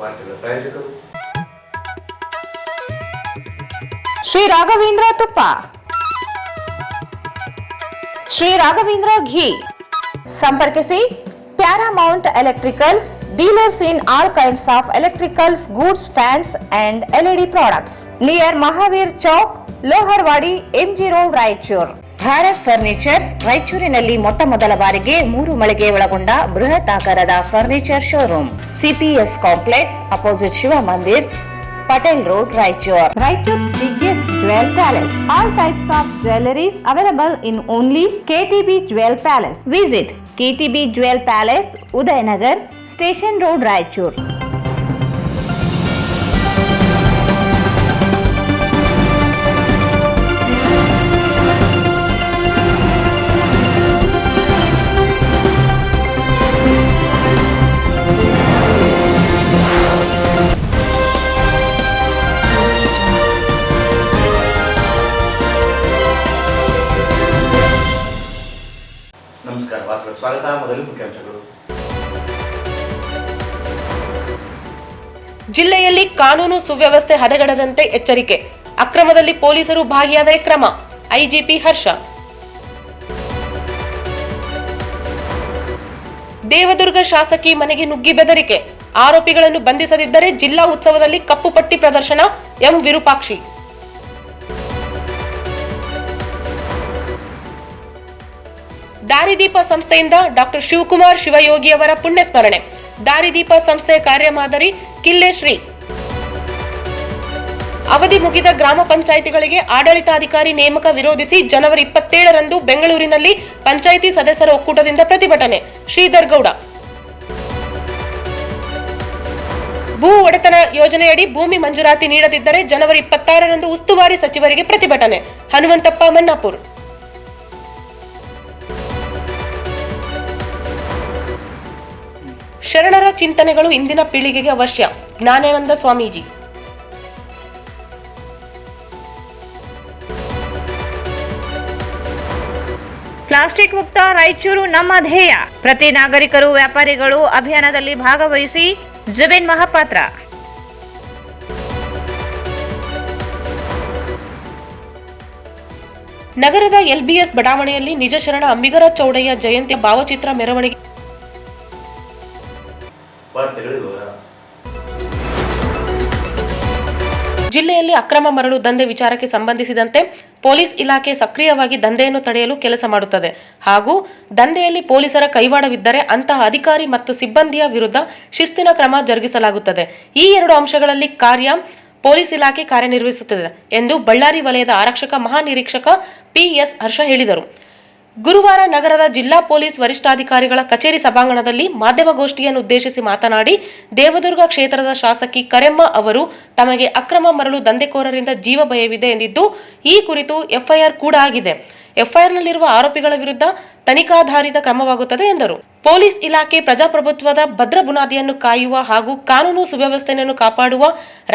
ವಾರ್ತೆಗಳ ಪ್ರಾಯೋಜಕರು ಶ್ರೀ ರಾಘವೇಂದ್ರ ತುಪ್ಪ, ಶ್ರೀ ರಾಘವೇಂದ್ರ ಘೀ. ಸಂಪರ್ಕಿಸಿ Paramount electricals, dealers in all kinds of electricals goods, fans and LED products, near Mahavir Chowk, Loharwadi, MG road, Raichur. Bharat furnitures, ರಾಯಚೂರಿನಲ್ಲಿ ಮೊಟ್ಟ ಮೊದಲ ಬಾರಿಗೆ 3 ಮಳಿಗೆ ಒಳಗೊಂಡ ಬೃಹತ್ ಆಕಾರದ furniture showroom. CPS complex, opposite Shiva Mandir, Patel Road, Raichur. Raichur's biggest jewel palace. All types of jewelries available in only KTB Jewel Palace. Visit KTB Jewel Palace, Udayanagar, Station Road, Raichur. ನಮಸ್ಕಾರ, ವಾರ್ತೆಗಳ ಸ್ವಾಗತ. ಮೊದಲು ಮುಖ್ಯಾಂಶಗಳು. ಜಿಲ್ಲೆಯಲ್ಲಿ ಕಾನೂನು ಸುವ್ಯವಸ್ಥೆ ಹದಗೆಡದಂತೆ ಎಚ್ಚರಿಕೆ. ಅಕ್ರಮದಲ್ಲಿ ಪೊಲೀಸರು ಭಾಗಿಯಾದರೆ ಕ್ರಮ. IGP ಹರ್ಷ. ದೇವದುರ್ಗ ಶಾಸಕಿ ಮನೆಗೆ ನುಗ್ಗಿ ಬೆದರಿಕೆ. ಆರೋಪಿಗಳನ್ನು ಬಂಧಿಸದಿದ್ದರೆ ಜಿಲ್ಲಾ ಉತ್ಸವದಲ್ಲಿ ಕಪ್ಪು ಪಟ್ಟಿ ಪ್ರದರ್ಶನ. ಎಂ ವಿರೂಪಾಕ್ಷಿ. ದಾರಿದೀಪ ಸಂಸ್ಥೆಯಿಂದ ಡಾಕ್ಟರ್ ಶಿವಕುಮಾರ್ ಶಿವಯೋಗಿ ಅವರ ಪುಣ್ಯ ಸ್ಮರಣೆ. ದಾರಿದೀಪ ಸಂಸ್ಥೆ ಕಾರ್ಯಮಾದರಿ ಕಿಲ್ಲೇಶ್ರೀ. ಅವಧಿ ಮುಗಿದ ಗ್ರಾಮ ಪಂಚಾಯಿತಿಗಳಿಗೆ ಆಡಳಿತಾಧಿಕಾರಿ ನೇಮಕ ವಿರೋಧಿಸಿ ಜನವರಿ 27ರಂದು ಬೆಂಗಳೂರಿನಲ್ಲಿ ಪಂಚಾಯಿತಿ ಸದಸ್ಯರ ಒಕ್ಕೂಟದಿಂದ ಪ್ರತಿಭಟನೆ. ಶ್ರೀಧರ್ ಗೌಡ. ಭೂ ಒಡೆತನ ಯೋಜನೆಯಡಿ ಭೂಮಿ ಮಂಜೂರಾತಿ ನೀಡದಿದ್ದರೆ ಜನವರಿ 26ರಂದು ಉಸ್ತುವಾರಿ ಸಚಿವರಿಗೆ ಪ್ರತಿಭಟನೆ. ಹನುಮಂತಪ್ಪ ಮನ್ನಾಪುರ್. ಶರಣರ ಚಿಂತನೆಗಳು ಇಂದಿನ ಪೀಳಿಗೆಗೆ ಅವಶ್ಯ. ಜ್ಞಾನಾನಂದ ಸ್ವಾಮೀಜಿ. ಪ್ಲಾಸ್ಟಿಕ್ ಮುಕ್ತ ರಾಯಚೂರು ನಮ್ಮ ಧ್ಯೇಯ. ಪ್ರತಿ ನಾಗರಿಕರು, ವ್ಯಾಪಾರಿಗಳು ಅಭಿಯಾನದಲ್ಲಿ ಭಾಗವಹಿಸಿ. ಜುಬಿನ್ ಮಹಾಪಾತ್ರ. ನಗರದ LBS ಬಡಾವಣೆಯಲ್ಲಿ ನಿಜ ಶರಣ ಅಂಬಿಗರ ಚೌಡಯ್ಯ ಜಯಂತಿ ಭಾವಚಿತ್ರ ಮೆರವಣಿಗೆ. ಜಿಲ್ಲೆಯಲ್ಲಿ ಅಕ್ರಮ ಮರಳು ದಂಧೆ ವಿಚಾರಕ್ಕೆ ಸಂಬಂಧಿಸಿದಂತೆ ಪೊಲೀಸ್ ಇಲಾಖೆ ಸಕ್ರಿಯವಾಗಿ ದಂಧೆಯನ್ನು ತಡೆಯಲು ಕೆಲಸ ಮಾಡುತ್ತದೆ ಹಾಗೂ ದಂಧೆಯಲ್ಲಿ ಪೊಲೀಸರ ಕೈವಾಡವಿದ್ದರೆ ಅಂತಹ ಅಧಿಕಾರಿ ಮತ್ತು ಸಿಬ್ಬಂದಿಯ ವಿರುದ್ಧ ಶಿಸ್ತಿನ ಕ್ರಮ ಜರುಗಿಸಲಾಗುತ್ತದೆ. ಈ 2 ಅಂಶಗಳಲ್ಲಿ ಪೊಲೀಸ್ ಇಲಾಖೆ ಕಾರ್ಯನಿರ್ವಹಿಸುತ್ತದೆ ಎಂದು ಬಳ್ಳಾರಿ ವಲಯದ ಆರಕ್ಷಕ ಮಹಾನಿರೀಕ್ಷಕ PS ಹರ್ಷ ಹೇಳಿದರು. ಗುರುವಾರ ನಗರದ ಜಿಲ್ಲಾ ಪೊಲೀಸ್ ವರಿಷ್ಠಾಧಿಕಾರಿಗಳ ಕಚೇರಿ ಸಭಾಂಗಣದಲ್ಲಿ ಮಾಧ್ಯಮಗೋಷ್ಠಿಯನ್ನು ಉದ್ದೇಶಿಸಿ ಮಾತನಾಡಿ, ದೇವದುರ್ಗ ಕ್ಷೇತ್ರದ ಶಾಸಕಿ ಕರೆಮ್ಮ ಅವರು ತಮಗೆ ಅಕ್ರಮ ಮರಳು ದಂಧೆಕೋರರಿಂದ ಜೀವ ಭಯವಿದೆ ಎಂದಿದ್ದು, ಈ ಕುರಿತು FIR ಕೂಡ ಆಗಿದೆ. FIRನಲ್ಲಿರುವ ಆರೋಪಿಗಳ ವಿರುದ್ಧ ತನಿಖಾಧಾರಿತ ಕ್ರಮವಾಗುತ್ತದೆ ಎಂದರು. ಪೊಲೀಸ್ ಇಲಾಖೆ ಪ್ರಜಾಪ್ರಭುತ್ವದ ಭದ್ರ ಬುನಾದಿಯನ್ನು ಕಾಯುವ ಹಾಗೂ ಕಾನೂನು ಸುವ್ಯವಸ್ಥೆಯನ್ನು ಕಾಪಾಡುವ,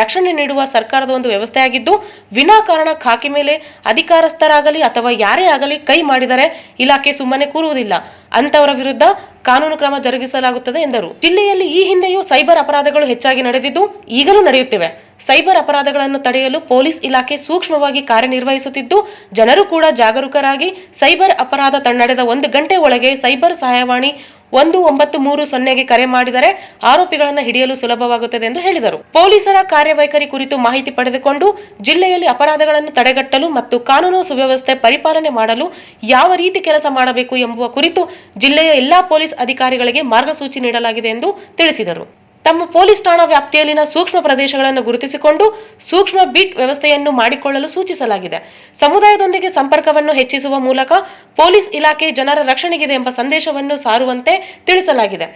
ರಕ್ಷಣೆ ನೀಡುವ ಸರ್ಕಾರದ ಒಂದು ವ್ಯವಸ್ಥೆಯಾಗಿದ್ದು, ವಿನಾಕಾರಣ ಖಾಕಿ ಮೇಲೆ ಅಧಿಕಾರಸ್ಥರಾಗಲಿ ಅಥವಾ ಯಾರೇ ಆಗಲಿ ಕೈ ಮಾಡಿದರೆ ಇಲಾಖೆ ಸುಮ್ಮನೆ ಕೂರುವುದಿಲ್ಲ. ಅಂತವರ ವಿರುದ್ಧ ಕಾನೂನು ಕ್ರಮ ಜರುಗಿಸಲಾಗುತ್ತದೆ ಎಂದರು. ಜಿಲ್ಲೆಯಲ್ಲಿ ಈ ಹಿಂದೆಯೂ ಸೈಬರ್ ಅಪರಾಧಗಳು ಹೆಚ್ಚಾಗಿ ನಡೆದಿದ್ದು, ಈಗಲೂ ನಡೆಯುತ್ತಿವೆ. ಸೈಬರ್ ಅಪರಾಧಗಳನ್ನು ತಡೆಯಲು ಪೊಲೀಸ್ ಇಲಾಖೆ ಸೂಕ್ಷ್ಮವಾಗಿ ಕಾರ್ಯನಿರ್ವಹಿಸುತ್ತಿದ್ದು, ಜನರು ಕೂಡ ಜಾಗರೂಕರಾಗಿ ಸೈಬರ್ ಅಪರಾಧ ನಡೆದ 1 ಗಂಟೆ ಒಳಗೆ ಸೈಬರ್ ಸಹಾಯವಾಣಿ 1930ಗೆ ಕರೆ ಮಾಡಿದರೆ ಆರೋಪಿಗಳನ್ನು ಹಿಡಿಯಲು ಸುಲಭವಾಗುತ್ತದೆ ಎಂದು ಹೇಳಿದರು. ಪೊಲೀಸರ ಕಾರ್ಯವೈಖರಿ ಕುರಿತು ಮಾಹಿತಿ ಪಡೆದುಕೊಂಡು ಜಿಲ್ಲೆಯಲ್ಲಿ ಅಪರಾಧಗಳನ್ನು ತಡೆಗಟ್ಟಲು ಮತ್ತು ಕಾನೂನು ಸುವ್ಯವಸ್ಥೆ ಪರಿಪಾಲನೆ ಮಾಡಲು ಯಾವ ರೀತಿ ಕೆಲಸ ಮಾಡಬೇಕು ಎಂಬುವ ಕುರಿತು ಜಿಲ್ಲೆಯ ಎಲ್ಲಾ ಪೊಲೀಸ್ ಅಧಿಕಾರಿಗಳಿಗೆ ಮಾರ್ಗಸೂಚಿ ನೀಡಲಾಗಿದೆ ಎಂದು ತಿಳಿಸಿದರು. ತಮ್ಮ ಪೊಲೀಸ್ ಠಾಣಾ ವ್ಯಾಪ್ತಿಯಲ್ಲಿನ ಸೂಕ್ಷ್ಮ ಪ್ರದೇಶಗಳನ್ನು ಗುರುತಿಸಿಕೊಂಡು ಸೂಕ್ಷ್ಮ ಬಿಟ್ ವ್ಯವಸ್ಥೆಯನ್ನು ಮಾಡಿಕೊಳ್ಳಲು ಸೂಚಿಸಲಾಗಿದೆ. ಸಮುದಾಯದೊಂದಿಗೆ ಸಂಪರ್ಕವನ್ನು ಹೆಚ್ಚಿಸುವ ಮೂಲಕ ಪೊಲೀಸ್ ಇಲಾಖೆ ಜನರ ರಕ್ಷಣೆಗಿದೆ ಎಂಬ ಸಂದೇಶವನ್ನು ಸಾರುವಂತೆ ತಿಳಿಸಲಾಗಿದೆ.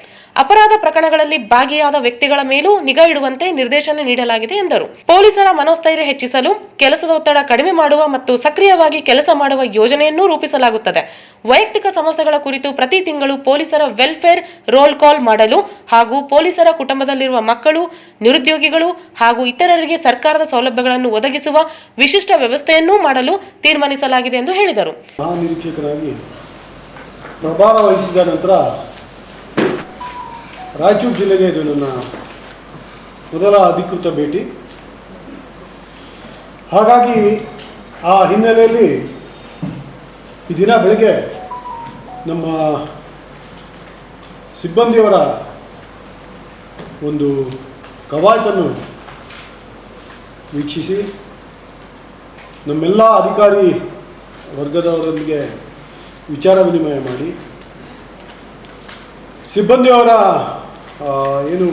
ಅಪರಾಧ ಪ್ರಕರಣಗಳಲ್ಲಿ ಭಾಗಿಯಾದ ವ್ಯಕ್ತಿಗಳ ಮೇಲೂ ನಿಗಾ ಇಡುವಂತೆ ನಿರ್ದೇಶನ ನೀಡಲಾಗಿದೆ ಎಂದರು. ಪೊಲೀಸರ ಮನೋಸ್ಥೈರ್ಯ ಹೆಚ್ಚಿಸಲು, ಕೆಲಸದ ಒತ್ತಡ ಕಡಿಮೆ ಮಾಡುವ ಮತ್ತು ಸಕ್ರಿಯವಾಗಿ ಕೆಲಸ ಮಾಡುವ ಯೋಜನೆಯನ್ನು ರೂಪಿಸಲಾಗುತ್ತದೆ. ವೈಯಕ್ತಿಕ ಸಮಸ್ಯೆಗಳ ಕುರಿತು ಪ್ರತಿ ತಿಂಗಳು ಪೊಲೀಸರ ವೆಲ್ಫೇರ್ ರೋಲ್ ಕಾಲ್ ಮಾಡಲು ಹಾಗೂ ಪೊಲೀಸರ ಕುಟುಂಬದಲ್ಲಿರುವ ಮಕ್ಕಳು, ನಿರುದ್ಯೋಗಿಗಳು ಹಾಗೂ ಇತರರಿಗೆ ಸರ್ಕಾರದ ಸೌಲಭ್ಯಗಳನ್ನು ಒದಗಿಸುವ ವಿಶಿಷ್ಟ ವ್ಯವಸ್ಥೆಯನ್ನೂ ಮಾಡಲು ತೀರ್ಮಾನಿಸಲಾಗಿದೆ ಎಂದು ಹೇಳಿದರು. ಮಹಾನಿರೀಕ್ಷಕರಾಗಿ ಪ್ರಭಾವ ವಹಿಸಿದ ನಂತರ ರಾಯಚೂರು ಜಿಲ್ಲೆಗೆ ಇದು ನನ್ನ ಮೊದಲ ಅಧಿಕೃತ ಭೇಟಿ. ಹಾಗಾಗಿ ಆ ಹಿನ್ನೆಲೆಯಲ್ಲಿ ಈ ದಿನ ಬೆಳಗ್ಗೆ ನಮ್ಮ ಸಿಬ್ಬಂದಿಯವರ ಒಂದು ಕವಾಯತನ್ನು ವೀಕ್ಷಿಸಿ ನಮ್ಮೆಲ್ಲ ಅಧಿಕಾರಿ ವರ್ಗದವರೊಂದಿಗೆ ವಿಚಾರ ವಿನಿಮಯ ಮಾಡಿ ಸಿಬ್ಬಂದಿಯವರ ಏನು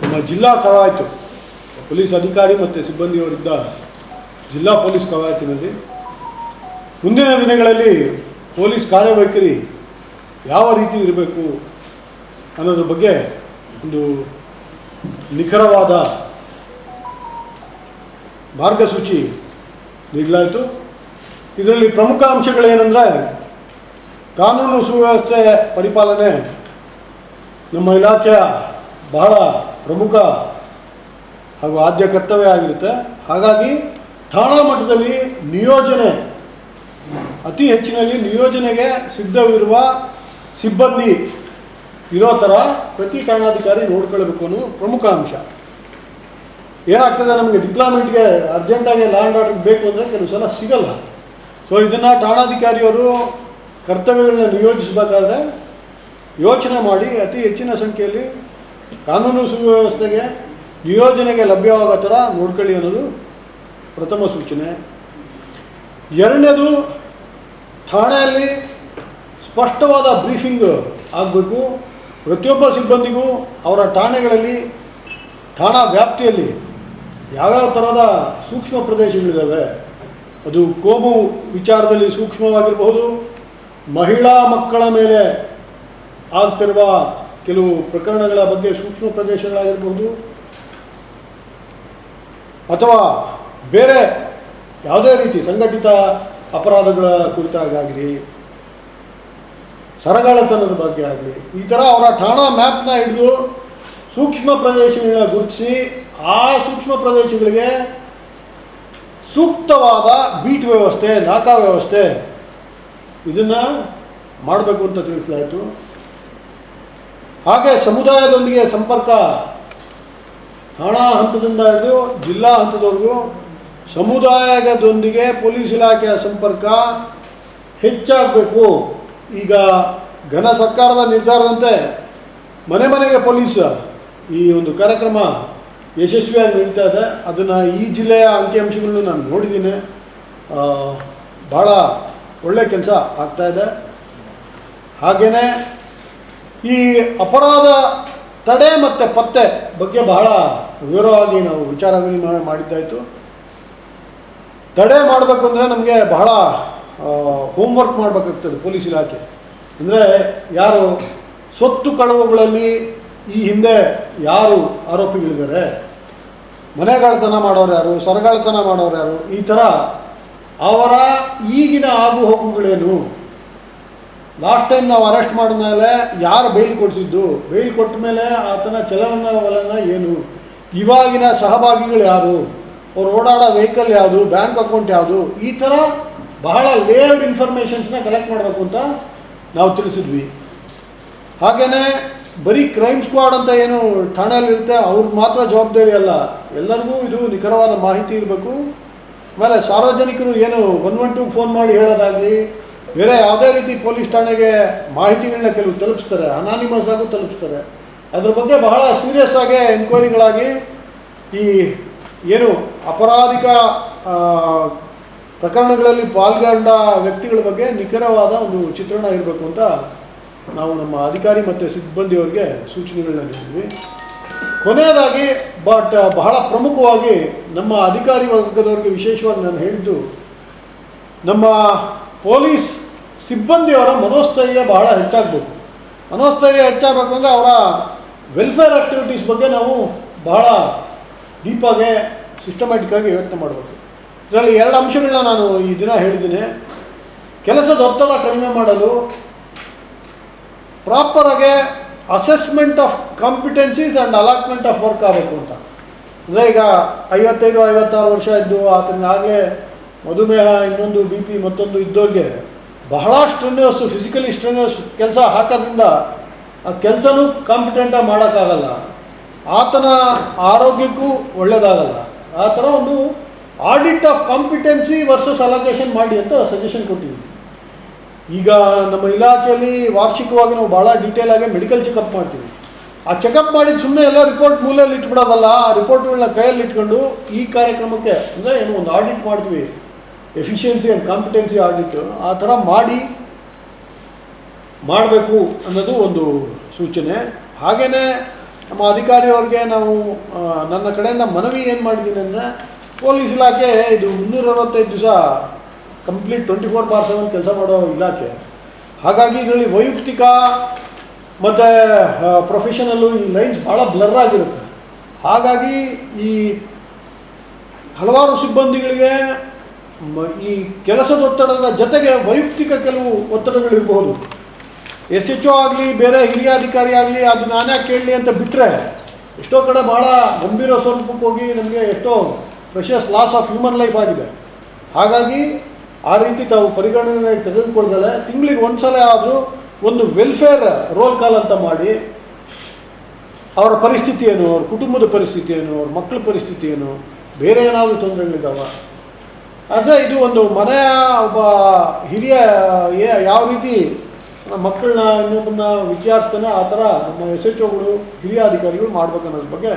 ನಮ್ಮ ಜಿಲ್ಲಾ ಕವಾಯತು ಪೊಲೀಸ್ ಅಧಿಕಾರಿ ಮತ್ತು ಸಿಬ್ಬಂದಿಯವರಿದ್ದ ಜಿಲ್ಲಾ ಪೊಲೀಸ್ ಕವಾಯತಿನಲ್ಲಿ ಮುಂದಿನ ದಿನಗಳಲ್ಲಿ ಪೊಲೀಸ್ ಕಾರ್ಯವೈಖರಿ ಯಾವ ರೀತಿ ಇರಬೇಕು ಅನ್ನೋದ್ರ ಬಗ್ಗೆ ಒಂದು ನಿಖರವಾದ ಮಾರ್ಗಸೂಚಿ ನೀಡಲಾಯಿತು. ಇದರಲ್ಲಿ ಪ್ರಮುಖ ಅಂಶಗಳೇನೆಂದರೆ ಕಾನೂನು ಸುವ್ಯವಸ್ಥೆ ಪರಿಪಾಲನೆ ನಮ್ಮ ಇಲಾಖೆಯ ಬಹಳ ಪ್ರಮುಖ ಹಾಗೂ ಆದ್ಯ ಕರ್ತವ್ಯ ಆಗಿರುತ್ತೆ. ಹಾಗಾಗಿ ಠಾಣಾ ಮಟ್ಟದಲ್ಲಿ ನಿಯೋಜನೆ ಅತಿ ಹೆಚ್ಚಿನಲ್ಲಿ ನಿಯೋಜನೆಗೆ ಸಿದ್ಧವಿರುವ ಸಿಬ್ಬಂದಿ ಇರೋ ಥರ ಪ್ರತಿ ಠಾಣಾಧಿಕಾರಿ ನೋಡ್ಕೊಳ್ಬೇಕು ಅನ್ನೋ ಪ್ರಮುಖ ಅಂಶ. ಏನಾಗ್ತದೆ, ನಮಗೆ ಡಿಪ್ಲಾಯ್ಮೆಂಟ್ಗೆ ಅರ್ಜೆಂಟಾಗಿ ಲ್ಯಾಂಡ್ ಆರ್ಡರ್ ಬೇಕು ಅಂದರೆ ಕೆಲವು ಸಲ ಸಿಗಲ್ಲ. ಸೊ ಇದನ್ನು ಠಾಣಾಧಿಕಾರಿಯವರು ಕರ್ತವ್ಯಗಳನ್ನ ನಿಯೋಜಿಸಬೇಕಾದ್ರೆ ಯೋಚನೆ ಮಾಡಿ ಅತಿ ಹೆಚ್ಚಿನ ಸಂಖ್ಯೆಯಲ್ಲಿ ಕಾನೂನು ಸುವ್ಯವಸ್ಥೆಗೆ ನಿಯೋಜನೆಗೆ ಲಭ್ಯವಾಗೋ ಥರ ನೋಡ್ಕೊಳ್ಳಿ ಅನ್ನೋದು ಪ್ರಥಮ ಸೂಚನೆ. ಎರಡನೇದು, ಠಾಣೆಯಲ್ಲಿ ಸ್ಪಷ್ಟವಾದ ಬ್ರೀಫಿಂಗ್ ಆಗಬೇಕು. ಪ್ರತಿಯೊಬ್ಬ ಸಿಬ್ಬಂದಿಗೂ ಅವರ ಠಾಣೆಗಳಲ್ಲಿ ಠಾಣಾ ವ್ಯಾಪ್ತಿಯಲ್ಲಿ ಯಾವ್ಯಾವ ಥರದ ಸೂಕ್ಷ್ಮ ಪ್ರದೇಶಗಳಿದ್ದಾವೆ, ಅದು ಕೋಮು ವಿಚಾರದಲ್ಲಿ ಸೂಕ್ಷ್ಮವಾಗಿರಬಹುದು, ಮಹಿಳಾ ಮಕ್ಕಳ ಮೇಲೆ ಆಗ್ತಿರುವ ಕೆಲವು ಪ್ರಕರಣಗಳ ಬಗ್ಗೆ ಸೂಕ್ಷ್ಮ ಪ್ರದೇಶಗಳಾಗಿರ್ಬೋದು, ಅಥವಾ ಬೇರೆ ಯಾವುದೇ ರೀತಿ ಸಂಘಟಿತ ಅಪರಾಧಗಳ ಕುರಿತಾಗಲಿ, ಸರಗಾಳತನದ ಬಗ್ಗೆ ಆಗಲಿ, ಈ ಥರ ಅವರ ಠಾಣಾ ಮ್ಯಾಪ್ನ ಹಿಡಿದು ಸೂಕ್ಷ್ಮ ಪ್ರದೇಶಗಳನ್ನ ಗುರುತಿಸಿ ಆ ಸೂಕ್ಷ್ಮ ಪ್ರದೇಶಗಳಿಗೆ ಸೂಕ್ತವಾದ ಬೀಟ್ ವ್ಯವಸ್ಥೆ, ನಾಕಾ ವ್ಯವಸ್ಥೆ ಇದನ್ನು ಮಾಡಬೇಕು ಅಂತ ತಿಳಿಸಲಾಯಿತು. ಹಾಗೆ ಸಮುದಾಯದೊಂದಿಗೆ ಸಂಪರ್ಕ ಠಾಣಾ ಹಂತದಿಂದ ಹಿಡಿದು ಜಿಲ್ಲಾ ಹಂತದವರೆಗೂ ಸಮುದಾಯದೊಂದಿಗೆ ಪೊಲೀಸ್ ಇಲಾಖೆಯ ಸಂಪರ್ಕ ಹೆಚ್ಚಾಗಬೇಕು. ಈಗ ಘನ ಸರ್ಕಾರದ ನಿರ್ಧಾರದಂತೆ ಮನೆ ಮನೆಗೆ ಪೊಲೀಸ್ ಈ ಒಂದು ಕಾರ್ಯಕ್ರಮ ಯಶಸ್ವಿಯಾಗಿ ನಡೀತಾ ಇದೆ. ಅದನ್ನು ಈ ಜಿಲ್ಲೆಯ ಅಂಕಿಅಂಶಗಳನ್ನು ನಾನು ನೋಡಿದ್ದೀನಿ. ಭಾಳ ಒಳ್ಳೆಯ ಕೆಲಸ ಆಗ್ತಾಯಿದೆ. ಹಾಗೆಯೇ ಈ ಅಪರಾಧ ತಡೆ ಮತ್ತು ಪತ್ತೆ ಬಗ್ಗೆ ಬಹಳ ವಿವರವಾಗಿ ನಾವು ವಿಚಾರ ವಿನಿಮಯ ಮಾಡಿದ್ದಾಯಿತು. ತಡೆ ಮಾಡಬೇಕು ಅಂದರೆ ನಮಗೆ ಬಹಳ ಹೋಮ್ವರ್ಕ್ ಮಾಡಬೇಕಾಗ್ತದೆ ಪೊಲೀಸ್ ಇಲಾಖೆ. ಅಂದರೆ ಯಾರು ಸ್ವತ್ತು ಕಳವುಗಳಲ್ಲಿ ಈ ಹಿಂದೆ ಯಾರು ಆರೋಪಿಗಳಿದ್ದಾರೆ, ಮನೆಗಾಳತನ ಮಾಡೋರು ಯಾರು, ಸರಗಾಳತನ ಮಾಡೋರು ಯಾರು, ಈ ಥರ ಅವರ ಈಗಿನ ಆಗು ಹೋಗುಗಳೇನು, ಲಾಸ್ಟ್ ಟೈಮ್ ನಾವು ಅರೆಸ್ಟ್ ಮಾಡಿದ ಮೇಲೆ ಯಾರು ಬೇಲ್ ಕೊಡಿಸಿದ್ದು, ಬೇಲ್ ಕೊಟ್ಟ ಮೇಲೆ ಆತನ ಚಲನವಲನ ಏನು, ಇವಾಗಿನ ಸಹಭಾಗಿಗಳು ಯಾರು, ಅವ್ರು ಓಡಾಡೋ ವೆಹಿಕಲ್ ಯಾವುದು, ಬ್ಯಾಂಕ್ ಅಕೌಂಟ್ ಯಾವುದು, ಈ ಥರ ಬಹಳ ಲೇಯರ್ಡ್ ಇನ್ಫಾರ್ಮೇಷನ್ಸ್ನ ಕಲೆಕ್ಟ್ ಮಾಡಬೇಕು ಅಂತ ನಾವು ತಿಳಿಸಿದ್ವಿ. ಹಾಗೆಯೇ ಬರೀ ಕ್ರೈಮ್ ಸ್ಕ್ವಾಡ್ ಅಂತ ಏನು ಠಾಣೆಯಲ್ಲಿರುತ್ತೆ ಅವ್ರಿಗೆ ಮಾತ್ರ ಜವಾಬ್ದಾರಿ ಅಲ್ಲ, ಎಲ್ಲರಿಗೂ ಇದು ನಿಖರವಾದ ಮಾಹಿತಿ ಇರಬೇಕು. ಆಮೇಲೆ ಸಾರ್ವಜನಿಕರು ಏನು 112 ಫೋನ್ ಮಾಡಿ ಹೇಳೋದಾಗಲಿ, ಬೇರೆ ಯಾವುದೇ ರೀತಿ ಪೊಲೀಸ್ ಠಾಣೆಗೆ ಮಾಹಿತಿಗಳನ್ನ ಕೆಲವು ತಲುಪಿಸ್ತಾರೆ, ಅನಾನಿಮಸ್ ಆಗೂ ತಲುಪಿಸ್ತಾರೆ. ಅದ್ರ ಬಗ್ಗೆ ಬಹಳ ಸೀರಿಯಸ್ ಆಗಿ ಎನ್ಕ್ವೈರಿಗಳಾಗಿ ಈ ಏನು ಅಪರಾಧಿಕ ಪ್ರಕರಣಗಳಲ್ಲಿ ಪಾಲ್ಗೊಂಡ ವ್ಯಕ್ತಿಗಳ ಬಗ್ಗೆ ನಿಖರವಾದ ಒಂದು ಚಿತ್ರಣ ಇರಬೇಕು ಅಂತ ನಾವು ನಮ್ಮ ಅಧಿಕಾರಿ ಮತ್ತು ಸಿಬ್ಬಂದಿಯವರಿಗೆ ಸೂಚನೆಗಳನ್ನ ನೀಡಿದ್ವಿ. ಕೊನೆಯದಾಗಿ ಬಹಳ ಪ್ರಮುಖವಾಗಿ ನಮ್ಮ ಅಧಿಕಾರಿ ವರ್ಗದವರಿಗೆ ವಿಶೇಷವಾಗಿ ನಾನು ಹೇಳಿದ್ದು, ನಮ್ಮ ಪೊಲೀಸ್ ಸಿಬ್ಬಂದಿಯವರ ಮನೋಸ್ಥೈರ್ಯ ಬಹಳ ಹೆಚ್ಚಾಗಬೇಕು. ಮನೋಸ್ಥೈರ್ಯ ಹೆಚ್ಚಾಗಬೇಕು ಅಂದರೆ ಅವರ ವೆಲ್ಫೇರ್ ಆ್ಯಕ್ಟಿವಿಟೀಸ್ ಬಗ್ಗೆ ನಾವು ಬಹಳ ಡೀಪಾಗಿ ಸಿಸ್ಟಮ್ಯಾಟಿಕ್ಕಾಗಿ ಯೋಚನೆ ಮಾಡಬೇಕು. ಇದರಲ್ಲಿ 2 ಅಂಶಗಳನ್ನ ನಾನು ಈ ದಿನ ಹೇಳಿದ್ದೀನಿ. ಕೆಲಸದ ಒತ್ತಡ ಕಡಿಮೆ ಮಾಡಲು ಪ್ರಾಪರಾಗಿ assessment of competencies and allotment of work ಆಗಬೇಕು ಅಂತ. ಅಂದರೆ ಈಗ 55-56 ವರ್ಷ ಇದ್ದು ಆತನಿಗಾಗಲೇ ಮಧುಮೇಹ, ಇನ್ನೊಂದು BP ಮತ್ತೊಂದು ಇದ್ದವ್ರಿಗೆ ಬಹಳ ಸ್ಟ್ರೆನ್ಯೂಸ್, ಫಿಸಿಕಲಿ ಸ್ಟ್ರೆನ್ಯೂಸ್ ಕೆಲಸ ಹಾಕೋದ್ರಿಂದ ಆ ಕೆಲಸನೂ ಕಾಂಪಿಟೆಂಟಾಗಿ ಮಾಡೋಕ್ಕಾಗಲ್ಲ. ಆತನ ಆರೋಗ್ಯಕ್ಕೂ ಒಳ್ಳೆಯದಾಗಲ್ಲ. ಆ ಥರ ಒಂದು audit of competency versus allocation ಮಾಡಿ ಅಂತ ಸಜೆಷನ್ ಕೊಟ್ಟಿದ್ದೀವಿ. ಈಗ ನಮ್ಮ ಇಲಾಖೆಯಲ್ಲಿ ವಾರ್ಷಿಕವಾಗಿ ನಾವು ಭಾಳ ಡೀಟೇಲಾಗಿ ಮೆಡಿಕಲ್ ಚೆಕಪ್ ಮಾಡ್ತೀವಿ. ಆ ಚೆಕಪ್ ಮಾಡಿದ ಸುಮ್ಮನೆ ಎಲ್ಲ ರಿಪೋರ್ಟ್ ಮೂಲೆಯಲ್ಲಿ ಇಟ್ಬಿಡೋದಲ್ಲ, ಆ ರಿಪೋರ್ಟ್ಗಳನ್ನ ಕೈಯಲ್ಲಿ ಇಟ್ಕೊಂಡು ಈ ಕಾರ್ಯಕ್ರಮಕ್ಕೆ ಅಂದರೆ ಏನೋ ಒಂದು ಆಡಿಟ್ ಮಾಡ್ತೀವಿ, ಎಫಿಷಿಯನ್ಸಿ ಆ್ಯಂಡ್ ಕಾಂಪಿಟೆನ್ಸಿ ಆಡಿಟ್. ಆ ಥರ ಮಾಡಬೇಕು ಅನ್ನೋದು ಒಂದು ಸೂಚನೆ. ಹಾಗೆಯೇ ನಮ್ಮ ಅಧಿಕಾರಿಯವ್ರಿಗೆ ನಾವು ನನ್ನ ಕಡೆಯಿಂದ ಮನವಿ ಏನು ಮಾಡಿದ್ದೀನಿ ಅಂದರೆ, ಪೊಲೀಸ್ ಇಲಾಖೆ ಇದು 365 ದಿವಸ ಕಂಪ್ಲೀಟ್ 24/7 ಕೆಲಸ ಮಾಡೋ ಇಲಾಖೆ. ಹಾಗಾಗಿ ಇದರಲ್ಲಿ ವೈಯಕ್ತಿಕ ಮತ್ತು ಪ್ರೊಫೆಷನಲ್ಲು ಈ ಲೈನ್ಸ್ ಭಾಳ ಬ್ಲರ್ ಆಗಿರುತ್ತೆ. ಹಾಗಾಗಿ ಈ ಹಲವಾರು ಸಿಬ್ಬಂದಿಗಳಿಗೆ ಈ ಕೆಲಸದ ಒತ್ತಡದ ಜೊತೆಗೆ ವೈಯಕ್ತಿಕ ಕೆಲವು ಒತ್ತಡಗಳಿರ್ಬೋದು. SHO ಆಗಲಿ ಬೇರೆ ಹಿರಿಯ ಅಧಿಕಾರಿ ಆಗಲಿ ಅದು ನಾನೇ ಕೇಳಲಿ ಅಂತ ಬಿಟ್ಟರೆ ಎಷ್ಟೋ ಕಡೆ ಭಾಳ ಗಂಭೀರ ಸ್ವರೂಪಕ್ಕೆ ಹೋಗಿ ನಮಗೆ ಎಷ್ಟೋ precious loss of human life ಆಗಿದೆ. ಹಾಗಾಗಿ ಆ ರೀತಿ ತಾವು ಪರಿಗಣನೆಗೆ ತೆಗೆದುಕೊಳ್ದಲೆ ತಿಂಗಳಿಗೆ ಒಂದು ಸಲ ಆದರೂ ಒಂದು ವೆಲ್ಫೇರ್ ರೋಲ್ ಕಾಲ್ ಅಂತ ಮಾಡಿ ಅವರ ಪರಿಸ್ಥಿತಿ ಏನು, ಅವ್ರ ಕುಟುಂಬದ ಪರಿಸ್ಥಿತಿ ಏನು, ಅವ್ರ ಮಕ್ಕಳ ಪರಿಸ್ಥಿತಿ ಏನು, ಬೇರೆ ಏನಾದರೂ ತೊಂದರೆಗಳಿದ್ದಾವೆ ಅಂದರೆ ಇದು ಒಂದು ಮನೆಯ ಒಬ್ಬ ಹಿರಿಯ ಯಾವ ರೀತಿ ಮಕ್ಕಳನ್ನ ಇನ್ನೊಬ್ಬನ್ನ ವಿಚಾರಿಸ್ತಾನೆ ಆ ಥರ ನಮ್ಮ SHOಗಳು ಹಿರಿಯ ಅಧಿಕಾರಿಗಳು ಮಾಡ್ಬೇಕು ಅನ್ನೋದ್ರ ಬಗ್ಗೆ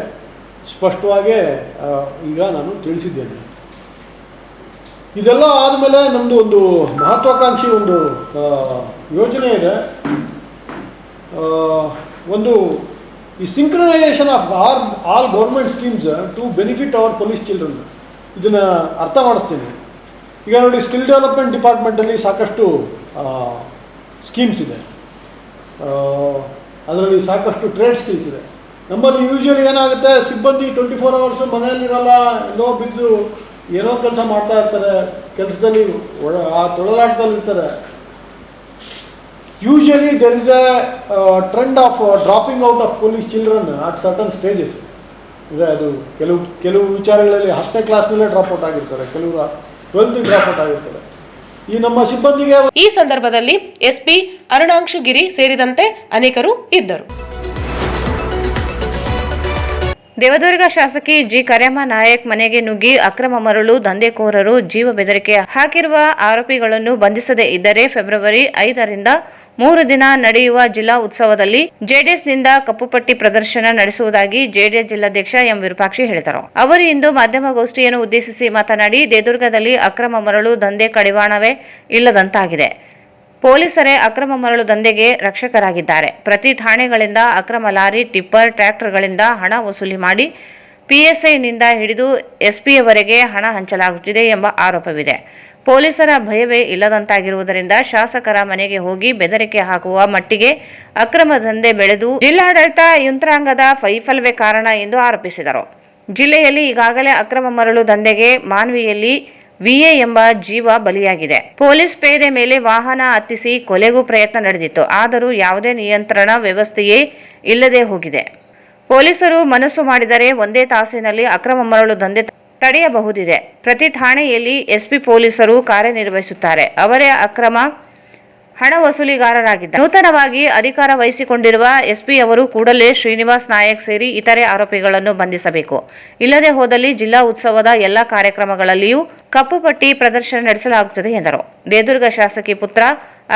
ಸ್ಪಷ್ಟವಾಗಿ ಈಗ ನಾನು ತಿಳಿಸಿದ್ದೇನೆ. ಇದೆಲ್ಲ ಆದಮೇಲೆ ನಮ್ಮದು ಒಂದು ಮಹತ್ವಾಕಾಂಕ್ಷಿ ಒಂದು ಯೋಜನೆ ಇದೆ. ಒಂದು ಈ synchronisation of all government schemes to benefit our police children. ಇದನ್ನು ಅರ್ಥ ಮಾಡಿಸ್ತೀನಿ. ಈಗ ನೋಡಿ, ಸ್ಕಿಲ್ ಡೆವಲಪ್ಮೆಂಟ್ ಡಿಪಾರ್ಟ್ಮೆಂಟಲ್ಲಿ ಸಾಕಷ್ಟು ಸ್ಕೀಮ್ಸ್ ಇದೆ, ಅದರಲ್ಲಿ ಸಾಕಷ್ಟು ಟ್ರೇಡ್ ಸ್ಕಿಲ್ಸ್ ಇದೆ. ನಮ್ಮಲ್ಲಿ ಯೂಶ್ವಲಿ ಏನಾಗುತ್ತೆ, ಸಿಬ್ಬಂದಿ 24 hours ಮನೆಯಲ್ಲಿರಲ್ಲ, ಎಲ್ಲೋ ಬಿದ್ದು ಏನೋ ಕೆಲಸ ಮಾಡ್ತಾ ಇರ್ತಾರೆ, ಕೆಲಸದಲ್ಲಿ ಆ ತೊಳಲಾಟದಲ್ಲಿರ್ತಾರೆ. Usually there is a trend of dropping out of police children at certain stages. ಅಂದರೆ ಅದು ಕೆಲವು ವಿಚಾರಗಳಲ್ಲಿ 10ನೇ ಕ್ಲಾಸ್ನಲ್ಲೇ ಡ್ರಾಪ್ಔಟ್ ಆಗಿರ್ತಾರೆ, ಕೆಲವರು 12th ಡ್ರಾಪ್ಔಟ್ ಆಗಿರ್ತಾರೆ. ಈ ನಮ್ಮ ಸಿಬ್ಬಂದಿಗೆ ಈ ಸಂದರ್ಭದಲ್ಲಿ SP ಅರುಣಾಂಶು ಗಿರಿ ಸೇರಿದಂತೆ ಅನೇಕರು ಇದ್ದರು. ದೇವದುರ್ಗ ಶಾಸಕಿ ಜಿ ಕರ್ಯಮ್ಮ ನಾಯಕ್ ಮನೆಗೆ ನುಗ್ಗಿ ಅಕ್ರಮ ಮರಳು ದಂಧೆಕೋರರು ಜೀವ ಬೆದರಿಕೆ ಹಾಕಿರುವ ಆರೋಪಿಗಳನ್ನು ಬಂಧಿಸದೇ ಇದ್ದರೆ ಫೆಬ್ರವರಿ 5ರಿಂದ 3 ದಿನ ನಡೆಯುವ ಜಿಲ್ಲಾ ಉತ್ಸವದಲ್ಲಿ ಜೆಡಿಎಸ್ನಿಂದ ಕಪ್ಪುಪಟ್ಟಿ ಪ್ರದರ್ಶನ ನಡೆಸುವುದಾಗಿ ಜೆಡಿಎಸ್ ಜಿಲ್ಲಾಧ್ಯಕ್ಷ ಎಂ ವಿರೂಪಾಕ್ಷಿ ಹೇಳಿದರು. ಅವರು ಇಂದು ಮಾಧ್ಯಮಗೋಷ್ಠಿಯನ್ನು ಉದ್ದೇಶಿಸಿ ಮಾತನಾಡಿ, ದೇವದುರ್ಗದಲ್ಲಿ ಅಕ್ರಮ ಮರಳು ದಂಧೆ ಕಡಿವಾಣವೇ ಇಲ್ಲದಂತಾಗಿದೆ. ಪೊಲೀಸರೇ ಅಕ್ರಮ ಮರಳು ದಂಧೆಗೆ ರಕ್ಷಕರಾಗಿದ್ದಾರೆ. ಪ್ರತಿ ಠಾಣೆಗಳಿಂದ ಅಕ್ರಮ ಲಾರಿ, ಟಿಪ್ಪರ್, ಟ್ರ್ಯಾಕ್ಟರ್ಗಳಿಂದ ಹಣ ವಸೂಲಿ ಮಾಡಿ PSIನಿಂದ ಹಿಡಿದು SPಯವರೆಗೆ ಹಣ ಹಂಚಲಾಗುತ್ತಿದೆ ಎಂಬ ಆರೋಪವಿದೆ. ಪೊಲೀಸರ ಭಯವೇ ಇಲ್ಲದಂತಾಗಿರುವುದರಿಂದ ಶಾಸಕರ ಮನೆಗೆ ಹೋಗಿ ಬೆದರಿಕೆ ಹಾಕುವ ಮಟ್ಟಿಗೆ ಅಕ್ರಮ ದಂಧೆ ಬೆಳೆದು ಜಿಲ್ಲಾಡಳಿತ ಯಂತ್ರಾಂಗದ ವೈಫಲ್ಯವೇ ಕಾರಣ ಎಂದು ಆರೋಪಿಸಿದರು. ಜಿಲ್ಲೆಯಲ್ಲಿ ಈಗಾಗಲೇ ಅಕ್ರಮ ಮರಳು ದಂಧೆಗೆ ಮಾನ್ವಿಯಲ್ಲಿ VA ಎಂಬ ಜೀವ ಬಲಿಯಾಗಿದೆ. ಪೊಲೀಸ್ ಪೇದೆ ಮೇಲೆ ವಾಹನ ಹತ್ತಿಸಿ ಕೊಲೆಗೂ ಪ್ರಯತ್ನ ನಡೆದಿತ್ತು. ಆದರೂ ಯಾವುದೇ ನಿಯಂತ್ರಣ ವ್ಯವಸ್ಥೆಯೇ ಇಲ್ಲದೆ ಹೋಗಿದೆ. ಪೊಲೀಸರು ಮನಸ್ಸು ಮಾಡಿದರೆ ಒಂದೇ ತಾಸಿನಲ್ಲಿ ಅಕ್ರಮ ಮರಳು ದಂಧೆ ತಡೆಯಬಹುದಿದೆ. ಪ್ರತಿ ಠಾಣೆಯಲ್ಲಿ SP ಪೊಲೀಸರು ಕಾರ್ಯನಿರ್ವಹಿಸುತ್ತಾರೆ. ಅವರೇ ಅಕ್ರಮ ಹಣ ವಸೂಲಿಗಾರರಾಗಿದ್ದಾರೆ. ನೂತನವಾಗಿ ಅಧಿಕಾರ ವಹಿಸಿಕೊಂಡಿರುವ SP ಅವರು ಕೂಡಲೇ ಶ್ರೀನಿವಾಸ್ ನಾಯಕ್ ಸೇರಿ ಇತರೆ ಆರೋಪಿಗಳನ್ನು ಬಂಧಿಸಬೇಕು. ಇಲ್ಲದೆ ಹೋದಲ್ಲಿ ಜಿಲ್ಲಾ ಉತ್ಸವದ ಎಲ್ಲ ಕಾರ್ಯಕ್ರಮಗಳಲ್ಲಿಯೂ ಕಪ್ಪುಪಟ್ಟಿ ಪ್ರದರ್ಶನ ನಡೆಸಲಾಗುತ್ತದೆ ಎಂದರು. ದೇವದುರ್ಗ ಶಾಸಕಿ ಪುತ್ರ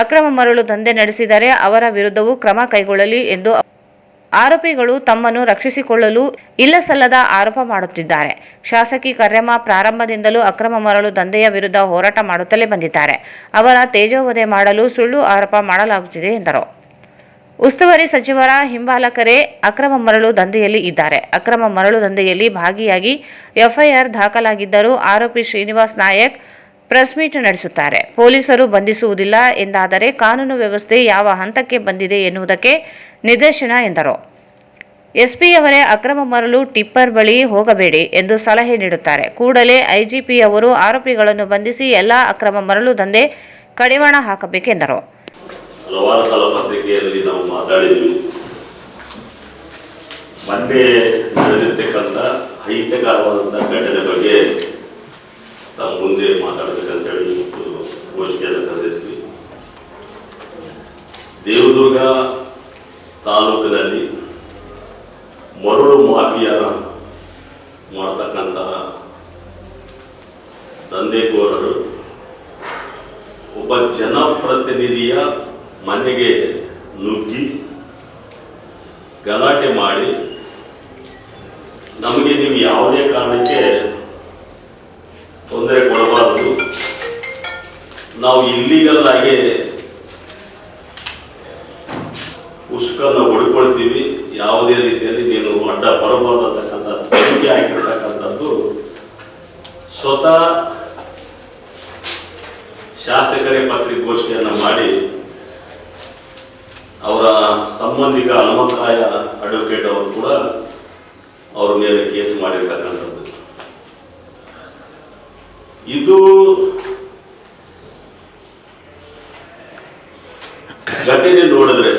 ಅಕ್ರಮ ಮರಳು ದಂಧೆ ನಡೆಸಿದರೆ ಅವರ ವಿರುದ್ಧವೂ ಕ್ರಮ ಕೈಗೊಳ್ಳಲಿ ಎಂದು ಆರೋಪಿಗಳು ತಮ್ಮನ್ನು ರಕ್ಷಿಸಿಕೊಳ್ಳಲು ಇಲ್ಲಸಲ್ಲದ ಆರೋಪ ಮಾಡುತ್ತಿದ್ದಾರೆ. ಶಾಸಕಿ ಕರ್ಯಮ್ಮ ಪ್ರಾರಂಭದಿಂದಲೂ ಅಕ್ರಮ ಮರಳು ದಂಧೆಯ ವಿರುದ್ಧ ಹೋರಾಟ ಮಾಡುತ್ತಲೇ ಬಂದಿದ್ದಾರೆ. ಅವರ ತೇಜೋವಧೆ ಮಾಡಲು ಸುಳ್ಳು ಆರೋಪ ಮಾಡಲಾಗುತ್ತಿದೆ ಎಂದರು. ಉಸ್ತುವಾರಿ ಸಚಿವರ ಹಿಂಬಾಲಕರೇ ಅಕ್ರಮ ಮರಳು ದಂಧೆಯಲ್ಲಿ ಇದ್ದಾರೆ. ಅಕ್ರಮ ಮರಳು ದಂಧೆಯಲ್ಲಿ ಭಾಗಿಯಾಗಿ FIR ದಾಖಲಾಗಿದ್ದರೂ ಆರೋಪಿ ಶ್ರೀನಿವಾಸ್ ನಾಯಕ್ ಪ್ರೆಸ್ ಮೀಟ್ ನಡೆಸುತ್ತಾರೆ. ಪೊಲೀಸರು ಬಂಧಿಸುವುದಿಲ್ಲ ಎಂದಾದರೆ ಕಾನೂನು ವ್ಯವಸ್ಥೆ ಯಾವ ಹಂತಕ್ಕೆ ಬಂದಿದೆ ಎನ್ನುವುದಕ್ಕೆ ನಿದರ್ಶನ ಎಂದರು. SPಯವರೇ ಅಕ್ರಮ ಮರಳು ಟಿಪ್ಪರ್ ಬಳಿ ಹೋಗಬೇಡಿ ಎಂದು ಸಲಹೆ ನೀಡುತ್ತಾರೆ. ಕೂಡಲೇ IGP ಅವರು ಆರೋಪಿಗಳನ್ನು ಬಂಧಿಸಿ ಎಲ್ಲ ಅಕ್ರಮ ಮರಳು ದಂಧೆ ಕಡಿವಾಣ ಹಾಕಬೇಕೆಂದರು. ಹಲವಾರು ಸಲ ಪತ್ರಿಕೆಯಲ್ಲಿ ನಾವು ಮಾತಾಡಿದ್ವಿ. ಮೊನ್ನೆ ನಡೆದಿರ್ತಕ್ಕಂಥ ಅಹಿತಕರವಾದಂಥ ಘಟನೆ ಬಗ್ಗೆ ನಾವು ಮುಂದೆ ಮಾತಾಡಬೇಕಂತೇಳಿ ಗೋಷ್ಠಿಯನ್ನು ಕರೆದಿದ್ವಿ. ದೇವದುರ್ಗ ತಾಲೂಕಿನಲ್ಲಿ ಮರಳು ಮಾಫಿಯಾ ದಂಧೆಕೋರರು ಒಬ್ಬ ಜನಪ್ರತಿನಿಧಿಯ ಮನೆಗೆ ನುಗ್ಗಿ ಗಲಾಟೆ ಮಾಡಿ ನಮಗೆ ನೀವು ಯಾವುದೇ ಕಾರಣಕ್ಕೆ ತೊಂದರೆ ಕೊಡಬಾರದು, ನಾವು ಇಲ್ಲಿಗಲ್ ಆಗಿ ಉಸ್ಕನ್ನು ಹೊಡ್ಕೊಳ್ತೀವಿ, ಯಾವುದೇ ರೀತಿಯಲ್ಲಿ ನೀನು ಅಡ್ಡ ಬರಬಾರ್ದು ಅಂತಕ್ಕಂಥ ಧಮಕಿ ಹಾಕಿರ್ತಕ್ಕಂಥದ್ದು ಸ್ವತಃ ಶಾಸಕರೇ ಪತ್ರಿಕಾಗೋಷ್ಠಿಯನ್ನು ಮಾಡಿ ಅವರ ಸಂಬಂಧಿಕ ಹನುಮಂತರಾಯ ಅಡ್ವೊಕೇಟ್ ಅವರು ಕೂಡ ಅವ್ರ ಮೇಲೆ ಕೇಸ್ ಮಾಡಿರ್ತಕ್ಕಂಥದ್ದು. ಇದು ಘಟನೆ ನೋಡಿದ್ರೆ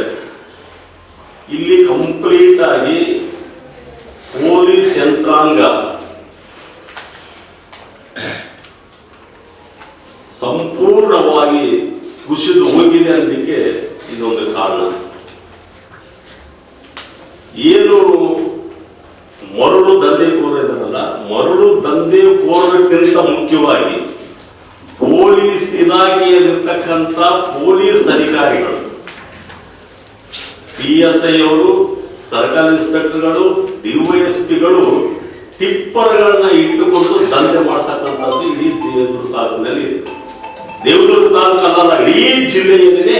ಇಲ್ಲಿ ಕಂಪ್ಲೀಟ್ ಆಗಿ ಪೊಲೀಸ್ ಯಂತ್ರಾಂಗ ಸಂಪೂರ್ಣವಾಗಿ ಕುಸಿದು ಹೋಗಿದೆ ಅನ್ನಲಿಕ್ಕೆ ಇದೊಂದು ಕಾರಣ. ಏನು ಮರಳು ದಂಧೆಕೋರ ಇದಾರಲ್ಲ, ಮರಳು ದಂಧೆಕೋರಕ್ಕಿಂತ ಮುಖ್ಯವಾಗಿ ಪೊಲೀಸ್ ಇಲಾಖೆಯಲ್ಲಿರ್ತಕ್ಕಂಥ ಪೊಲೀಸ್ ಅಧಿಕಾರಿಗಳು, PSI ಅವರು, ಸರ್ಕಲ್ ಇನ್ಸ್ಪೆಕ್ಟರ್ಗಳು, DYSPಗಳು ಟಿಪ್ಪರ್ಗಳನ್ನ ಇಟ್ಟುಕೊಂಡು ದಂಧೆ ಮಾಡ್ತಕ್ಕಂಥದ್ದು ಇಡೀ ದೇವದುರ್ಗ ತಾಲೂಕಿನಲ್ಲಿ ಇದೆ. ದೇವದುರ್ಗ ತಾಲೂಕಲ್ಲ, ಇಡೀ ಜಿಲ್ಲೆಯಲ್ಲಿನೇ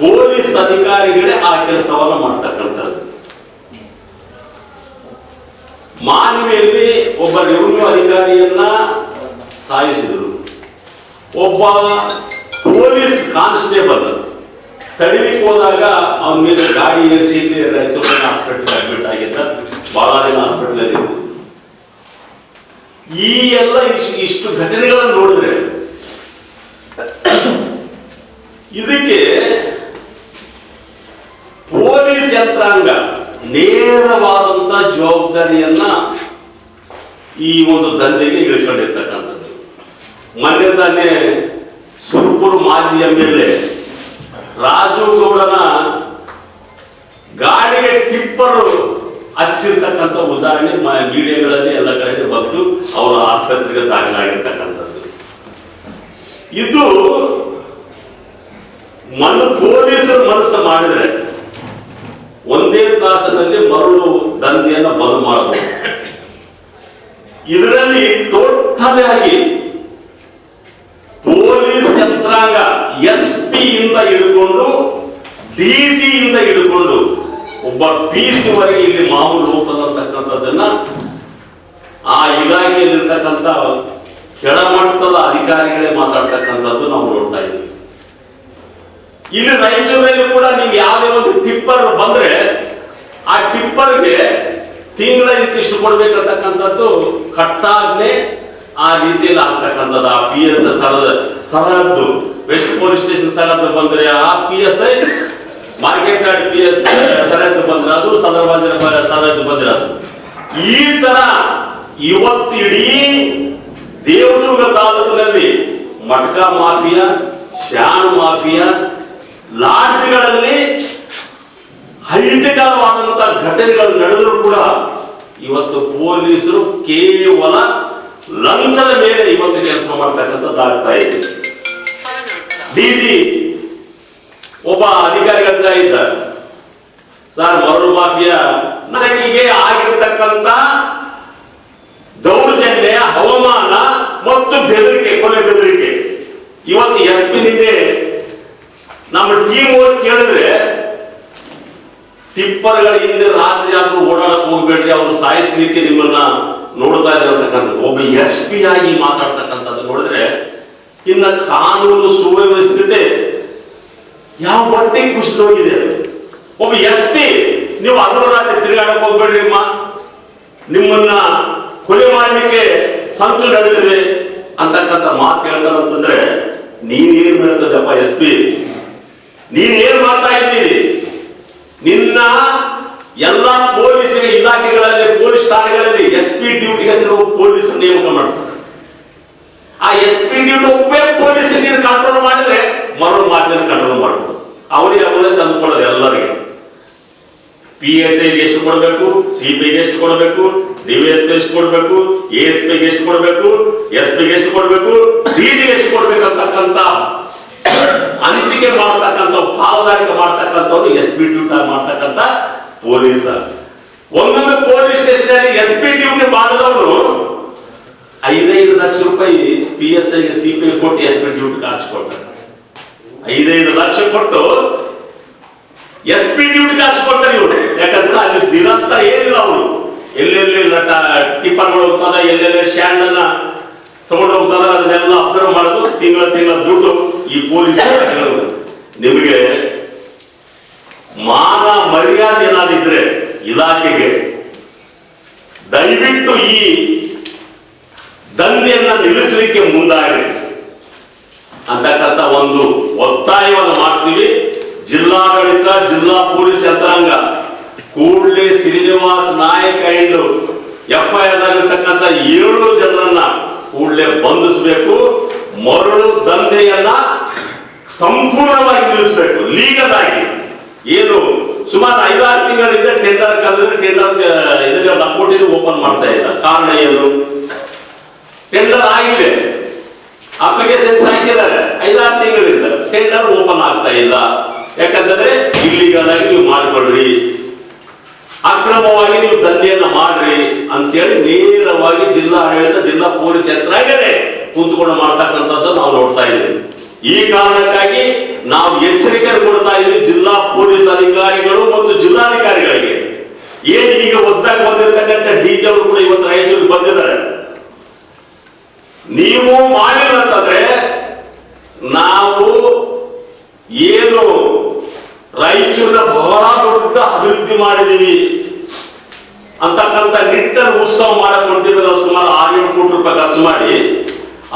ಪೊಲೀಸ್ ಅಧಿಕಾರಿಗಳೇ ಆ ಕೆಲಸವನ್ನ ಮಾಡ್ತಕ್ಕಂಥದ್ದು. ಮಾನವಿಯಲ್ಲಿ ಒಬ್ಬ ರೆವಿನ್ಯೂ ಅಧಿಕಾರಿಯನ್ನ ಸಾಯಿಸಿದರು. ಒಬ್ಬ ಪೊಲೀಸ್ ಕಾನ್ಸ್ಟೇಬಲ್ ತಡಿಲಿಕ್ಕೆ ಹೋದಾಗ ಅವನ ಮೇಲೆ ಗಾಡಿ ಏರಿಸಿ ರಾಯಚೂರು ಹಾಸ್ಪಿಟಲ್ ಅಡ್ಮಿಟ್ ಆಗಿದ್ದ, ಬಹಳ ದಿನ ಹಾಸ್ಪಿಟಲ್ ಅಲ್ಲಿ. ಈ ಎಲ್ಲ ಇಷ್ಟು ಘಟನೆಗಳನ್ನು ನೋಡಿದ್ರೆ ಇದಕ್ಕೆ ಪೊಲೀಸ್ ಯಂತ್ರಾಂಗ ನೇರವಾದಂತ ಜವಾಬ್ದಾರಿಯನ್ನ ಈ ಒಂದು ದಂಧೆಗೆ ಇಳಿಸ್ಕೊಂಡಿರ್ತಕ್ಕಂಥದ್ದು. ಮೊನ್ನೆ ತಾನೇ ಸುರ್ಪುರ್ ಮಾಜಿ MLA ರಾಜು ಗೌಡನ ಗಾಡಿಗೆ ಟಿಪ್ಪರ್ ಹಚ್ಚಿರ್ತಕ್ಕಂಥ ಉದಾಹರಣೆ ಮೀಡಿಯಾಗಳಲ್ಲಿ ಎಲ್ಲ ಕಡೆ ಬಂದು ಅವರ ಆಸ್ಪತ್ರೆಗೆ ದಾಖಲಾಗಿರ್ತಕ್ಕಂಥದ್ದು. ಇದು ಪೊಲೀಸರು ಮನಸ್ಸು ಮಾಡಿದ್ರೆ ಒಂದೇ ತಾಸಿನಲ್ಲಿ ಮರಳು ದಂಧೆಯನ್ನು ಬಂದ್ ಮಾಡಬಹುದು. ಇದರಲ್ಲಿ ಟೋಟಲ್ ಆಗಿ ಪೊಲೀಸ್ ಯಂತ್ರಾಂಗ SP ಇಂದ ಹಿಡ್ಕೊಂಡು DG ಇಂದ ಹಿಡ್ಕೊಂಡು ಒಬ್ಬ PC ವರೆಗೆ ಇಲ್ಲಿ ಮಾಮೂಲು ಹೋಗ್ತದಂತಕ್ಕಂಥದ್ದನ್ನ ಆ ಇಲಾಖೆಯಲ್ಲಿರ್ತಕ್ಕಂಥ ಕೆಳಮಟ್ಟದ ಅಧಿಕಾರಿಗಳೇ ಮಾತಾಡ್ತಕ್ಕಂಥದ್ದು ನಾವು ನೋಡ್ತಾ ಇದ್ದೀವಿ. ಇಲ್ಲಿ ರಾಯಚೂರಲ್ಲಿ ಕೂಡ ನೀವು ಯಾವುದೇ ಒಂದು ಟಿಪ್ಪರ್ ಬಂದ್ರೆ ಆ ಟಿಪ್ಪರ್ಗೆ ತಿಂಗಳ ಇಂತಿಷ್ಟು ಕೊಡ್ಬೇಕಂತಕ್ಕಂಥದ್ದು ಕಟ್ಟಾಗ್ನೆ ಆ ರೀತಿಯಲ್ಲಿ ಆಗ್ತಕ್ಕಂಥದ್ದು. ಆ PS ಸರಹದ್ದು ವೆಸ್ಟ್ ಪೊಲೀಸ್ ಸ್ಟೇಷನ್ ಸರಹದ್ದು ಬಂದ್ರೆ ಆ PSI, ಮಾರ್ಕೆಟ್ ಯಾರ್ಡ್ PS ಸರಹದ್ದು ಬಂದ್ರೆ ಅದು, ಸದರ್ಬಾಜರ ಸರಹದ್ದು ಬಂದ್ರೆ ಅದು. ಈ ತರ ಇವತ್ತು ಇಡೀ ದೇವದುರ್ಗ ತಾಲೂಕಿನಲ್ಲಿ ಮಟ್ಕಾ ಮಾಫಿಯಾ, ಶಾನ್ ಮಾಫಿಯಾ, ಲಾಡ್ಜ್ಗಳಲ್ಲಿ ಅಹಿತಕರವಾದಂತ ಘಟನೆಗಳು ನಡೆದರೂ ಕೂಡ ಇವತ್ತು ಪೊಲೀಸರು ಕೇವಲ ಲಂಚದ ಮೇಲೆ ಇವತ್ತು ಕೆಲಸ ಮಾಡ್ತಕ್ಕಂಥದ್ದು ಆಗ್ತಾ ಇದೆ. DG ಒಬ್ಬ ಅಧಿಕಾರಿ ಹೇಳ್ತಾ ಇದ್ದ, ಸರ್ ಮರಳು ಮಾಫಿಯಾ ನಟಕಿಗೆ ಆಗಿರ್ತಕ್ಕಂಥ ದೌರ್ಜನ್ಯ, ಹವಾಮಾನ ಮತ್ತು ಬೆದರಿಕೆ, ಕೊಲೆ ಬೆದರಿಕೆ. ಇವತ್ತು SP ನಿನ್ನೆ ನಮ್ಮ ಟೀಮ್ ಹೋಗಿ ಕೇಳಿದ್ರೆ ಟಿಪ್ಪರ್ಗಳ ಹಿಂದೆ ರಾತ್ರಿ ಆದ್ರೂ ಓಡಾಡಕ್ ಹೋಗ್ಬೇಡ್ರಿ, ಅವ್ರು ಸಾಯಿಸ್ಲಿಕ್ಕೆ ನಿಮ್ಮನ್ನ ನೋಡ್ತಾ ಇದ್ದಾರೆ ಅಂತಕ್ಕಂಥದ್ದು. ಒಬ್ಬ SP ಆಗಿ ಮಾತಾಡ್ತಕ್ಕಂಥದ್ದು ನೋಡಿದ್ರೆ ಇನ್ನ ಕಾನೂನು ಸುವ್ಯವಸ್ಥಿತೆ ಯಾವ ಮಟ್ಟಿಗೆ ಕುಸಿದೋಗಿದೆ. ಒಬ್ಬ SP ನೀವು ಅದರ ರಾತ್ರಿ ತಿರುಗಾಡಕ್ ಹೋಗ್ಬೇಡ್ರಿ ಅಮ್ಮ, ನಿಮ್ಮನ್ನ ಕೊಲೆ ಮಾಡ್ಲಿಕ್ಕೆ ಸಂಚು ನಡೆದಿದೆ ಅಂತಕ್ಕಂಥ ಮಾತು ಹೇಳ್ತಾರಂತಂದ್ರೆ ನೀನ್ ಏನ್ ಹೇಳ್ತದಪ್ಪ SP? ನೀನ್ ಏನ್ ಮಾಡ್ತಾ ಇದ್ದೀರಿ? ನಿನ್ನ ಎಲ್ಲಾ ಪೊಲೀಸ್ ಇಲಾಖೆಗಳಲ್ಲಿ, ಪೊಲೀಸ್ ಠಾಣೆಗಳಲ್ಲಿ SP ಡ್ಯೂಟಿಗೆ ಪೊಲೀಸ್ ನೇಮಕ ಮಾಡ್ತಾರೆ. ಆ SP ಡ್ಯೂಟಿ ಒಬ್ಬೇ ಪೊಲೀಸ್ ನೀನು ಕಂಟ್ರೋಲ್ ಮಾಡಿದ್ರೆ ಮರಳು ಮಾಫಿಯನ್ನು ಕಂಟ್ರೋಲ್ ಮಾಡಬಹುದು. ಅವರಿಗೆ ಅವರೇ ತಂದುಕೊಳ್ಳೋದು ಎಲ್ಲರಿಗೆ. PSI ಗೆ ಎಷ್ಟು ಕೊಡಬೇಕು, CP ಗೆ ಎಷ್ಟು ಕೊಡಬೇಕು, DVSP ಎಷ್ಟು ಕೊಡಬೇಕು, ASP ಗೆ ಎಷ್ಟು ಕೊಡಬೇಕು, SP ಗೆ ಎಷ್ಟು ಕೊಡಬೇಕು, DG ಗೆ ಎಷ್ಟು ಕೊಡಬೇಕು ಅಂತಕ್ಕಂಥ ಹಂಚಿಕೆ ಮಾಡತಕ್ಕಂಥ ಪಾವದಾರಿಕೆ ಮಾಡತಕ್ಕಂಥವ್ರು SP ಡ್ಯೂಟಿ ಮಾಡ್ತಕ್ಕಂಥ ಪೊಲೀಸ್. ಒಂದೊಂದು ಪೊಲೀಸ್ ಸ್ಟೇಷನ್ ಅಲ್ಲಿ SP ಡ್ಯೂಟಿ ಮಾಡಿದವನು 5 ಲಕ್ಷ ರೂಪಾಯಿ PSI ಗೆ CP ಕೊಟ್ಟು SP ಡ್ಯೂಟಿ ಹಾಕ್ಸ್ಕೊಳ್ತಾರೆ. 5 ಲಕ್ಷ ಕೊಟ್ಟು SP ಡ್ಯೂಟಿ ಹಾಕ್ಸ್ಕೊಳ್ತಾರೆ ಇವರು. ಯಾಕಂದ್ರೆ ಅಲ್ಲಿ ನಿರಂತರ ಏನಿಲ್ಲ ಅವರು, ಎಲ್ಲೆಲ್ಲಿ ಟಿಪ್ಪರ್ಗಳು ಹೋಗ್ತದ, ಎಲ್ಲೆಲ್ಲಿ ಸ್ಟ್ಯಾಂಡ್ ಅನ್ನ ತಗೊಂಡು ಹೋಗ್ತದ, ಅದನ್ನೆಲ್ಲ ಅಬ್ಸರ್ವ್ ಮಾಡೋದು. ತಿಂಗಳ ದುಡ್ಡು ಈ ಪೊಲೀಸ್. ನಿಮಗೆ ಮಾನ ಮರ್ಯಾದೆ ಏನಾದಿದ್ರೆ ಇಲಾಖೆಗೆ ದಯವಿಟ್ಟು ಈ ದಂಧೆಯನ್ನ ನಿಲ್ಲಿಸಲಿಕ್ಕೆ ಮುಂದಾಗಿ ಅಂತಕ್ಕಂಥ ಒಂದು ಒತ್ತಾಯವನ್ನು ಮಾಡ್ತೀವಿ. ಜಿಲ್ಲಾಡಳಿತ, ಜಿಲ್ಲಾ ಪೊಲೀಸ್ ಯಂತ್ರಾಂಗ ಕೂಡಲೇ ಶ್ರೀನಿವಾಸ್ ನಾಯಕ್ ಅಂಡ್ FIR ಆಗಿರ್ತಕ್ಕಂಥ 7 ಜನರನ್ನ ಕೂಡಲೇ ಬಂಧಿಸಬೇಕು. ಮರಳು ದಂಧೆಯನ್ನ ಸಂಪೂರ್ಣವಾಗಿ ನಿಲ್ಲಿಸಬೇಕು. ಲೀಗಲ್ ಆಗಿ ಏನು ಸುಮಾರು 5-6 ತಿಂಗಳಿಂದ ಟೆಂಡರ್ ಕರೆದ್ರೆ ಟೆಂಡರ್ ಇದಕ್ಕೆ ಲಕೋಟಿಗೆ ಓಪನ್ ಮಾಡ್ತಾ ಇಲ್ಲ. ಕಾರಣ ಏನು? ಟೆಂಡರ್ ಆಗಿದೆ, ಅಪ್ಲಿಕೇಶನ್ಸ್ ಹಾಕಿದ್ದಾರೆ, 5-6 ತಿಂಗಳಿಂದ ಟೆಂಡರ್ ಓಪನ್ ಆಗ್ತಾ ಇಲ್ಲ. ಯಾಕಂತಂದ್ರೆ ಇಲ್ಲಿಗಲ್ ಆಗಿ ನೀವು ಮಾಡ್ಕೊಳ್ರಿ, ಅಕ್ರಮವಾಗಿ ನೀವು ದಂಧೆಯನ್ನ ಮಾಡ್ರಿ ಅಂತೇಳಿ ನೇರವಾಗಿ ಜಿಲ್ಲಾ ಆಡಳಿತ, ಜಿಲ್ಲಾ ಪೊಲೀಸ್ ಯಂತ್ರಾಂಗನೇ ಕುಂತ್ಕೊಂಡು ಮಾಡ್ತಕ್ಕಂಥದ್ದು ನಾವು ನೋಡ್ತಾ ಇದ್ದೀವಿ. ಈ ಕಾರಣಕ್ಕಾಗಿ ನಾವು ಎಚ್ಚರಿಕೆ ಕೊಡ್ತಾ ಇದ್ದೀವಿ ಜಿಲ್ಲಾ ಪೊಲೀಸ್ ಅಧಿಕಾರಿಗಳು ಮತ್ತು ಜಿಲ್ಲಾಧಿಕಾರಿಗಳಿಗೆ. ಏನ್ ಈಗ ಹೊಸದಾಗಿ ಬಂದಿರತಕ್ಕಂಥ DG ಅವರು ಕೂಡ ಇವತ್ತು ರಾಯಚೂರಿಗೆ ಬಂದಿದ್ದಾರೆ. ನೀವು ಮಾಡಿಲ್ಲ ಅಂತಂದ್ರೆ ನಾವು ಏನು ರಾಯಚೂರಿನ ಬಹಳ ದೊಡ್ಡ ಅಭಿವೃದ್ಧಿ ಮಾಡಿದೀವಿ ಅಂತಕ್ಕಂಥ ನಿಟ್ಟಲ್ಲಿ ಉತ್ಸವ ಮಾಡಕೊಂಡಿದ್ರೆ ಸುಮಾರು 6-7 ಕೋಟಿ ರೂಪಾಯಿ ಖರ್ಚು ಮಾಡಿ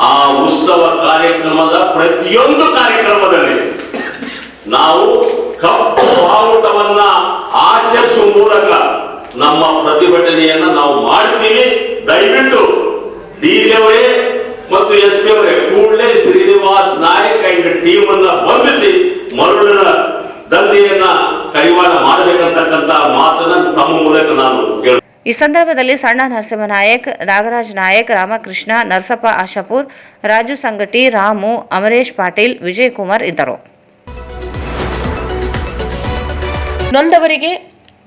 ಆ ಉತ್ಸವ ಕಾರ್ಯಕ್ರಮದ ಪ್ರತಿಯೊಂದು ಕಾರ್ಯಕ್ರಮದಲ್ಲಿ ನಾವು ಕಪ್ಪು ಬಾವುಟವನ್ನ ಆಚರಿಸುವ ಮೂಲಕ ನಮ್ಮ ಪ್ರತಿಭಟನೆಯನ್ನ ನಾವು ಮಾಡ್ತೀವಿ. ದಯವಿಟ್ಟು DG ಅವರೇ ಮತ್ತು SP ಅವರೇ ಕೂಡಲೇ ಶ್ರೀನಿವಾಸ್ ನಾಯಕ್ ಅಂಡ್ ಟೀಮ್ ಅನ್ನ ಬಂಧಿಸಿ ಮರಳಿನ ದಂಧೆಯನ್ನ ಕಡಿವಾಣ ಮಾಡಬೇಕಂತಕ್ಕಂಥ ಮಾತನ್ನ ತಮ್ಮ ಮೂಲಕ ನಾನು ಕೇಳ. ಈ ಸಂದರ್ಭದಲ್ಲಿ ಸಣ್ಣ ನರಸಿಂಹ ನಾಯಕ್, ನಾಗರಾಜ್ ನಾಯಕ್, ರಾಮಕೃಷ್ಣ, ನರಸಪ್ಪ ಆಶಾಪುರ್, ರಾಜು ಸಂಗಟಿ, ರಾಮು, ಅಮರೇಶ್ ಪಾಟೀಲ್, ವಿಜಯಕುಮಾರ್ ಇದ್ದರು. ನೊಂದವರಿಗೆ,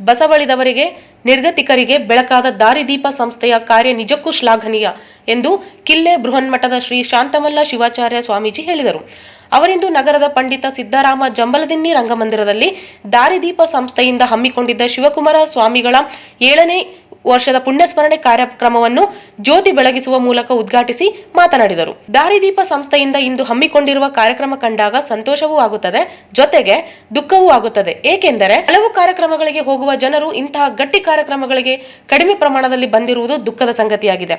ಬಸವಳಿದವರಿಗೆ, ನಿರ್ಗತಿಕರಿಗೆ ಬೆಳಕಾದ ದಾರಿದೀಪ ಸಂಸ್ಥೆಯ ಕಾರ್ಯ ನಿಜಕ್ಕೂ ಶ್ಲಾಘನೀಯ ಎಂದು ಕಿಲ್ಲೆ ಬೃಹನ್ಮಠದ ಶ್ರೀ ಶಾಂತಮಲ್ಲ ಶಿವಾಚಾರ್ಯ ಸ್ವಾಮೀಜಿ ಹೇಳಿದರು. ಅವರಿಂದು ನಗರದ ಪಂಡಿತ ಸಿದ್ದರಾಮ ಜಂಬಲದಿನ್ನಿ ರಂಗಮಂದಿರದಲ್ಲಿ ದಾರಿದೀಪ ಸಂಸ್ಥೆಯಿಂದ ಹಮ್ಮಿಕೊಂಡಿದ್ದ ಶಿವಕುಮಾರ ಸ್ವಾಮಿಗಳ 7ನೇ ವರ್ಷದ ಪುಣ್ಯಸ್ಮರಣೆ ಕಾರ್ಯಕ್ರಮವನ್ನು ಜ್ಯೋತಿ ಬೆಳಗಿಸುವ ಮೂಲಕ ಉದ್ಘಾಟಿಸಿ ಮಾತನಾಡಿದರು. ದಾರಿದೀಪ ಸಂಸ್ಥೆಯಿಂದ ಇಂದು ಹಮ್ಮಿಕೊಂಡಿರುವ ಕಾರ್ಯಕ್ರಮ ಕಂಡಾಗ ಸಂತೋಷವೂ ಆಗುತ್ತದೆ, ಜೊತೆಗೆ ದುಃಖವೂ ಆಗುತ್ತದೆ. ಏಕೆಂದರೆ ಹಲವು ಕಾರ್ಯಕ್ರಮಗಳಿಗೆ ಹೋಗುವ ಜನರು ಇಂತಹ ಗಟ್ಟಿ ಕಾರ್ಯಕ್ರಮಗಳಿಗೆ ಕಡಿಮೆ ಪ್ರಮಾಣದಲ್ಲಿ ಬಂದಿರುವುದು ದುಃಖದ ಸಂಗತಿಯಾಗಿದೆ.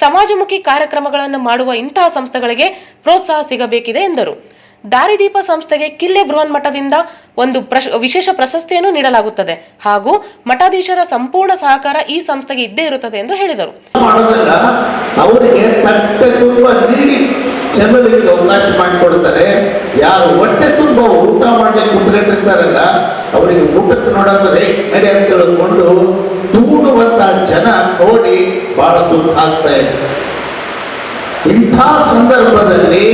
ಸಮಾಜಮುಖಿ ಕಾರ್ಯಕ್ರಮಗಳನ್ನು ಮಾಡುವ ಇಂತಹ ಸಂಸ್ಥೆಗಳಿಗೆ ಪ್ರೋತ್ಸಾಹ ಸಿಗಬೇಕಿದೆ ಎಂದರು. ದಾರಿದೀಪ ಸಂಸ್ಥೆಗೆ ಕಿಲ್ಲೆ ಬೃಹನ್ಮಠದಿಂದ ಒಂದು ವಿಶೇಷ ಪ್ರಶಸ್ತಿಯನ್ನು ನೀಡಲಾಗುತ್ತದೆ ಹಾಗೂ ಮಠಾಧೀಶರ ಸಂಪೂರ್ಣ ಸಹಕಾರ ಈ ಸಂಸ್ಥೆಗೆ ಇದ್ದೇ ಇರುತ್ತದೆ ಎಂದು ಹೇಳಿದರು. ಅವರಿಗೆ ತಟ್ಟೆ ತುಂಬ ನೀಡಿ ಚೆಲ್ಲಲಿಕ್ಕೆ ಅವಕಾಶ ಮಾಡಿಕೊಡ್ತಾರೆ. ಯಾರು ಹೊಟ್ಟೆ ತುಂಬ ಊಟ ಮಾಡಲಿಕ್ಕೆ ಕುತ್ಕೊಂಡಿರ್ತಾರಲ್ಲ ಅವರಿಗೆ ಊಟಕ್ಕೆ ನೋಡೋದ್ರೆ ನಡೆ ಅಂತ ತಿಳ್ಕೊಂಡು ದೂಡುವಂತ ಜನ ನೋಡಿ ಬಹಳ ದುಃಖ ಆಗ್ತಾ ಇದೆ. ಇಂಥ ಸಂದರ್ಭದಲ್ಲಿ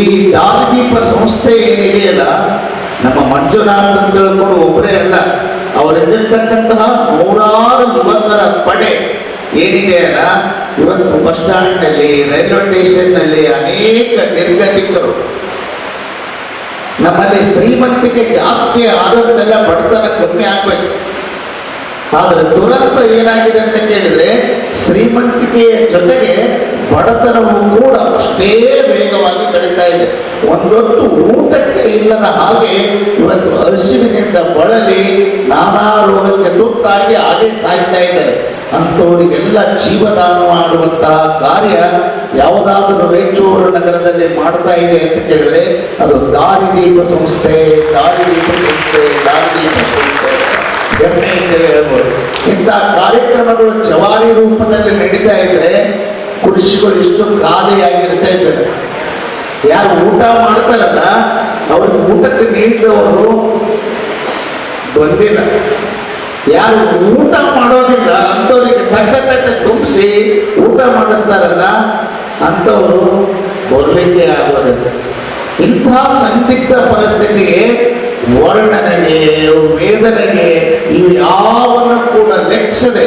ಈ ದಾರಿದೀಪ ಸಂಸ್ಥೆ ಏನಿದೆಯಲ್ಲ, ನಮ್ಮ ಮಂಜುನಾಥ್ ಅಂತ ತಿಳ್ಕೊಂಡು ಒಬ್ಬರೇ ಅಲ್ಲ, ಅವರೆಲ್ಲಿರ್ತಕ್ಕಂತಹ 100 ಯುವಕರ ಪಡೆ ಏನಿದೆಯಲ್ಲ, ಇವತ್ತು ಬಸ್ ಸ್ಟ್ಯಾಂಡ್ನಲ್ಲಿ, ರೈಲ್ವೆ ಸ್ಟೇಷನ್ನಲ್ಲಿ ಅನೇಕ ನಿರ್ಗತಿಕರು. ನಮ್ಮಲ್ಲಿ ಶ್ರೀಮಂತಿಕೆ ಜಾಸ್ತಿ ಆದಂತೆಲ್ಲ ಬಡತನ ಕಮ್ಮಿ ಆಗ್ಬೇಕು. ಆದರೆ ದುರಂತ ಏನಾಗಿದೆ ಅಂತ ಕೇಳಿದ್ರೆ ಶ್ರೀಮಂತಿಕೆಯ ಜೊತೆಗೆ ಬಡತನವು ಕೂಡ ಅಷ್ಟೇ ವೇಗವಾಗಿ ಬೆಳೀತಾ ಇದೆ. ಒಂದೊತ್ತು ಊಟಕ್ಕೆ ಇಲ್ಲದ ಹಾಗೆ ಇವತ್ತು ಹಸಿವಿನಿಂದ ಬಳಲಿ ನಾನಾ ರೋಗಕ್ಕೆ ತುತ್ತಾಗಿ ಹಾಗೆ ಸಾಯ್ತಾ ಇದ್ದಾರೆ. ಅಂಥವರಿಗೆಲ್ಲ ಜೀವದಾನ ಮಾಡುವಂತಹ ಕಾರ್ಯ ಯಾವುದಾದರೂ ರಾಯಚೂರು ನಗರದಲ್ಲಿ ಮಾಡ್ತಾ ಇದೆ ಅಂತ ಕೇಳಿದ್ರೆ ಅದು ದಾರಿದೀಪ ಸಂಸ್ಥೆ. ಹೆಮ್ಮೆಯಿಂದ ಹೇಳ್ಬೋದು. ಇಂಥ ಕಾರ್ಯಕ್ರಮಗಳು ಜವಾರಿ ರೂಪದಲ್ಲಿ ನಡೀತಾ ಇದ್ರೆ ಕುರ್ಚಿಗಳು ಇಷ್ಟು ಖಾಲಿಯಾಗಿರ್ತಾ ಇದ್ದಾರೆ. ಯಾರು ಊಟ ಮಾಡ್ತಾರಲ್ಲ ಅವ್ರಿಗೆ ಊಟಕ್ಕೆ ನೀಡಿದವರು ಬಂದಿಲ್ಲ. ಯಾರು ಊಟ ಮಾಡೋದಿಲ್ಲ ಅಂಥವ್ರಿಗೆ ತಟ್ಟೆ ತುಂಬಿಸಿ ಊಟ ಮಾಡಿಸ್ತಾರಲ್ಲ ಅಂಥವರು ಬರಲಿಕ್ಕೆ ಆಗೋದಿಲ್ಲ. ಇಂಥ ಸಂದಿಗ್ಧ ಪರಿಸ್ಥಿತಿಗೆ ವರ್ಣನೆಗೆ ವೇದನೆಗೆ ಇವು ಯಾವನ್ನು ಕೂಡ ಲೆಕ್ಸದೆ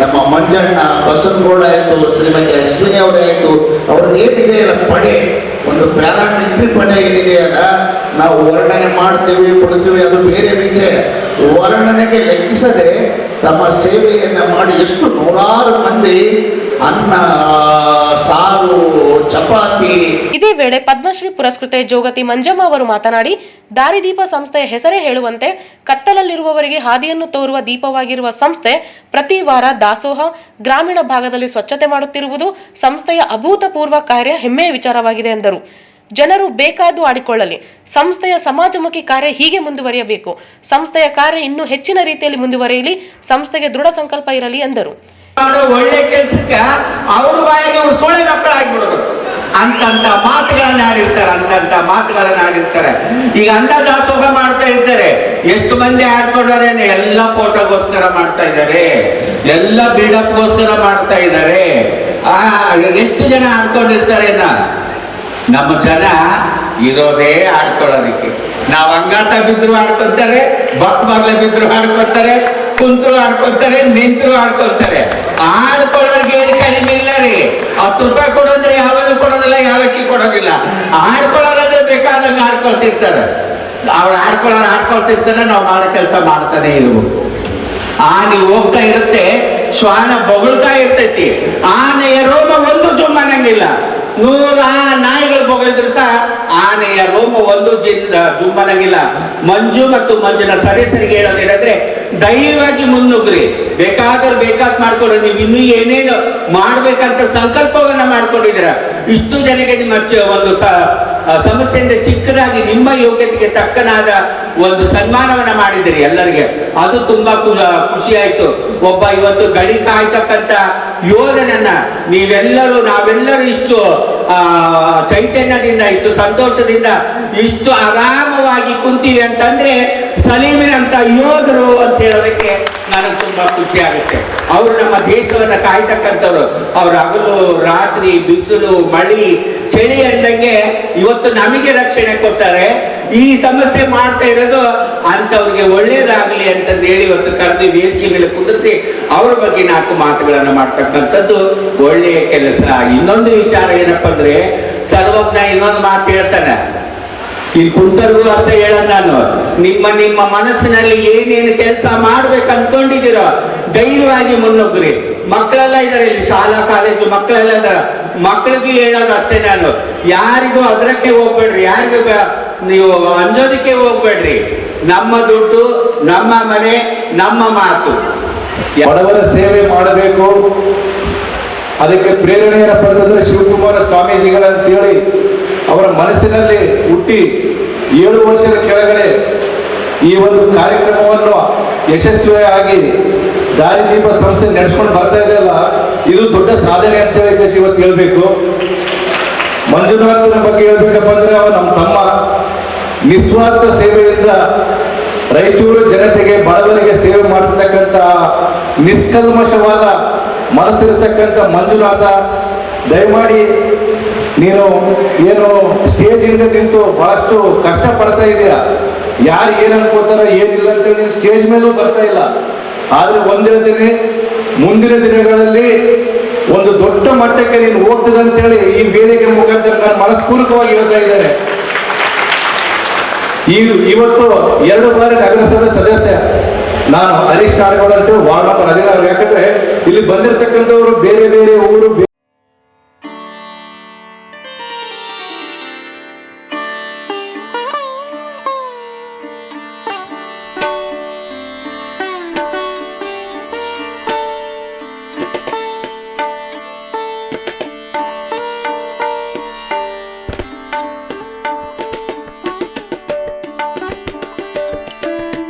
ನಮ್ಮ ಮಂಜಣ್ಣ ಬಸವನಗೌಡ ಆಯಿತು, ಶ್ರೀಮತಿ ಅಶ್ವಿನಿ ಅವರೇ ಆಯಿತು, ಅವ್ರದ್ದು ಏನಿದೆಯಲ್ಲ ಪಡೆ, ಒಂದು ಪ್ಯಾರಾಮಿಲಿಟರಿ ಪಡೆ ಏನಿದೆಯಲ್ಲ, ನಾವು ವರ್ಣನೆ ಮಾಡ್ತೀವಿ ಕೊಡ್ತೀವಿ, ಅದು ಬೇರೆ ವಿಷಯ. ವರ್ಣನೆಗೆ ಲೆಕ್ಕಿಸದೆ ತಮ್ಮ ಸೇವೆಯನ್ನು ಮಾಡಿ ಎಷ್ಟು ನೂರಾರು ಮಂದಿ ಅನ್ನ, ಸಾರು, ಚಪಾತಿ. ಇದೇ ವೇಳೆ ಪದ್ಮಶ್ರೀ ಪುರಸ್ಕೃತೆ ಜೋಗತಿ ಮಂಜಮ್ಮ ಅವರು ಮಾತನಾಡಿ, ದಾರಿದೀಪ ಸಂಸ್ಥೆಯ ಹೆಸರೇ ಹೇಳುವಂತೆ ಕತ್ತಲಲ್ಲಿರುವವರಿಗೆ ಹಾದಿಯನ್ನು ತೋರುವ ದೀಪವಾಗಿರುವ ಸಂಸ್ಥೆ ಪ್ರತಿ ವಾರ ದಾಸೋಹ, ಗ್ರಾಮೀಣ ಭಾಗದಲ್ಲಿ ಸ್ವಚ್ಛತೆ ಮಾಡುತ್ತಿರುವುದು ಸಂಸ್ಥೆಯ ಅಭೂತಪೂರ್ವ ಕಾರ್ಯ, ಹೆಮ್ಮೆಯ ವಿಚಾರವಾಗಿದೆ ಎಂದರು. ಜನರು ಬೇಕಾದ್ದು ಆಡಿಕೊಳ್ಳಲಿ, ಸಂಸ್ಥೆಯ ಸಮಾಜಮುಖಿ ಕಾರ್ಯ ಹೀಗೆ ಮುಂದುವರಿಯಬೇಕು, ಸಂಸ್ಥೆಯ ಕಾರ್ಯ ಇನ್ನೂ ಹೆಚ್ಚಿನ ರೀತಿಯಲ್ಲಿ ಮುಂದುವರಿಯಲಿ, ಸಂಸ್ಥೆಗೆ ದೃಢ ಸಂಕಲ್ಪ ಇರಲಿ ಎಂದರು. ಒಳ್ಳೆ ಕೆಲ್ಸಕ್ಕೆ ಅವ್ರ ಬಾಯಿಗೆ ಅವ್ರು ಸೊಳ್ಳೆ ಮಕ್ಕಳಾಗ್ಬಿಡೋದು ಅಂತಂತ ಮಾತುಗಳನ್ನ ಆಡಿರ್ತಾರೆ. ಈಗ ಅನ್ನದಾಸೋಹ ಮಾಡ್ತಾ ಇದ್ದಾರೆ, ಎಷ್ಟು ಮಂದಿ ಆಡ್ಕೊಂಡವ್ರೇನೆ, ಎಲ್ಲ ಫೋಟೋಗೋಸ್ಕರ ಮಾಡ್ತಾ ಇದ್ದಾರೆ, ಎಲ್ಲ ಬಿಲ್ಡಪ್ಗೋಸ್ಕರ ಮಾಡ್ತಾ ಇದ್ದಾರೆ. ಎಷ್ಟು ಜನ ಆಡ್ಕೊಂಡಿರ್ತಾರೇನ? ನಮ್ಮ ಜನ ಇರೋದೇ ಆಡ್ಕೊಳ್ಳೋದಕ್ಕೆ. ನಾವು ಅಂಗಾತ ಬಿದ್ರು ಆಡ್ಕೊತಾರೆ, ಬಕ್ ಬಾಗ್ಲೆ ಬಿದ್ರು ಆಡ್ಕೊತಾರೆ, ಕುಂತರು ಆಡ್ಕೊತಾರೆ, ನಿಂತರು ಆಡ್ಕೊತಾರೆ. ಆಡ್ಕೊಳ್ಳೋರ್ಗೆ ಏನು ಕಡಿಮೆ ಇಲ್ಲ ರೀ. 10 ರೂಪಾಯಿ ಕೊಡೋದ್ರೆ ಯಾವಾಗ ಕೊಡೋದಿಲ್ಲ, ಯಾವಕ್ಕಿ ಕೊಡೋದಿಲ್ಲ. ಆಡ್ಕೊಳ್ಳೋರಂದ್ರೆ ಬೇಕಾದಂಗೆ ಆಡ್ಕೊಳ್ತಿರ್ತಾರೆ. ಅವ್ರು ಆಡ್ಕೊಳ್ತಿರ್ತಾರೆ, ನಾವು ಮಾಡೋ ಕೆಲಸ ಮಾಡ್ತಾನೆ ಇರ್ಬೇಕು. ಆನೆ ಹೋಗ್ತಾ ಇರುತ್ತೆ, ಶ್ವಾನ ಬೊಗಳ್ತಾ ಇರ್ತೈತಿ. ಆನೆಯ ರೋಮ ಒಂದು ಜುಮ್ಮನಂಗಿಲ್ಲ. 100 ನಾಯಿಗಳು ಬೊಗಳಿದ್ರು ಸಹ ಆನೆಯ ರೋಮ ಒಂದು ಜುಮ್ಮನಂಗಿಲ್ಲ. ಮಂಜು ಮತ್ತು ಮಂಜುನ ಸರಿಸರಿಗೆ ಹೇಳೋದೇನಂದ್ರೆ, ಧೈರ್ಯವಾಗಿ ಮುನ್ನುಗ್ರಿ, ಬೇಕಾದ್ ಮಾಡ್ಕೊಡ್ರಿ. ನೀವು ಇನ್ನೂ ಏನೇನು ಮಾಡ್ಬೇಕಂತ ಸಂಕಲ್ಪವನ್ನ ಮಾಡ್ಕೊಂಡಿದ್ದೀರ. ಇಷ್ಟು ಜನಕ್ಕೆ ನಿಮ್ಮ ಒಂದು ಸಮಸ್ಯೆಯಿಂದ ಚಿಕ್ಕದಾಗಿ ನಿಮ್ಮ ಯೋಗ್ಯತೆಗೆ ತಕ್ಕನಾದ ಒಂದು ಸನ್ಮಾನವನ್ನ ಮಾಡಿದ್ದೀರಿ ಎಲ್ಲರಿಗೆ. ಅದು ತುಂಬಾ ಖುಷಿ ಆಯ್ತು. ಒಬ್ಬ ಇವತ್ತು ಗಡಿ ಕಾಯ್ತಕ್ಕಂಥ ಯೋಧನನ್ನ ನಾವೆಲ್ಲರೂ ಇಷ್ಟು ಚೈತನ್ಯದಿಂದ, ಇಷ್ಟು ಸಂತೋಷದಿಂದ, ಇಷ್ಟು ಆರಾಮವಾಗಿ ಕುಂತೀವಿ ಅಂತಂದ್ರೆ ಸಲೀಮಿನಂತ ಯೋಧರು ಅಂತ ಹೇಳೋದಕ್ಕೆ ನನಗೆ ತುಂಬಾ ಖುಷಿ ಆಗುತ್ತೆ. ಅವರು ನಮ್ಮ ದೇಶವನ್ನ ಕಾಯ್ತಕ್ಕಂಥವ್ರು. ಅವರು ಹಗಲು ರಾತ್ರಿ, ಬಿಸಿಲು, ಮಳಿ, ಚಳಿ ಅಂದಂಗೆ ಇವತ್ತು ನಮಗೆ ರಕ್ಷಣೆ ಕೊಡ್ತಾರೆ. ಈ ಸಮಸ್ಯೆ ಮಾಡ್ತಾ ಇರೋದು ಅಂತವ್ರಿಗೆ ಒಳ್ಳೇದಾಗ್ಲಿ ಅಂತಂದು ಹೇಳಿ ಇವತ್ತು ಕರೆದು ವೇದಿಕೆ ಮೇಲೆ ಕುಂದಿರಿಸಿ ಅವ್ರ ಬಗ್ಗೆ 4 ಮಾತುಗಳನ್ನು ಮಾಡ್ತಕ್ಕಂಥದ್ದು ಒಳ್ಳೆಯ ಕೆಲಸ. ಇನ್ನೊಂದು ವಿಚಾರ ಏನಪ್ಪ ಅಂದ್ರೆ, ಸರ್ವಜ್ಞ ಇನ್ನೊಂದು ಮಾತು ಹೇಳ್ತಾನೆ, ಇಲ್ಲಿ ಕುಂತರ್ಗೂ ಅರ್ಥ ಹೇಳೋದು ನಾನು. ನಿಮ್ಮ ಮನಸ್ಸಿನಲ್ಲಿ ಏನೇನು ಕೆಲಸ ಮಾಡ್ಬೇಕು ಅನ್ಕೊಂಡಿದ್ದೀರೋ ಧೈರ್ಯವಾಗಿ ಮುನ್ನುಗ್ರಿ. ಮಕ್ಕಳೆಲ್ಲ ಇದ್ದಾರೆ ಇಲ್ಲಿ, ಶಾಲಾ ಕಾಲೇಜು ಮಕ್ಕಳೆಲ್ಲ ಇದ್ದಾರೆ. ಮಕ್ಕಳಿಗೂ ಹೇಳೋದು ಅಷ್ಟೇ ನಾನು, ಯಾರಿಗೂ ಅದರಕ್ಕೆ ಹೋಗ್ಬೇಡ್ರಿ, ಯಾರಿಗೂ ನೀವು ಅಂಜೋದಕ್ಕೆ ಹೋಗ್ಬೇಡ್ರಿ. ನಮ್ಮ ದುಡ್ಡು, ನಮ್ಮ ಮನೆ, ನಮ್ಮ ಮಾತು. ಬಡವರ ಸೇವೆ ಮಾಡಬೇಕು. ಅದಕ್ಕೆ ಪ್ರೇರಣೆಯನ್ನು ಪಡೆದಂದ್ರೆ ಶಿವಕುಮಾರ ಸ್ವಾಮೀಜಿಗಳಂತೇಳಿ ಅವರ ಮನಸ್ಸಿನಲ್ಲಿ ಹುಟ್ಟಿ 7 ವರ್ಷದ ಕೆಳಗಡೆ ಈ ಒಂದು ಕಾರ್ಯಕ್ರಮವನ್ನು ಯಶಸ್ವಿಯಾಗಿ ದಾರಿದೀಪ ಸಂಸ್ಥೆ ನಡೆಸ್ಕೊಂಡು ಬರ್ತಾ ಇದೆಯಲ್ಲ, ಇದು ದೊಡ್ಡ ಸಾಧನೆ ಅಂತ ಹೇಳಿ ಇವತ್ತು ಹೇಳ್ಬೇಕು. ಮಂಜುನಾಥನ ಬಗ್ಗೆ ಹೇಳ್ಬೇಕಪ್ಪ ಅಂದ್ರೆ, ಅವ ನಮ್ಮ ತಮ್ಮ, ನಿಸ್ವಾರ್ಥ ಸೇವೆಯಿಂದ ರಾಯಚೂರು ಜನತೆಗೆ, ಬಡವರಿಗೆ ಸೇವೆ ಮಾಡತಕ್ಕಂಥ ನಿಷ್ಕಲ್ಮಶವಾದ ಮನಸ್ಸಿರತಕ್ಕಂಥ ಮಂಜುನಾಥ, ದಯಮಾಡಿ ನೀನು ಏನು ಸ್ಟೇಜಿಂದ ನಿಂತು ಬಹಳಷ್ಟು ಕಷ್ಟ ಪಡ್ತಾ ಇದೀಯ. ಯಾರು ಏನು ಅನ್ಕೋತಾರ ಏನಿಲ್ಲ ಅಂತೇಳಿ ನೀನು ಸ್ಟೇಜ್ ಮೇಲೂ ಬರ್ತಾ ಇಲ್ಲ. ಆದ್ರೆ ಹೇಳ್ತೀನಿ, ಮುಂದಿನ ದಿನಗಳಲ್ಲಿ ಒಂದು ದೊಡ್ಡ ಮಟ್ಟಕ್ಕೆ ನೀನು ಹೋಗ್ತದೆ ಅಂತೇಳಿ ಈ ವೇದಿಕೆ ಮುಖಾಂತರ ನಾನು ಮನಸ್ಪೂರ್ವಕವಾಗಿ ಹೇಳ್ತಾ ಇದ್ದೇನೆ. ಇವತ್ತು 2 ಬಾರಿ ನಗರಸಭೆ ಸದಸ್ಯ ನಾನು, ಹರೀಶ್ ನಾಡಗೌಡ ಅಂತೇಳಿ ವಾರ್ಡ್ ನಂಬರ್ 16. ಯಾಕಂದ್ರೆ ಇಲ್ಲಿ ಬಂದಿರತಕ್ಕಂಥವ್ರು ಬೇರೆ ಬೇರೆ ಊರು,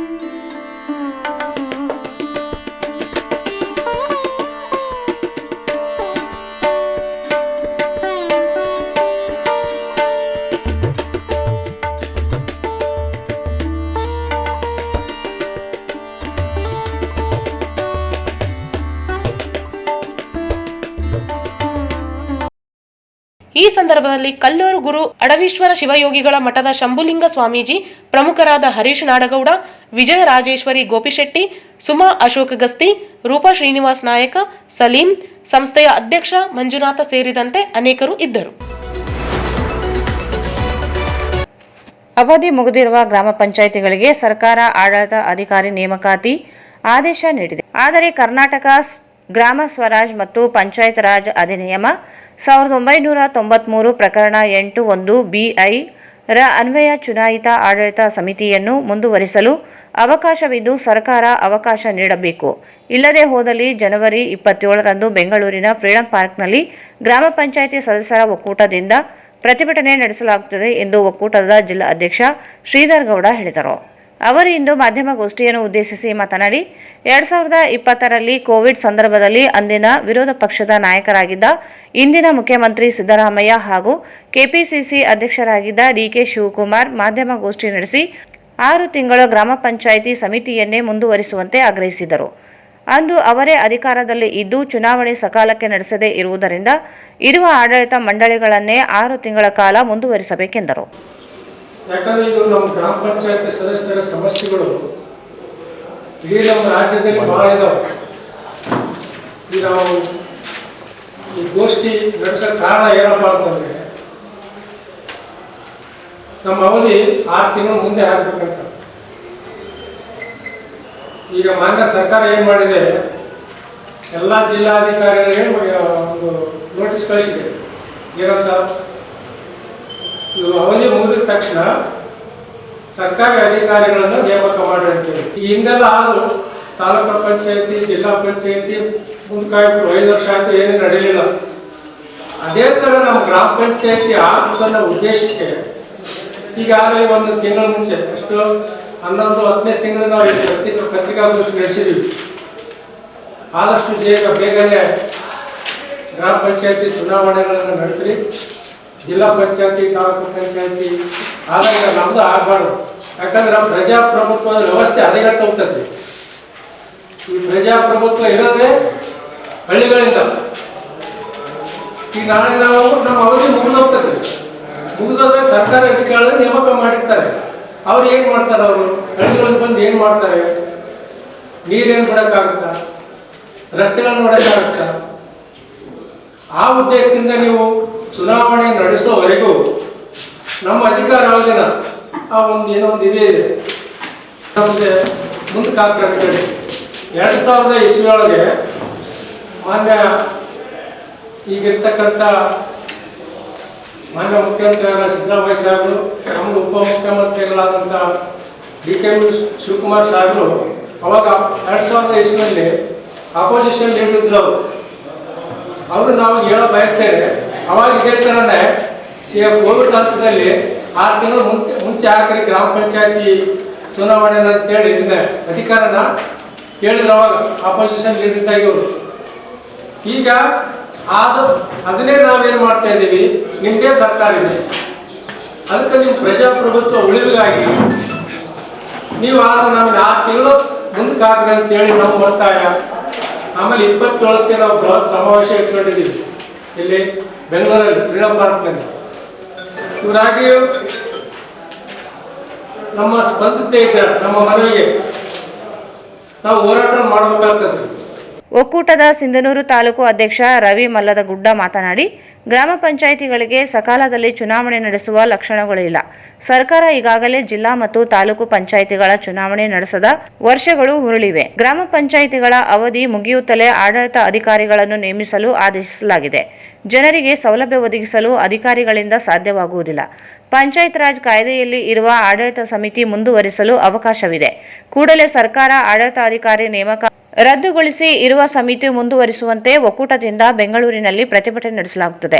ಈ ಸಂದರ್ಭದಲ್ಲಿ ಕಲ್ಲೂರು ಗುರು ಅಡವೀಶ್ವರ ಶಿವಯೋಗಿಗಳ ಮಠದ ಶಂಭುಲಿಂಗ ಸ್ವಾಮೀಜಿ, ಪ್ರಮುಖರಾದ ಹರೀಶ್ ನಾಡಗೌಡ, ವಿಜಯ ರಾಜೇಶ್ವರಿ ಗೋಪಿಶೆಟ್ಟಿ, ಸುಮಾ ಅಶೋಕ ಗಸ್ತಿ, ರೂಪಾ ಶ್ರೀನಿವಾಸ್ ನಾಯಕ, ಸಲೀಂ, ಸಂಸ್ಥೆಯ ಅಧ್ಯಕ್ಷ ಮಂಜುನಾಥ ಸೇರಿದಂತೆ ಅನೇಕರು ಇದ್ದರು. ಅವಧಿ ಮುಗಿದಿರುವ ಗ್ರಾಮ ಪಂಚಾಯಿತಿಗಳಿಗೆ ಸರ್ಕಾರ ಆಡಳಿತ ಅಧಿಕಾರಿ ನೇಮಕಾತಿ ಆದೇಶ ನೀಡಿದೆ. ಆದರೆ ಕರ್ನಾಟಕ ಗ್ರಾಮ ಸ್ವರಾಜ್ ಮತ್ತು ಪಂಚಾಯತ್ ರಾಜ್ ಅಧಿನಿಯಮ 1993 ಪ್ರಕರಣ 8(1) BI ರ ಅನ್ವಯ ಚುನಾಯಿತ ಆಡಳಿತ ಸಮಿತಿಯನ್ನು ಮುಂದುವರಿಸಲು ಅವಕಾಶವಿದ್ದು ಸರ್ಕಾರ ಅವಕಾಶ ನೀಡಬೇಕು. ಇಲ್ಲದೆ ಹೋದಲ್ಲಿ ಜನವರಿ 27ರಂದು ಬೆಂಗಳೂರಿನ ಫ್ರೀಡಂ ಪಾರ್ಕ್ನಲ್ಲಿ ಗ್ರಾಮ ಪಂಚಾಯಿತಿ ಸದಸ್ಯರ ಒಕ್ಕೂಟದಿಂದ ಪ್ರತಿಭಟನೆ ನಡೆಸಲಾಗುತ್ತದೆ ಎಂದು ಒಕ್ಕೂಟದ ಜಿಲ್ಲಾ ಅಧ್ಯಕ್ಷ ಶ್ರೀಧರ್ ಗೌಡ ಹೇಳಿದರು. ಅವರು ಇಂದು ಮಾಧ್ಯಮಗೋಷ್ಠಿಯನ್ನು ಉದ್ದೇಶಿಸಿ ಮಾತನಾಡಿ, 2020ರಲ್ಲಿ ಕೋವಿಡ್ ಸಂದರ್ಭದಲ್ಲಿ ಅಂದಿನ ವಿರೋಧ ಪಕ್ಷದ ನಾಯಕರಾಗಿದ್ದ ಇಂದಿನ ಮುಖ್ಯಮಂತ್ರಿ ಸಿದ್ದರಾಮಯ್ಯ ಹಾಗೂ ಕೆಪಿಸಿಸಿ ಅಧ್ಯಕ್ಷರಾಗಿದ್ದ DK ಶಿವಕುಮಾರ್ ಮಾಧ್ಯಮಗೋಷ್ಠಿ ನಡೆಸಿ 6 ತಿಂಗಳ ಗ್ರಾಮ ಪಂಚಾಯಿತಿ ಸಮಿತಿಯನ್ನೇ ಮುಂದುವರಿಸುವಂತೆ ಆಗ್ರಹಿಸಿದರು. ಅಂದು ಅವರೇ ಅಧಿಕಾರದಲ್ಲಿ ಇದ್ದು ಚುನಾವಣೆ ಸಕಾಲಕ್ಕೆ ನಡೆಸದೇ ಇರುವುದರಿಂದ ಇರುವ ಆಡಳಿತ ಮಂಡಳಿಗಳನ್ನೇ 6 ತಿಂಗಳ ಕಾಲ ಮುಂದುವರಿಸಬೇಕೆಂದರು. ಯಾಕಂದರೆ ಇದು ನಮ್ಮ ಗ್ರಾಮ ಪಂಚಾಯತ್ ಸದಸ್ಯರ ಸಮಸ್ಯೆಗಳು ಇಡೀ ನಮ್ಮ ರಾಜ್ಯದಲ್ಲಿ ಭಾಳ ಇದಾವೆ. ಈಗ ನಾವು ಈ ಗೋಷ್ಠಿ ನಡೆಸೋ ಕಾರಣ ಏನಪ್ಪ ಅಂತಂದರೆ, ನಮ್ಮ ಅವಧಿ 6 ತಿಂಗಳು ಮುಂದೆ ಆಗಬೇಕಂತ. ಈಗ ಮಾನ್ಯ ಸರ್ಕಾರ ಏನು ಮಾಡಿದೆ, ಎಲ್ಲ ಜಿಲ್ಲಾಧಿಕಾರಿಗಳಿಗೆ ಒಂದು ನೋಟಿಸ್ ಕಳಿಸಿದೆ. ಏನಂತ, ಇವು ಅವಧಿ ಮುಗಿದ ತಕ್ಷಣ ಸರ್ಕಾರಿ ಅಧಿಕಾರಿಗಳನ್ನು ನೇಮಕ ಮಾಡಿ ಅಂತೇಳಿ. ಈ ಹಿಂದೆಲ್ಲ ಆದರೂ ತಾಲೂಕು ಪಂಚಾಯತಿ, ಜಿಲ್ಲಾ ಪಂಚಾಯತಿ ಮುಂದ್ಕಾಯ್ಬಿಟ್ಟು 5 ವರ್ಷ ಆಯಿತು, ಏನೂ ನಡೆಯಲಿಲ್ಲ. ಅದೇ ಥರ ನಮ್ಮ ಗ್ರಾಮ ಪಂಚಾಯತಿ ಆಗುತ್ತನ್ನೋ ಉದ್ದೇಶಕ್ಕೆ ಈಗಾಗಲೇ 1 ತಿಂಗಳ ಮುಂಚೆ, ಎಷ್ಟು 11-10ನೇ ತಿಂಗಳು ನಾವು ಪತ್ರಿಕಾಗೋಷ್ಠಿ ನಡೆಸಿದ್ದೀವಿ. ಆದಷ್ಟು ಬೇಗನೆ ಗ್ರಾಮ ಪಂಚಾಯತಿ ಚುನಾವಣೆಗಳನ್ನು ನಡೆಸಿ ಜಿಲ್ಲಾ ಪಂಚಾಯತಿ, ತಾಲೂಕು ಪಂಚಾಯತಿ ಆದಾಗ ನಮ್ಮದು ಆಗಬಾರ್ದು. ಯಾಕಂದ್ರೆ ನಮ್ಮ ಪ್ರಜಾಪ್ರಭುತ್ವದ ವ್ಯವಸ್ಥೆ ಹದಗೆಟ್ಟು ಹೋಗ್ತದೆ. ಈ ಪ್ರಜಾಪ್ರಭುತ್ವ ಇರೋದೇ ಹಳ್ಳಿಗಳಿಂದ. ಈಗ ನಾಳೆ ನಾವು ನಮ್ಮ ಅವಧಿ ಮುಗಿದೋಗ್ತದೆ. ಮುಗಿದೋದ್ರೆ ಸರ್ಕಾರಿ ಅಧಿಕಾರಿಗಳನ್ನು ನೇಮಕ ಮಾಡಿರ್ತಾರೆ. ಅವ್ರು ಏನು ಮಾಡ್ತಾರೆ, ಅವರು ಹಳ್ಳಿಗಳಿಗೆ ಬಂದು ಏನು ಮಾಡ್ತಾರೆ? ನೀರೇನು ಬಿಡೋಕ್ಕಾಗುತ್ತಾ? ರಸ್ತೆಗಳನ್ನು ನೋಡೋಕ್ಕಾಗುತ್ತಾ? ಆ ಉದ್ದೇಶದಿಂದ ನೀವು ಚುನಾವಣೆ ನಡೆಸೋವರೆಗೂ ನಮ್ಮ ಅಧಿಕಾರ ಅವಧಿನ ಆ ಏನೋ ಒಂದು ಇದೇ ಇದೆ, ನಮಗೆ ಮುಂದಕ್ಕೆ ಹಾಕಿ 2000 ಇಸ್ವಿಯೊಳಗೆ ಮಾನ್ಯ ಈಗಿರ್ತಕ್ಕಂಥ ಮಾನ್ಯ ಮುಖ್ಯಮಂತ್ರಿಯಾದ ಸಿದ್ದರಾಮಯ್ಯ ಸಾಹೇಬರು, ನಮ್ಮದು ಉಪಮುಖ್ಯಮಂತ್ರಿಗಳಾದಂಥ DK ಶಿವಕುಮಾರ್ ಸಾಹೇಬರು ಅವಾಗ 2000 ಇಸ್ವಿಯಲ್ಲಿ ಅಪೋಸಿಷನ್ ಲೀಡರ್ ಇದ್ರು. ಅವರು ನಾವು ಹೇಳೋ ಬಯಸ್ತೇವೆ, ಅವಾಗ ಇದೇ ಥರನೇ ಈಗ ಕೋವಿಡ್ ಹಂತದಲ್ಲಿ 6 ತಿಂಗಳು ಮುಂಚೆ ಹಾಕಿ ಗ್ರಾಮ ಪಂಚಾಯತಿ ಚುನಾವಣೆ ಅಂತೇಳಿ ಇದನ್ನ ಅಧಿಕಾರನ ಕೇಳಿದ್ರು. ಅವಾಗ ಅಪೋಸಿಷನ್ ಲೀಡರ್ ಇದ್ದಾಗ ಇವರು. ಈಗ ಅದನ್ನೇ ನಾವೇನು ಮಾಡ್ತಾ ಇದ್ದೀವಿ, ನಿಮ್ಮದೇ ಸರ್ಕಾರ ಇದೆ, ಅದಕ್ಕೆ ನೀವು ಪ್ರಜಾಪ್ರಭುತ್ವ ಉಳಿವಿಗಾಗಿ ನೀವು ನಮಗೆ 6 ತಿಂಗಳು ಮುಂದಕ್ಕೆ ಹಾಕ್ರಿ ಅಂತೇಳಿ ನಮ್ಮ ಒತ್ತಾಯ. ಆಮೇಲೆ 27ಕ್ಕೆ ನಾವು ಬೃಹತ್ ಸಮಾವೇಶ ಇಟ್ಕೊಂಡಿದ್ದೀವಿ ಇಲ್ಲಿ ಬೆಂಗಳೂರಲ್ಲಿ ಫ್ರೀಡಂ ಪಾರ್ಕ್ನಲ್ಲಿ. ಇವರಾಗಿ ನಮ್ಮ ಸ್ಪಂದಿಸದೇ ಇದ್ದಾರೆ ನಮ್ಮ ಮನವಿಗೆ ನಾವು ಹೋರಾಟ ಮಾಡಬೇಕಾಗ್ತದೆ. ಒಕ್ಕೂಟದ ಸಿಂಧನೂರು ತಾಲೂಕು ಅಧ್ಯಕ್ಷ ರವಿ ಮಲ್ಲದಗುಡ್ಡ ಮಾತನಾಡಿ, ಗ್ರಾಮ ಪಂಚಾಯಿತಿಗಳಿಗೆ ಸಕಾಲದಲ್ಲಿ ಚುನಾವಣೆ ನಡೆಸುವ ಲಕ್ಷಣಗಳಿಲ್ಲ. ಸರ್ಕಾರ ಈಗಾಗಲೇ ಜಿಲ್ಲಾ ಮತ್ತು ತಾಲೂಕು ಪಂಚಾಯಿತಿಗಳ ಚುನಾವಣೆ ನಡೆಸದ ವರ್ಷಗಳು ಹುರುಳಿವೆ. ಗ್ರಾಮ ಪಂಚಾಯಿತಿಗಳ ಅವಧಿ ಮುಗಿಯುತ್ತಲೇ ಆಡಳಿತ ಅಧಿಕಾರಿಗಳನ್ನು ನೇಮಿಸಲು ಆದೇಶಿಸಲಾಗಿದೆ. ಜನರಿಗೆ ಸೌಲಭ್ಯ ಒದಗಿಸಲು ಅಧಿಕಾರಿಗಳಿಂದ ಸಾಧ್ಯವಾಗುವುದಿಲ್ಲ. ಪಂಚಾಯತ್ ರಾಜ್ ಕಾಯ್ದೆಯಲ್ಲಿ ಇರುವ ಆಡಳಿತ ಸಮಿತಿ ಮುಂದುವರಿಸಲು ಅವಕಾಶವಿದೆ. ಕೂಡಲೇ ಸರ್ಕಾರ ಆಡಳಿತಾಧಿಕಾರಿ ನೇಮಕ ರದ್ದುಗೊಳಿಸಿ ಇರುವ ಸಮಿತಿ ಮುಂದುವರಿಸುವಂತೆ ಒಕ್ಕೂಟದಿಂದ ಬೆಂಗಳೂರಿನಲ್ಲಿ ಪ್ರತಿಭಟನೆ ನಡೆಸಲಾಗುತ್ತದೆ.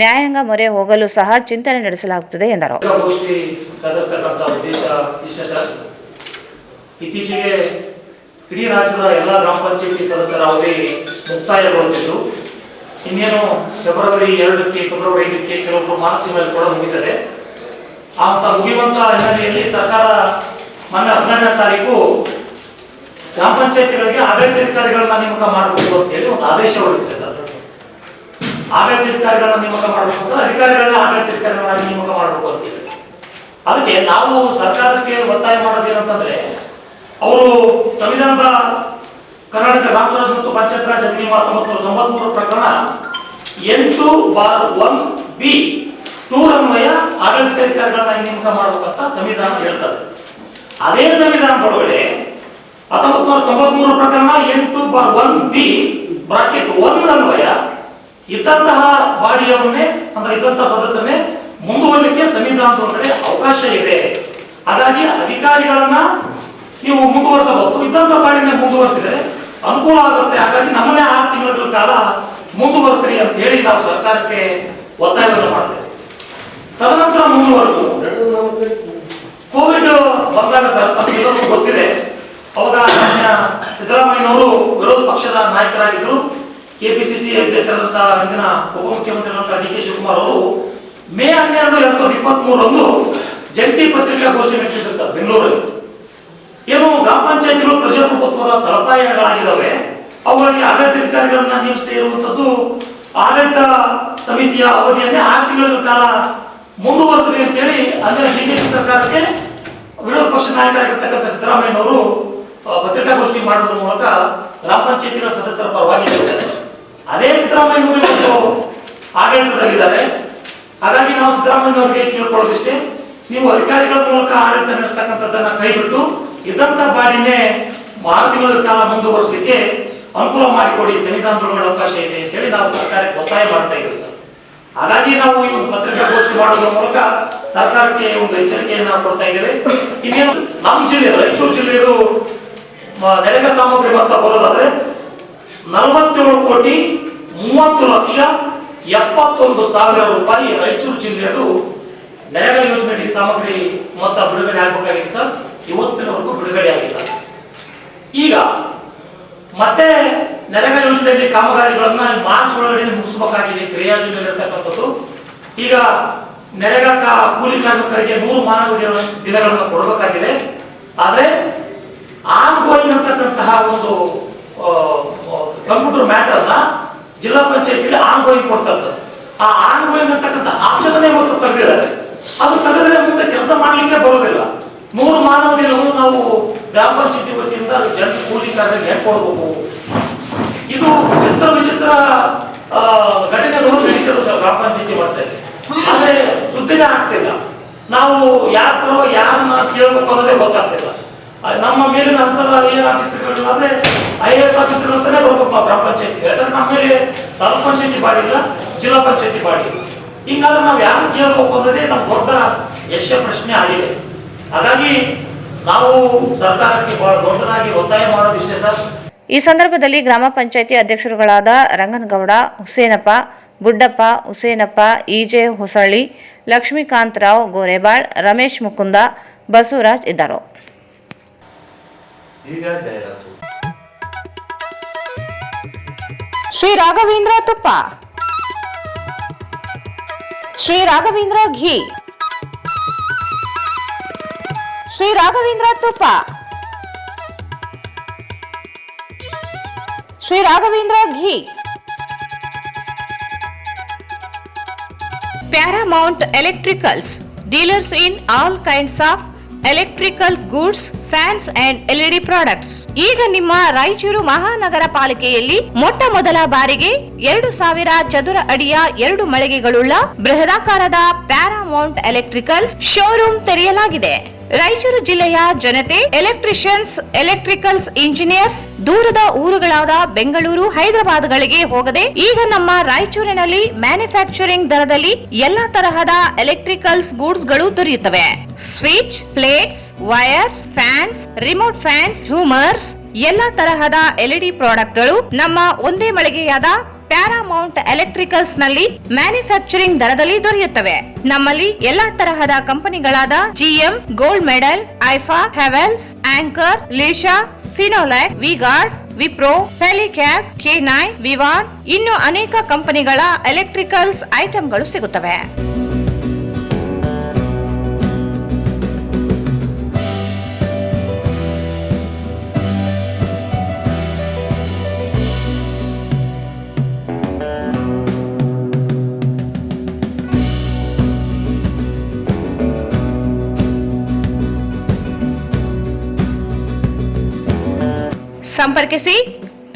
ನ್ಯಾಯಾಂಗ ಮೊರೆ ಹೋಗಲು ಸಹ ಚಿಂತನೆ ನಡೆಸಲಾಗುತ್ತದೆ ಎಂದರು. ಇತ್ತೀಚೆಗೆ ಇಡೀ ರಾಜ್ಯದ ಎಲ್ಲ ಗ್ರಾಮ ಪಂಚಾಯತಿ ಸದಸ್ಯರ ಅವಧಿ ಮುಕ್ತಾಯಗೊಳ್ಳುತ್ತಿದ್ದು, ಇನ್ನೇನು ಫೆಬ್ರವರಿ 2ಕ್ಕೆ, ಫೆಬ್ರವರಿ 5ಕ್ಕೆ ಕೆಲವೊಬ್ಬರು ಮಾರ್ಚ್ ತಿಂಗಳಲ್ಲಿ ಕೂಡ ಮುಗಿದರೆ, ಆ ಮುಗಿಯುವಂತ ಹಿನ್ನೆಲೆಯಲ್ಲಿ ಸರ್ಕಾರ ಮೊನ್ನೆ 12ನೇ ತಾರೀಕು ಗ್ರಾಮ ಪಂಚಾಯತಿಗಳಿಗೆ ಆಡಳಿತಾಧಿಕಾರಿಗಳನ್ನ ನೇಮಕ ಮಾಡಬೇಕು ಅಂತೇಳಿ ಒಂದು ಆದೇಶ ಹೊರಡಿಸಿದೆ ಸರ್. ಆಡಳಿತಾಧಿಕಾರಿಗಳನ್ನ ನೇಮಕ ಮಾಡಬೇಕು ಅಂತ, ಅಧಿಕಾರಿಗಳನ್ನ ಆಡಳಿತಾಧಿಕಾರಿಗಳಾಗಿ ನೇಮಕ ಮಾಡಬೇಕು ಅಂತೀವಿ. ಅದಕ್ಕೆ ನಾವು ಸರ್ಕಾರಕ್ಕೆ ಒತ್ತಾಯ ಮಾಡೋದು ಏನಂತಂದ್ರೆ, ಅವರು ಸಂವಿಧಾನದ ಕರ್ನಾಟಕ ಗ್ರಾಮ ಸ್ವರಾಜ್ ಮತ್ತು ಪಂಚಾಯತ್ ರಾಜ್ ಅಧಿನಿಯಮ 1993 ಪ್ರಕರಣ 8(1)B 2 ಅನ್ವಯ ಆಡಳಿತಾಧಿಕಾರಿಗಳನ್ನ ನೇಮಕ ಮಾಡಬೇಕಂತ ಸಂವಿಧಾನ ಹೇಳ್ತದೆ. ಅದೇ ಸಂವಿಧಾನದೊಳಗಡೆ 1993 ಪ್ರಕರಣ 8(1)B (1) ಅನ್ವಯ ಇದ್ದಂತಹ ಬಾಡಿಯವನ್ನೇ ಅಂದ್ರೆ ಇದ್ದಂತಹ ಸದಸ್ಯರನ್ನೇ ಮುಂದುವರಿಲಿಕ್ಕೆ ಸಂವಿಧಾನದೊಳಗಡೆ ಅವಕಾಶ ಇದೆ. ಹಾಗಾಗಿ ಅಧಿಕಾರಿಗಳನ್ನ ನೀವು ಮುಂದುವರಿಸಬಹುದು, ಇದ್ದಂತಹ ಬಾಡಿನ ಮುಂದುವರಿಸಿದರೆ ಅನುಕೂಲ ಆಗುತ್ತೆ. ಹಾಗಾಗಿ ನಮ್ಮನ್ನೇ 6 ತಿಂಗಳ ಕಾಲ ಮುಂದುವರಿಸ್ರಿ ಅಂತ ಹೇಳಿ ನಾವು ಸರ್ಕಾರಕ್ಕೆ ಒತ್ತಾಯವನ್ನು ಮಾಡ್ತೇವೆ. ತದನಂತರ ಮುಂದುವರೆದು ಕೋವಿಡ್ ಬಂದಾಗ ಸರ್ ತಮಗೆಲ್ಲರಿಗೂ ಗೊತ್ತಿದೆ, ಅವಾಗ ಸಿದ್ದರಾಮಯ್ಯನವರು ವಿರೋಧ ಪಕ್ಷದ ನಾಯಕರಾಗಿದ್ದರು. ಕೆಪಿಸಿಸಿ ಅಧ್ಯಕ್ಷರಾದಂತಹ ಹಿಂದಿನ ಉಪಮುಖ್ಯಮಂತ್ರಿಗಳಾದಂತಹ ಡಿ ಕೆ ಶಿವಕುಮಾರ್ ಅವರು ಮೇ 12, 2023 ಜಂಟಿ ಪತ್ರಿಕಾಗೋಷ್ಠಿ ನಡೆಸಿದ್ರು ಸರ್ ಬೆಂಗಳೂರಲ್ಲಿ. ಏನು ಗ್ರಾಮ ಪಂಚಾಯತಿಗಳು ಪ್ರಜಾಪ್ರಭುತ್ವದ ತಳಪಾಯಗಳಾಗಿದ್ದಾವೆ, ಅವುಗಳಿಗೆ ಆಡಳಿತಾಧಿಕಾರಿಗಳನ್ನ ನೇಮಿಸದೇ ಇರುವಂತದ್ದು ಆಡಳಿತ ಸಮಿತಿಯ ಅವಧಿಯನ್ನೇ 6 ತಿಂಗಳ ಕಾಲ ಮುಂದುವರಿಸಲಿ ಅಂತೇಳಿ ಅಂದಿನ ಬಿಜೆಪಿ ಸರ್ಕಾರಕ್ಕೆ ವಿರೋಧ ಪಕ್ಷ ನಾಯಕರಾಗಿರ್ತಕ್ಕಂಥ ಸಿದ್ದರಾಮಯ್ಯನವರು ಪತ್ರಿಕಾಗೋಷ್ಠಿ ಮಾಡೋದ್ರ ಮೂಲಕ ಗ್ರಾಮ ಪಂಚಾಯತಿಗಳ ಸದಸ್ಯರ ಪರವಾಗಿ ಹೇಳಿದ್ದಾರೆ. ಅದೇ ಸಿದ್ದರಾಮಯ್ಯನವರು ಇವತ್ತು ಆಡಳಿತದಲ್ಲಿದ್ದಾರೆ. ಹಾಗಾಗಿ ನಾವು ಸಿದ್ದರಾಮಯ್ಯನವರಿಗೆ ಕೇಳ್ಕೊಳ್ಳೋದಿಷ್ಟೇ, ನೀವು ಅಧಿಕಾರಿಗಳ ಮೂಲಕ ಆಡಳಿತ ನಡೆಸ್ತಕ್ಕಂಥದ್ದನ್ನ ಕೈಬಿಟ್ಟು ಇದ್ದಂತ ಬಾಡಿನೇ 6 ತಿಂಗಳ ಕಾಲ ಮುಂದುವರಿಸಲಿಕ್ಕೆ ಅನುಕೂಲ ಮಾಡಿಕೊಡಿ, ಸಂವಿಧಾನದೊಳಗಡೆ ಅವಕಾಶ ಇದೆ ಅಂತೇಳಿ ನಾವು ಸರ್ಕಾರಕ್ಕೆ ಒತ್ತಾಯ ಮಾಡ್ತಾ ಇದ್ದೀವಿ ಸರ್. ಹಾಗಾಗಿ ನಾವು ಈ ಒಂದು ಪತ್ರಿಕಾಗೋಷ್ಠಿ ಮಾಡೋದ್ರ ಮೂಲಕ ಸರ್ಕಾರಕ್ಕೆ ಒಂದು ಎಚ್ಚರಿಕೆಯನ್ನ ಕೊಡ್ತಾ ಇದ್ದೇವೆ. ಇನ್ನೇನು ನಮ್ಮ ಜಿಲ್ಲೆ ರಾಯಚೂರು ಜಿಲ್ಲೆಯದು ನರೇಗಾ ಸಾಮಗ್ರಿ ಮೊತ್ತ ಬರೋದಾದ್ರೆ 47,30,71,000 ರೂಪಾಯಿ ರಾಯಚೂರು ಜಿಲ್ಲೆಯದು ನರೇಗಾ ಯೋಜನೆ ಸಾಮಗ್ರಿ ಮೊತ್ತ ಬಿಡುಗಡೆ ಆಗಬೇಕಾಗಿದೆ ಸರ್. ಇವತ್ತಿನವರೆಗೂ ಬಿಡುಗಡೆ ಆಗಿಲ್ಲ. ಈಗ ಮತ್ತೆ ನರೇಗಾ ಯೋಜನೆಯಲ್ಲಿ ಕಾಮಗಾರಿಗಳನ್ನ ಮಾರ್ಚ್ ಒಳಗಡೆ ಮುಗಿಸಬೇಕಾಗಿದೆ ಕ್ರಿಯಾಯೋಜನೆಯಲ್ಲಿರ್ತಕ್ಕಂಥದ್ದು. ಈಗ ನರೇಗಾ ಕೂಲಿ ಕಾರ್ಮಿಕರಿಗೆ 100 ಮಾನವ ದಿನಗಳನ್ನು ಕೊಡಬೇಕಾಗಿದೆ. ಆದ್ರೆ ಆನ್ ಗೋಯಿಂಗ್ ಅಂತಕ್ಕಂತಹ ಒಂದು ಕಂಪ್ಯೂಟರ್ ಮ್ಯಾಟರ್ ಅನ್ನ ಜಿಲ್ಲಾ ಪಂಚಾಯತಿಯಲ್ಲಿ ಆನ್ ಗೋಯಿಂಗ್ ಕೊಡ್ತಾರೆ ಸರ್. ಆ ಆನ್ ಗೋಯಿಂಗ್ ಅಂತಕ್ಕಂಥ ಆಪ್ಷನ್ ಅನ್ನೇ ಇವತ್ತು ತೆಗೆದಿದ್ದಾರೆ. ಅದು ತೆಗೆದ್ರೆ ಮುಂದೆ ಕೆಲಸ ಮಾಡ್ಲಿಕ್ಕೆ ಬರೋದಿಲ್ಲ. 100 ಮಾನವ ದಿನಗಳು ನಾವು ಗ್ರಾಮ ಪಂಚಾಯತಿ ವತಿಯಿಂದ ಜನ ಕೂಲಿ ಕಾರ್ಮಿಕರಿಗೆ ಹೆಂಗ್ ಕೊಡಬೇಕು, ಇದು ವಿಚಿತ್ರ ಘಟನೆಗಳು ನಡೀತಿರೋದು ಗ್ರಾಮ ಪಂಚಾಯತಿ ಮಾಡ್ತಾ ಇದೆ. ಆದ್ರೆ ಸುದ್ದಿನೇ ಆಗ್ತಿಲ್ಲ. ನಾವು ಯಾರ ಪರ ಯಾರನ್ನ ಕೇಳಬೇಕು ಅನ್ನೋದೇ ಗೊತ್ತಾಗ್ತಿಲ್ಲ. ನಮ್ಮ ಮೇಲಿನ ಹಂತದ ಐಎ ಆಫೀಸರ್ಗಳಾದ್ರೆ IAS ಆಫೀಸರ್ ಅಂತಾನೆ ಬರ್ಬೇಕು ಗ್ರಾಮ ಪಂಚಾಯತಿ. ಯಾಕಂದ್ರೆ ನಮ್ಮ ಮೇಲೆ ತಾಲೂಕ್ ಪಂಚಾಯತಿ ಬಾಡಿ ಇಲ್ಲ, ಜಿಲ್ಲಾ ಪಂಚಾಯತಿ ಬಾಡಿ ಇಲ್ಲ. ಹಿಂಗಾದ್ರೆ ನಾವು ಯಾರು ಕೇಳಬೇಕು ಅನ್ನೋದೇ ನಮ್ಮ ದೊಡ್ಡ ಯಕ್ಷ ಪ್ರಶ್ನೆ ಆಗಿದೆ. ಹಾಗಾಗಿ ನಾವು ಸರ್ಕಾರಕ್ಕೆ ಬಹಳ ದೊಡ್ಡದಾಗಿ ಒತ್ತಾಯ ಮಾಡೋದಿಷ್ಟೇ ಸರ್. ಈ ಸಂದರ್ಭದಲ್ಲಿ ಗ್ರಾಮ ಪಂಚಾಯಿತಿ ಅಧ್ಯಕ್ಷರುಗಳಾದ ರಂಗನಗೌಡ, ಹುಸೇನಪ್ಪ, ಬುಡ್ಡಪ್ಪ, ಹುಸೇನಪ್ಪ, ಇಜೆ ಹೊಸಳ್ಳಿ, ಲಕ್ಷ್ಮೀಕಾಂತರಾವ್ ಗೋರೆಬಾಳ್, ರಮೇಶ್ ಮುಕುಂದ, ಬಸವರಾಜ್ ಇದ್ದರು. ಈಗ ಜಾಹೀರಾತು. ಶ್ರೀ ರಾಘವೇಂದ್ರ ತುಪ್ಪ, ಶ್ರೀ ರಾಘವೇಂದ್ರ ಘೀ, ಶ್ರೀ ರಾಘವೇಂದ್ರ ತುಪ್ಪ, ಶ್ರೀ ರಾಘವೇಂದ್ರ ಘೀ, Paramount Electricals, dealers in all kinds of electrical goods, fans and LED products. ಈಗ ನಿಮ್ಮ ರಾಯಚೂರು ಮಹಾನಗರ ಪಾಲಿಕೆಯಲ್ಲಿ ಮೊಟ್ಟ ಮೊದಲ ಬಾರಿಗೆ 2,000 ಚದುರ ಅಡಿಯ 2 ಮಳಿಗೆಗಳುಳ್ಳ ಬೃಹದಾಕಾರದ ಪ್ಯಾರಾಮೌಂಟ್ ಎಲೆಕ್ಟ್ರಿಕಲ್ಸ್ ಶೋರೂಮ್ ತೆರೆಯಲಾಗಿದೆ. ರಾಯಚೂರು ಜಿಲ್ಲೆಯ ಜನತೆ, ಎಲೆಕ್ಟ್ರಿಷಿಯನ್ಸ್, ಎಲೆಕ್ಟ್ರಿಕಲ್ಸ್ ಇಂಜಿನಿಯರ್ಸ್ ದೂರದ ಊರುಗಳಾದ ಬೆಂಗಳೂರು, ಹೈದರಾಬಾದ್ಗಳಿಗೆ ಹೋಗದೆ ಈಗ ನಮ್ಮ ರಾಯಚೂರಿನಲ್ಲಿ ಮ್ಯಾನುಫ್ಯಾಕ್ಚರಿಂಗ್ ದರದಲ್ಲಿ ಎಲ್ಲಾ ತರಹದ ಎಲೆಕ್ಟ್ರಿಕಲ್ಸ್ ಗೂಡ್ಸ್ ಗಳು ದೊರೆಯುತ್ತವೆ. Switch, plates, wires, fans, remote fans, ಹ್ಯೂಮರ್ಸ್, ಎಲ್ಲಾ ತರಹದ LED ಪ್ರಾಡಕ್ಟ್ಗಳು ನಮ್ಮ ಒಂದೇ ಮಳಿಗೆಯಾದ ಪ್ಯಾರಾಮೌಂಟ್ ಎಲೆಕ್ಟ್ರಿಕಲ್ಸ್ ನಲ್ಲಿ ಮ್ಯಾನುಫ್ಯಾಕ್ಚರಿಂಗ್ ದರದಲ್ಲಿ ದೊರೆಯುತ್ತವೆ. ನಮ್ಮಲ್ಲಿ ಎಲ್ಲಾ ತರಹದ ಕಂಪನಿಗಳಾದ GM, ಗೋಲ್ಡ್ ಮೆಡಲ್, ಐಫಾ, ಹೆವೆಲ್ಸ್, ಆಂಕರ್, ಲೀಶಾ, ಫಿನೋಲ್ಯಾಕ್, ವಿಗಾರ್ಡ್, ವಿಪ್ರೋ, ಫೆಲಿಕ್ಯಾಪ್, K9, ವಿವಾನ್ ಇನ್ನು ಅನೇಕ ಕಂಪನಿಗಳ ಎಲೆಕ್ಟ್ರಿಕಲ್ಸ್ ಐಟಂಗಳು ಸಿಗುತ್ತವೆ. ಸಂಪರ್ಕಿಸಿ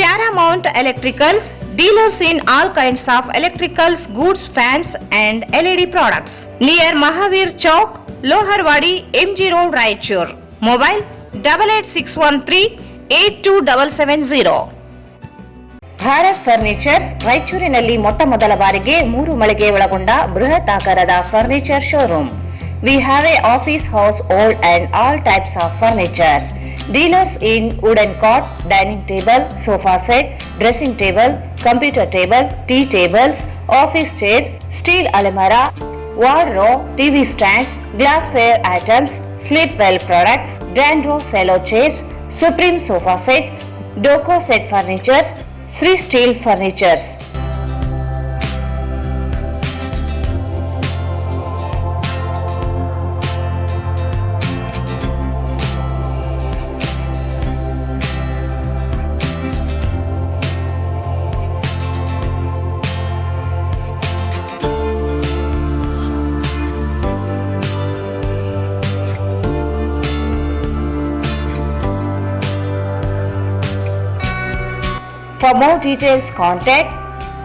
Paramount electricals, dealers in all kinds of electricals, goods, fans and LED products, near Mahavir Chowk, Loharwadi, MG road, Raichur. Mobile 8861382770. Bharat furnitures ರಾಯಚೂರಿನಲ್ಲಿ ಮೊಟ್ಟ ಮೊದಲ ಬಾರಿಗೆ 3 ಮಳಿಗೆ ಒಳಗೊಂಡ ಬೃಹತ್ ಆಕಾರದ furniture showroom. We have a office, household and all types of furnitures. Dealers in wooden cot, dining table, sofa set, dressing table, computer table, tea tables, office chairs, steel almirah, wardrobe, TV stands, glassware items, sleepwell products, Dandro cello chairs, Supreme sofa set, Doco set furnitures, Sri Steel Furnitures. For more details, contact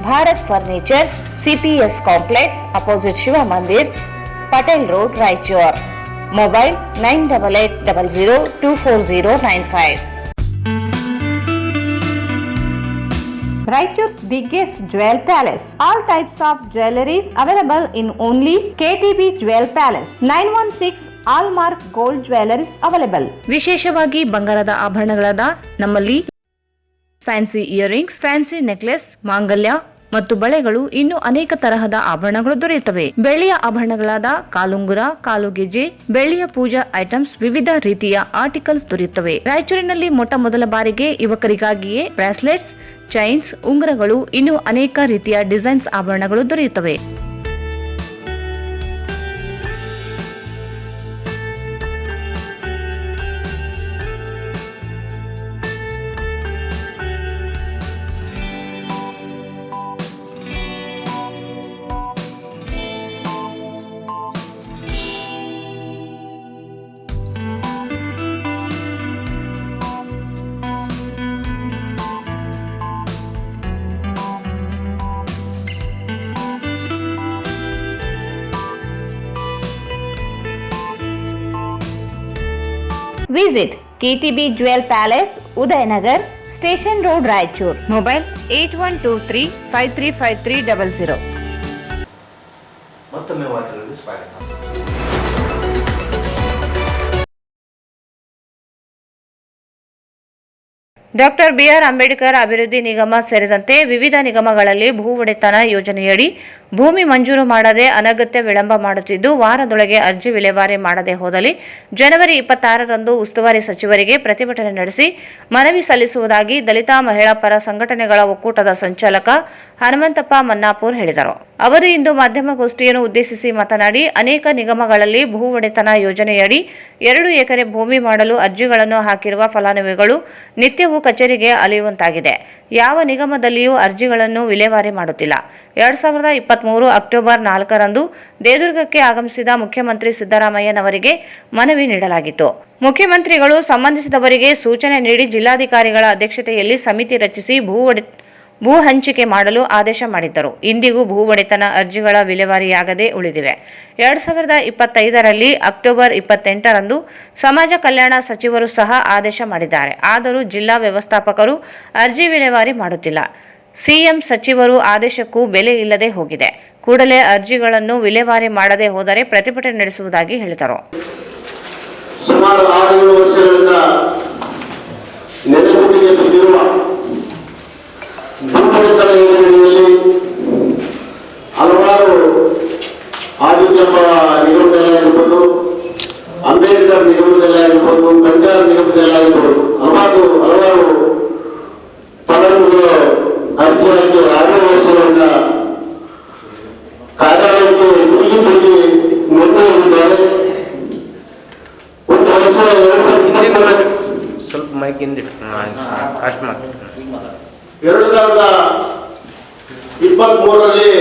Bharat Furnitures, CPS Complex, opposite Shiva Mandir, Patel Road, Raichur. Mobile 9880024095. Raichur's biggest jewel palace. All types of jewelries available in only KTB Jewel Palace. 916 Allmark Gold Jewelries available. ವಿಶೇಷವಾಗಿ ಬಂಗಾರದ ಆಭರಣಗಳಾದ ನಮ್ಮಲ್ಲಿ fancy earrings, fancy necklace, ಮಾಂಗಲ್ಯ ಮತ್ತು ಬಳೆಗಳು ಇನ್ನೂ ಅನೇಕ ತರಹದ ಆಭರಣಗಳು ದೊರೆಯುತ್ತವೆ. ಬೆಳ್ಳಿಯ ಆಭರಣಗಳಾದ ಕಾಲುಂಗುರ, ಕಾಲುಗೆಜೆ, ಬೆಳ್ಳಿಯ ಪೂಜಾ ಐಟಮ್ಸ್, ವಿವಿಧ ರೀತಿಯ ಆರ್ಟಿಕಲ್ಸ್ ದೊರೆಯುತ್ತವೆ. ರಾಯಚೂರಿನಲ್ಲಿ ಮೊಟ್ಟ ಮೊದಲ ಬಾರಿಗೆ ಯುವಕರಿಗಾಗಿಯೇ ಬ್ರಾಸ್ಲೆಟ್ಸ್, ಚೈನ್ಸ್, ಉಂಗುರಗಳು, ಇನ್ನೂ ಅನೇಕ ರೀತಿಯ ಡಿಸೈನ್ಸ್ ಆಭರಣಗಳು ದೊರೆಯುತ್ತವೆ. Visit KTB Jewel Palace, Udayanagar, Station Road, Raichur. Mobile 8123535300. ಮತ್ತೊಮ್ಮೆ ವಾರ್ತೆಗಳಿಗೆ ಸ್ವಾಗತ. ಡಾಕ್ಟರ್ BR ಅಂಬೇಡ್ಕರ್ ಅಭಿವೃದ್ಧಿ ನಿಗಮ ಸೇರಿದಂತೆ ವಿವಿಧ ನಿಗಮಗಳಲ್ಲಿ ಭೂ ಒಡೆತನ ಯೋಜನೆಯಡಿ ಭೂಮಿ ಮಂಜೂರು ಮಾಡದೆ ಅನಗತ್ಯ ವಿಳಂಬ ಮಾಡುತ್ತಿದ್ದು, ವಾರದೊಳಗೆ ಅರ್ಜಿ ವಿಲೇವಾರಿ ಮಾಡದೆ ಹೋದಲ್ಲಿ ಜನವರಿ 26ರಂದು ಉಸ್ತುವಾರಿ ಸಚಿವರಿಗೆ ಪ್ರತಿಭಟನೆ ನಡೆಸಿ ಮನವಿ ಸಲ್ಲಿಸುವುದಾಗಿ ದಲಿತ ಮಹಿಳಾ ಪರ ಸಂಘಟನೆಗಳ ಒಕ್ಕೂಟದ ಸಂಚಾಲಕ ಹನುಮಂತಪ್ಪ ಮನ್ನಾಪುರ್ ಹೇಳಿದರು. ಅವರು ಇಂದು ಮಾಧ್ಯಮಗೋಷ್ಠಿಯನ್ನು ಉದ್ದೇಶಿಸಿ ಮಾತನಾಡಿ, ಅನೇಕ ನಿಗಮಗಳಲ್ಲಿ ಭೂ ಒಡೆತನ ಯೋಜನೆಯಡಿ 2 ಎಕರೆ ಭೂಮಿ ಮಾಡಲು ಅರ್ಜಿಗಳನ್ನು ಹಾಕಿರುವ ಫಲಾನುಭವಿಗಳು ನಿತ್ಯವೂ ಕಚೇರಿಗೆ ಅಲೆಯುವಂತಾಗಿದೆ. ಯಾವ ನಿಗಮದಲ್ಲಿಯೂ ಅರ್ಜಿಗಳನ್ನು ವಿಲೇವಾರಿ ಮಾಡುತ್ತಿಲ್ಲ. 2023 ಅಕ್ಟೋಬರ್ 4ರಂದು ದೇದುರ್ಗಕ್ಕೆ ಆಗಮಿಸಿದ ಮುಖ್ಯಮಂತ್ರಿ ಸಿದ್ದರಾಮಯ್ಯನವರಿಗೆ ಮನವಿ ನೀಡಲಾಗಿತ್ತು. ಮುಖ್ಯಮಂತ್ರಿಗಳು ಸಂಬಂಧಿಸಿದವರಿಗೆ ಸೂಚನೆ ನೀಡಿ ಜಿಲ್ಲಾಧಿಕಾರಿಗಳ ಅಧ್ಯಕ್ಷತೆಯಲ್ಲಿ ಸಮಿತಿ ರಚಿಸಿ ಭೂ ಹಂಚಿಕೆ ಮಾಡಲು ಆದೇಶ ಮಾಡಿದ್ದರು. ಇಂದಿಗೂ ಭೂ ಒಡೆತನ ಅರ್ಜಿಗಳ ವಿಲೇವಾರಿಯಾಗದೆ ಉಳಿದಿವೆ. 2025ರಲ್ಲಿ ಅಕ್ಟೋಬರ್ 28ರಂದು ಸಮಾಜ ಕಲ್ಯಾಣ ಸಚಿವರು ಸಹ ಆದೇಶ ಮಾಡಿದ್ದಾರೆ. ಆದರೂ ಜಿಲ್ಲಾ ವ್ಯವಸ್ಥಾಪಕರು ಅರ್ಜಿ ವಿಲೇವಾರಿ ಮಾಡುತ್ತಿಲ್ಲ. ಸಿಎಂ ಸಚಿವರು ಆದೇಶಕ್ಕೂ ಬೆಲೆ ಇಲ್ಲದೆ ಹೋಗಿದೆ. ಕೂಡಲೇ ಅರ್ಜಿಗಳನ್ನು ವಿಲೇವಾರಿ ಮಾಡದೆ ಹೋದರೆ ಪ್ರತಿಭಟನೆ ನಡೆಸುವುದಾಗಿ ಹೇಳಿದರು. ಸುಮಾರು 6-7 ವರ್ಷಗಳಿಂದ ನೆನೆಗುದಿಗೆ ಬಿದ್ದಿರುವ ಭೂ ಒಡೆತನ ಯೋಜನೆಯಲ್ಲಿ ಹಲವಾರು ಆದಿಜಂಬ ನಿಗಮದಲ್ಲಾಗಿರ್ಬೋದು, ಅಂಬೇಡ್ಕರ್ ನಿಗಮದಲ್ಲಾಗಿರ್ಬೋದು, ಪಂಚಾಯತ್ ನಿಗಮದಲ್ಲಾಗಿರ್ಬೋದು ಹಲವಾರು ಫಲಾನುಭವಿಗಳು ಅರ್ಜಿ ಹಾಕಿ 6 ವರ್ಷಗಳಿಂದ ಕಾರ್ಯಾಲಯಕ್ಕೆ ತಿರುಗಿ ಮುಂದೆ ಹೋಗಿದ್ದಾರೆ. ಒಂದು ವರ್ಷ 2023 ಸ್ವಲ್ಪ ಮೈಕಿಂದ ಅಷ್ಟು ಮಾತು 2023ರಲ್ಲಿ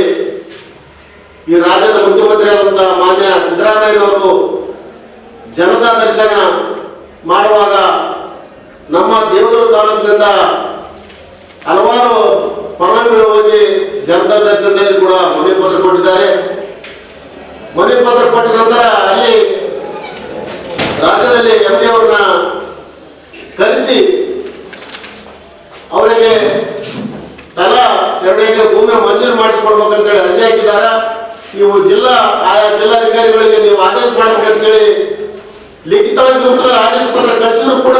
ಈ ರಾಜ್ಯದ ಮುಖ್ಯಮಂತ್ರಿಯಾದಂತಹ ಮಾನ್ಯ ಸಿದ್ದರಾಮಯ್ಯನವರು ಜನತಾ ದರ್ಶನ ಮಾಡುವಾಗ ನಮ್ಮ ದೇವದುರ್ಗ ತಾಲೂಕಿನಿಂದ ಹಲವಾರು ಫಲಾನುಭವಿಗಳು ಹೋಗಿ ಜನತಾ ದರ್ಶನದಲ್ಲಿ ಕೂಡ ಮನವಿ ಪತ್ರ ಕೊಟ್ಟಿದ್ದಾರೆ. ಮನವಿ ಪತ್ರ ಕೊಟ್ಟ ನಂತರ ಅಲ್ಲಿ ರಾಜ್ಯದಲ್ಲಿ MD ಅವ್ರನ್ನ ಕರೆಸಿ ಅವರಿಗೆ ತಲಾ 2 ಎಕರೆ ಭೂಮಿ ಮಂಜೂರು ಮಾಡಿಸಿಕೊಡ್ಬೇಕಂತೇಳಿ ಅರ್ಜಿ ಹಾಕಿದ್ದಾರೆ. ನೀವು ಆಯಾ ಜಿಲ್ಲಾಧಿಕಾರಿಗಳಿಗೆ ನೀವು ಆದೇಶ ಮಾಡಬೇಕಂತೇಳಿ ಲಿಖಿತವಾಗಿ ರೂಪದಲ್ಲಿ ಆದೇಶ ಪತ್ರ ಕಳಿಸಿದ್ರು ಕೂಡ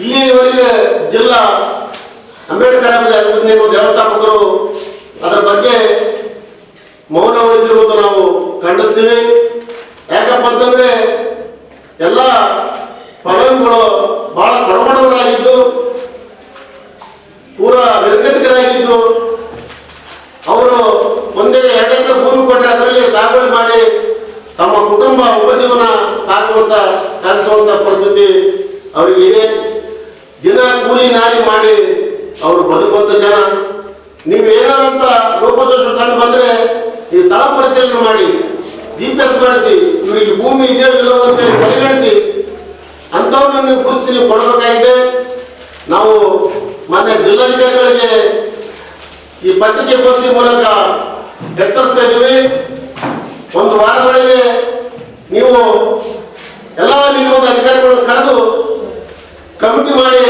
ಇಲ್ಲಿವರೆಗೆ ಜಿಲ್ಲಾ ಅಂಬೇಡ್ಕರ್ ಅಭಿವೃದ್ಧಿ ವ್ಯವಸ್ಥಾಪಕರು ಅದರ ಬಗ್ಗೆ ಮೌನ ವಹಿಸಿರುವುದು ನಾವು ಖಂಡಿಸ್ತೀವಿ. ಯಾಕಪ್ಪ ಅಂತಂದ್ರೆ ಎಲ್ಲ ಫಲಾನುಭವಿಗಳು ಬಹಳ ಕಡಬಡವರಾಗಿದ್ದು ಪೂರಾ ನಿರ್ಗತಿಕರಾಗಿದ್ದು ಅವರು ಒಂದೇ 2 ಎಕರೆ ಭೂಮಿ ಕೊಟ್ಟರೆ ಅದರಲ್ಲಿ ಸಾಗುವಳಿ ಮಾಡಿ ತಮ್ಮ ಕುಟುಂಬ ಉಪಜೀವನ ಸಾಗಿಸುವಂತ ಪರಿಸ್ಥಿತಿ ಅವರಿಗೆ ಇದೆ. ದಿನ ಕೂಲಿ ನಾಲಿ ಮಾಡಿ ಅವರು ಬದುಕುವಂತ ಜನ. ನೀವೇನಾದಂತ ಲೋಪದೋಷ ಕಂಡು ಬಂದ್ರೆ ಈ ಸ್ಥಳ ಪರಿಶೀಲನೆ ಮಾಡಿ GPS ಮಾಡಿಸಿ ಇವರಿಗೆ ಭೂಮಿ ಇದೆಯೋ ಇಲ್ಲವೋ ಅಂತ ಪರಿಗಣಿಸಿ ಅಂಥವ್ರನ್ನ ನೀವು ಗುರುತಿಸಿ ನೀವು ಕೊಡಬೇಕಾಗಿದೆ. ನಾವು ಮಾನ್ಯ ಜಿಲ್ಲಾಧಿಕಾರಿಗಳಿಗೆ ಈ ಪತ್ರಿಕೆಗೋಷ್ಠಿ ಮೂಲಕ ಎಚ್ಚರಿಸ್ತಾ ಇದ್ದೀವಿ. 1 ವಾರದೊಳಗೆ ನೀವು ಎಲ್ಲ ನಿಗಮದ ಅಧಿಕಾರಿಗಳನ್ನು ಕರೆದು ಕಮಿಟಿ ಮಾಡಿ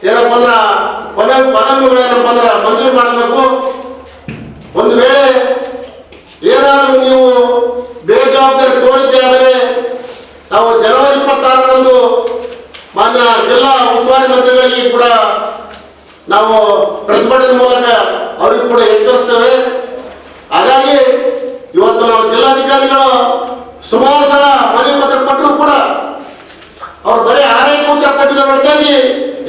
ಏನಪ್ಪ ಅಂದ್ರ ಫಲಾನುಭವಿಗಳು ಏನಪ್ಪ ಅಂದ್ರ ಮಂಜೂರು ಮಾಡಬೇಕು. ಒಂದು ವೇಳೆ ಏನಾದರೂ ನೀವು ಬೇಜವಾಬ್ದಾರಿ ತೋರಿದ್ದೆ ಆದರೆ ನಾವು ಜನವರಿ 26ರಂದು ಮಾನ್ಯ ಜಿಲ್ಲಾ ಉಸ್ತುವಾರಿ ಮಂತ್ರಿಗಳಿಗೆ ಕೂಡ ನಾವು ಪ್ರತಿಭಟನೆ ಮೂಲಕ ಅವ್ರಿಗೆ ಕೂಡ ಎಚ್ಚರಿಸ್ತೇವೆ. ಹಾಗಾಗಿ ಇವತ್ತು ನಾವು ಜಿಲ್ಲಾಧಿಕಾರಿಗಳು ಸುಮಾರು ಸಲ ಮನವಿ ಪತ್ರ ಕೊಟ್ಟರು ಕೂಡ ಅವ್ರು ಬರೀ ಆರೈಕೆ ಉತ್ತರ ಕೊಟ್ಟಿದ್ದ ಹೊರತಾಗಿ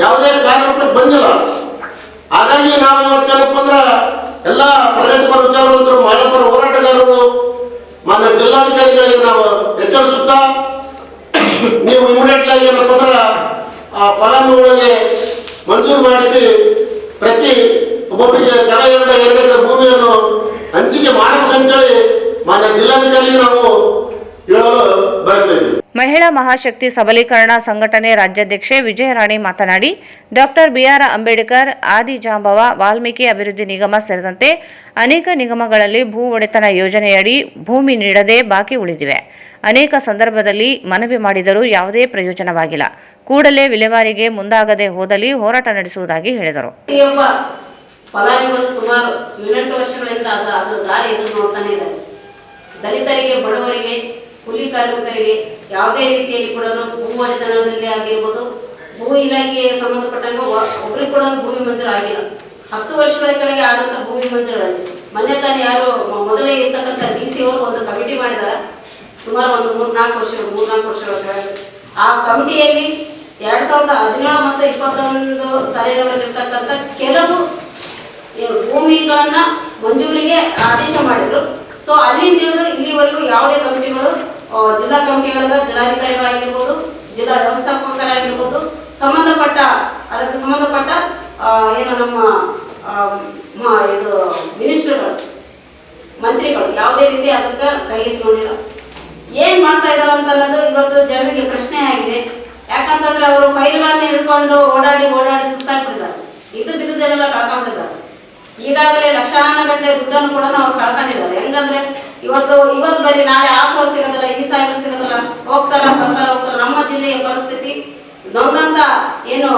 ಯಾವುದೇ ಕಾರ್ಯಕ್ರಮಕ್ಕೆ ಬಂದಿಲ್ಲ. ಹಾಗಾಗಿ ನಾವು ಇವತ್ತೇನಪ್ಪ ಅಂದ್ರ ಎಲ್ಲ ಪ್ರಗತಿಪರ ವಿಚಾರವಂತರು ಮಹಿಳಾಪರ ಹೋರಾಟಗಾರರು ಮಾನ್ಯ ಜಿಲ್ಲಾಧಿಕಾರಿಗಳಿಗೆ ನಾವು ಎಚ್ಚರಿಸುತ್ತಾ ನೀವು ಇಮಿಡಿಯೇಟ್ಲಿ ಆಗಿ ಏನಪ್ಪ ಅಂದ್ರ ಆ ಫಲಾನುಭವಿಗಳಿಗೆ ಮಂಜೂರು ಮಾಡಿಸಿ ಪ್ರತಿ ಒಬ್ಬೊಬ್ಬರಿಗೆ ತಲಾ 2 ಎಕರೆ ಭೂಮಿಯನ್ನು ಹಂಚಿಕೆ ಮಾಡಬೇಕಂತೇಳಿ ಮಾನ್ಯ ಜಿಲ್ಲಾಧಿಕಾರಿಗೆ ನಾವು ಹೇಳಲು ಬಯಸ್ತಾ ಇದ್ದೀವಿ. ಮಹಿಳಾ ಮಹಾಶಕ್ತಿ ಸಬಲೀಕರಣ ಸಂಘಟನೆ ರಾಜ್ಯಾಧ್ಯಕ್ಷೆ ವಿಜಯರಾಣಿ ಮಾತನಾಡಿ ಡಾಕ್ಟರ್ BR ಅಂಬೇಡ್ಕರ್ ಆದಿಜಾಂಬವ ವಾಲ್ಮೀಕಿ ಅಭಿವೃದ್ಧಿ ನಿಗಮ ಸೇರಿದಂತೆ ಅನೇಕ ನಿಗಮಗಳಲ್ಲಿ ಭೂ ಒಡೆತನ ಯೋಜನೆಯಡಿ ಭೂಮಿ ನೀಡದೆ ಬಾಕಿ ಉಳಿದಿವೆ. ಅನೇಕ ಸಂದರ್ಭದಲ್ಲಿ ಮನವಿ ಮಾಡಿದರೂ ಯಾವುದೇ ಪ್ರಯೋಜನವಾಗಿಲ್ಲ. ಕೂಡಲೇ ವಿಲೇವಾರಿಗೆ ಮುಂದಾಗದೆ ಹೋದಲ್ಲಿ ಹೋರಾಟ ನಡೆಸುವುದಾಗಿ ಹೇಳಿದರು. ಫಲಾನುಭವಿಗಳು ಸುಮಾರು 7-8 ವರ್ಷಗಳಿಂದ ಅದರ ದಾರಿ ಎದುರು ನೋಡ್ತಾನೆ ಇದ್ದಾರೆ. ದಲಿತರಿಗೆ, ಬಡವರಿಗೆ, ಕೂಲಿ ಕಾರ್ಮಿಕರಿಗೆ ಯಾವುದೇ ರೀತಿಯಲ್ಲಿ ಕೂಡ ಭೂ ಒಡೆತನದಲ್ಲಿ ಆಗಿರ್ಬೋದು, ಭೂ ಇಲಾಖೆಗೆ ಸಂಬಂಧಪಟ್ಟಂಗೆ ಒಬ್ಬರಿಗೆ ಕೂಡ ಭೂಮಿ ಮಂಜೂರು ಆಗಿಲ್ಲ. 10 ವರ್ಷಗಳ ಕೆಳಗೆ ಆದಂಥ ಭೂಮಿ ಮಂಜೂರಲ್ಲಿ ಮೊನ್ನೆ ತಾನೇ ಯಾರು ಮೊದಲೇ ಇರ್ತಕ್ಕಂಥ DC ಅವರು ಒಂದು ಕಮಿಟಿ ಮಾಡಿದ್ದಾರೆ. ಸುಮಾರು ಒಂದು 3-4 ವರ್ಷಗಳ ಕೆಳಗೆ ಆ ಕಮಿಟಿಯಲ್ಲಿ 2017 ಮತ್ತು 2021 ಸಾಲಿನವರೆಗೆ ಇರ್ತಕ್ಕಂಥ ಕೆಲವು ಭೂಮಿಗಳನ್ನ ಮಂಜೂರಿಗೆ ಆದೇಶ ಮಾಡಿದ್ರು. ಸೊ ಅಲ್ಲಿಂದ ಹಿಡಿದು ಇಲ್ಲಿವರೆಗೂ ಯಾವುದೇ ಕಮಿಟಿಗಳು ಜಿಲ್ಲಾ ಕಮಿಟಿಗಳಾಗ ಜಿಲ್ಲಾಧಿಕಾರಿಗಳಾಗಿರ್ಬೋದು, ಜಿಲ್ಲಾ ವ್ಯವಸ್ಥಾಪಕರಾಗಿರ್ಬೋದು, ಅದಕ್ಕೆ ಸಂಬಂಧಪಟ್ಟ ಏನು ನಮ್ಮ ಇದು ಮಿನಿಸ್ಟರ್ಗಳು, ಮಂತ್ರಿಗಳು ಯಾವುದೇ ರೀತಿ ಅದಕ್ಕೆ ಕೈಗೆತ್ತಿಕೊಂಡಿಲ್ಲ. ಏನ್ ಮಾಡ್ತಾ ಇದಾರೆ ಅಂತ ಅನ್ನೋದು ಇವತ್ತು ಜನರಿಗೆ ಪ್ರಶ್ನೆ ಆಗಿದೆ. ಯಾಕಂತಂದ್ರೆ ಅವರು ಫೈಲ್ಗಳನ್ನ ಹಿಡ್ಕೊಂಡು ಓಡಾಡಿ ಸುಸ್ತಾಗ್ಬಿಟ್ಟಿದ್ದಾರೆ. ಇದು ಬಿದ್ದುದೆಲ್ಲ ಕಳ್ಕೊಂಡಿದ್ದಾರೆ. ಈಗಾಗಲೇ ಲಕ್ಷಾನುಗಟ್ಟಲೆ ದುಡ್ಡನ್ನು ಕೂಡ ಅವ್ರು ಕಳ್ಕೊಂಡಿದ್ದಾರೆ. ಹೆಂಗಂದ್ರೆ ಇವತ್ತು ಬರೀ ನಾಳೆ ಆ ಸಾವಿರ ಸಿಗೋದಲ್ಲ, ಈ ಸಾವಿರ ಸಿಗೋದಲ್ಲ, ಹೋಗ್ತಾರ ನಮ್ಮ ಜಿಲ್ಲೆಯ ಪರಿಸ್ಥಿತಿ ನೊಂದಂತ ಏನು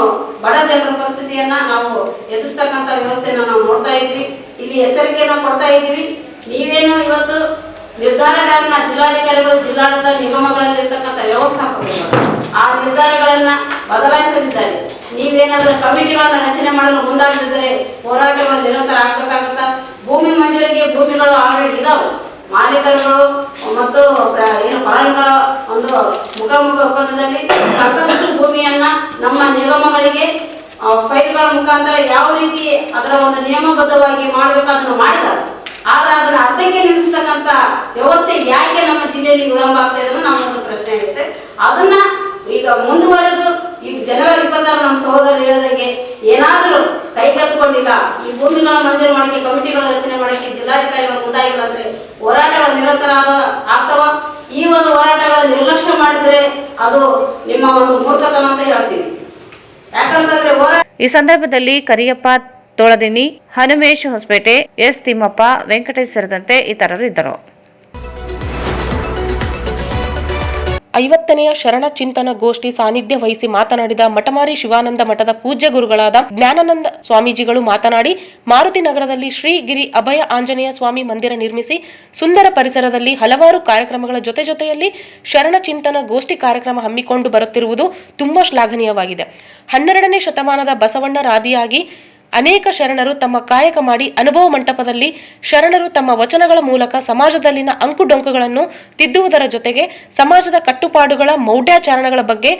ಬಡ ಜನರ ಪರಿಸ್ಥಿತಿಯನ್ನ ನಾವು ಎದುರಿಸ್ತಕ್ಕಂಥ ವ್ಯವಸ್ಥೆಯನ್ನ ನಾವು ನೋಡ್ತಾ ಇದ್ವಿ. ಇಲ್ಲಿ ಎಚ್ಚರಿಕೆಯನ್ನ ಕೊಡ್ತಾ ಇದ್ವಿ. ನೀವೇನು ಇವತ್ತು ನಿರ್ಧಾರಗಳನ್ನ ಜಿಲ್ಲಾಧಿಕಾರಿಗಳು, ಜಿಲ್ಲಾಡಳಿತ ನಿಗಮಗಳಲ್ಲಿರ್ತಕ್ಕಂಥ ವ್ಯವಸ್ಥಾಪಕರು ಆ ನಿರ್ಧಾರಗಳನ್ನ ಬದಲಾಯಿಸದಿದ್ದಾರೆ. ನೀವೇನಾದ್ರೂ ಕಮಿಟಿಗಳನ್ನ ರಚನೆ ಮಾಡಲು ಮುಂದಾಗದಿದ್ದರೆ ಹೋರಾಟಗಳು ನಿರಂತರ ಆಗ್ಬೇಕಾಗುತ್ತಾ. ಭೂಮಿ ಮಂಜೂರಿಗೆ ಭೂಮಿಗಳು ಆಲ್ರೆಡಿ ಇದಾವೆ. ಮಾಲೀಕರುಗಳು ಮತ್ತು ಏನು ಫಲಾನುಭವಿಗಳ ಒಂದು ಮುಖಾಮುಖ ಒಪ್ಪಂದದಲ್ಲಿ ಸಾಕಷ್ಟು ಭೂಮಿಯನ್ನ ನಮ್ಮ ನಿಗಮಗಳಿಗೆ ಫೈಲ್ಗಳ ಮುಖಾಂತರ ಯಾವ ರೀತಿ ಅದರ ಒಂದು ನಿಯಮಬದ್ಧವಾಗಿ ಮಾಡಬೇಕು ಅದನ್ನು ಮಾಡಿದ್ದಾರೆ. ಆದ್ರೆ ಅದನ್ನ ಅರ್ಧಕ್ಕೆ ನಿಲ್ಲಿಸ್ತಕ್ಕಂಥ ವ್ಯವಸ್ಥೆ ಯಾಕೆ ನಮ್ಮ ಜಿಲ್ಲೆಯಲ್ಲಿ ವಿಳಂಬ ಆಗ್ತಾ ಇದೆ ಅನ್ನೋ ನಮ್ಮ ಒಂದು ಪ್ರಶ್ನೆ ಆಗುತ್ತೆ. ಅದನ್ನ ಈಗ ಮುಂದುವರೆದು ಈ ಜನವರಿ 26 ನಮ್ಮ ಸಹೋದರರು ಹೇಳಿದಂಗೆ ಏನಾದರೂ ಕೈಗೆತ್ತಿಕೊಂಡಿಲ್ಲ, ಈ ಭೂಮಿಗಳ ಮಂಜೂರು ಮಾಡಕ್ಕೆ ಕಮಿಟಿಗಳ ರಚನೆ ಮಾಡಕ್ಕೆ ಜಿಲ್ಲಾಧಿಕಾರಿಗಳು ಮುಂದಾಗಿಲ್ಲ ಅಂದ್ರೆ ಹೋರಾಟಗಳು ನಿರಂತರ ಆಗ್ತಾವ. ಈ ಒಂದು ಹೋರಾಟಗಳ ನಿರ್ಲಕ್ಷ್ಯ ಮಾಡಿದ್ರೆ ಅದು ನಿಮ್ಮ ಒಂದು ಮೂರ್ಖತನ ಅಂತ ಹೇಳ್ತೀವಿ. ಯಾಕಂತಂದ್ರೆ ಈ ಸಂದರ್ಭದಲ್ಲಿ ಕರಿಯಪ್ಪ ತೋಳದಿನ್ನಿ, ಹನುಮೇಶ್ ಹೊಸಪೇಟೆ, ಎಸ್ ತಿಮ್ಮಪ್ಪ, ವೆಂಕಟೇಶ್ ಸೇರಿದಂತೆ ಇತರರು ಇದ್ದರು. 50ನೇ ಶರಣ ಚಿಂತನ ಗೋಷ್ಠಿ ಸಾನ್ನಿಧ್ಯ ವಹಿಸಿ ಮಾತನಾಡಿದ ಮಠಮಾರಿ ಶಿವಾನಂದ ಮಠದ ಪೂಜ್ಯ ಗುರುಗಳಾದ ಜ್ಞಾನಾನಂದ ಸ್ವಾಮೀಜಿಗಳು ಮಾತನಾಡಿ, ಮಾರುತಿ ನಗರದಲ್ಲಿ ಶ್ರೀಗಿರಿ ಅಭಯ ಆಂಜನೇಯ ಸ್ವಾಮಿ ಮಂದಿರ ನಿರ್ಮಿಸಿ ಸುಂದರ ಪರಿಸರದಲ್ಲಿ ಹಲವಾರು ಕಾರ್ಯಕ್ರಮಗಳ ಜೊತೆಯಲ್ಲಿ ಶರಣ ಚಿಂತನ ಗೋಷ್ಠಿ ಕಾರ್ಯಕ್ರಮ ಹಮ್ಮಿಕೊಂಡು ಬರುತ್ತಿರುವುದು ತುಂಬಾ ಶ್ಲಾಘನೀಯವಾಗಿದೆ. 12ನೇ ಶತಮಾನದ ಬಸವಣ್ಣ ರಾದಿಯಾಗಿ ಅನೇಕ ಶರಣರು ತಮ್ಮ ಕಾಯಕ ಮಾಡಿ ಅನುಭವ ಮಂಟಪದಲ್ಲಿ ಶರಣರು ತಮ್ಮ ವಚನಗಳ ಮೂಲಕ ಸಮಾಜದಲ್ಲಿನ ಅಂಕುಡೊಂಕುಗಳನ್ನು ತಿದ್ದುವುದರ ಜೊತೆಗೆ ಸಮಾಜದ ಕಟ್ಟುಪಾಡುಗಳ ಮೌಢ್ಯಾಚರಣೆಗಳ ಬಗ್ಗೆ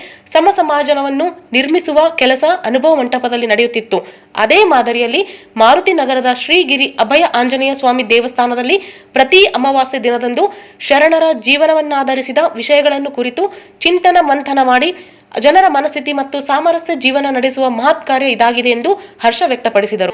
ಸಮಾಜವನ್ನು ನಿರ್ಮಿಸುವ ಕೆಲಸ ಅನುಭವ ಮಂಟಪದಲ್ಲಿ ನಡೆಯುತ್ತಿತ್ತು. ಅದೇ ಮಾದರಿಯಲ್ಲಿ ಮಾರುತಿ ನಗರದ ಶ್ರೀಗಿರಿ ಅಭಯ ಆಂಜನೇಯ ಸ್ವಾಮಿ ದೇವಸ್ಥಾನದಲ್ಲಿ ಪ್ರತಿ ಅಮಾವಾಸ್ಯೆ ದಿನದಂದು ಶರಣರ ಜೀವನವನ್ನಾಧರಿಸಿದ ವಿಷಯಗಳನ್ನು ಕುರಿತು ಚಿಂತನ ಮಂಥನ ಮಾಡಿ ಜನರ ಮನಸ್ಥಿತಿ ಮತ್ತು ಸಾಮರಸ್ಯ ಜೀವನ ನಡೆಸುವ ಮಹತ್ ಕಾರ್ಯ ಇದಾಗಿದೆ ಎಂದು ಹರ್ಷ ವ್ಯಕ್ತಪಡಿಸಿದರು.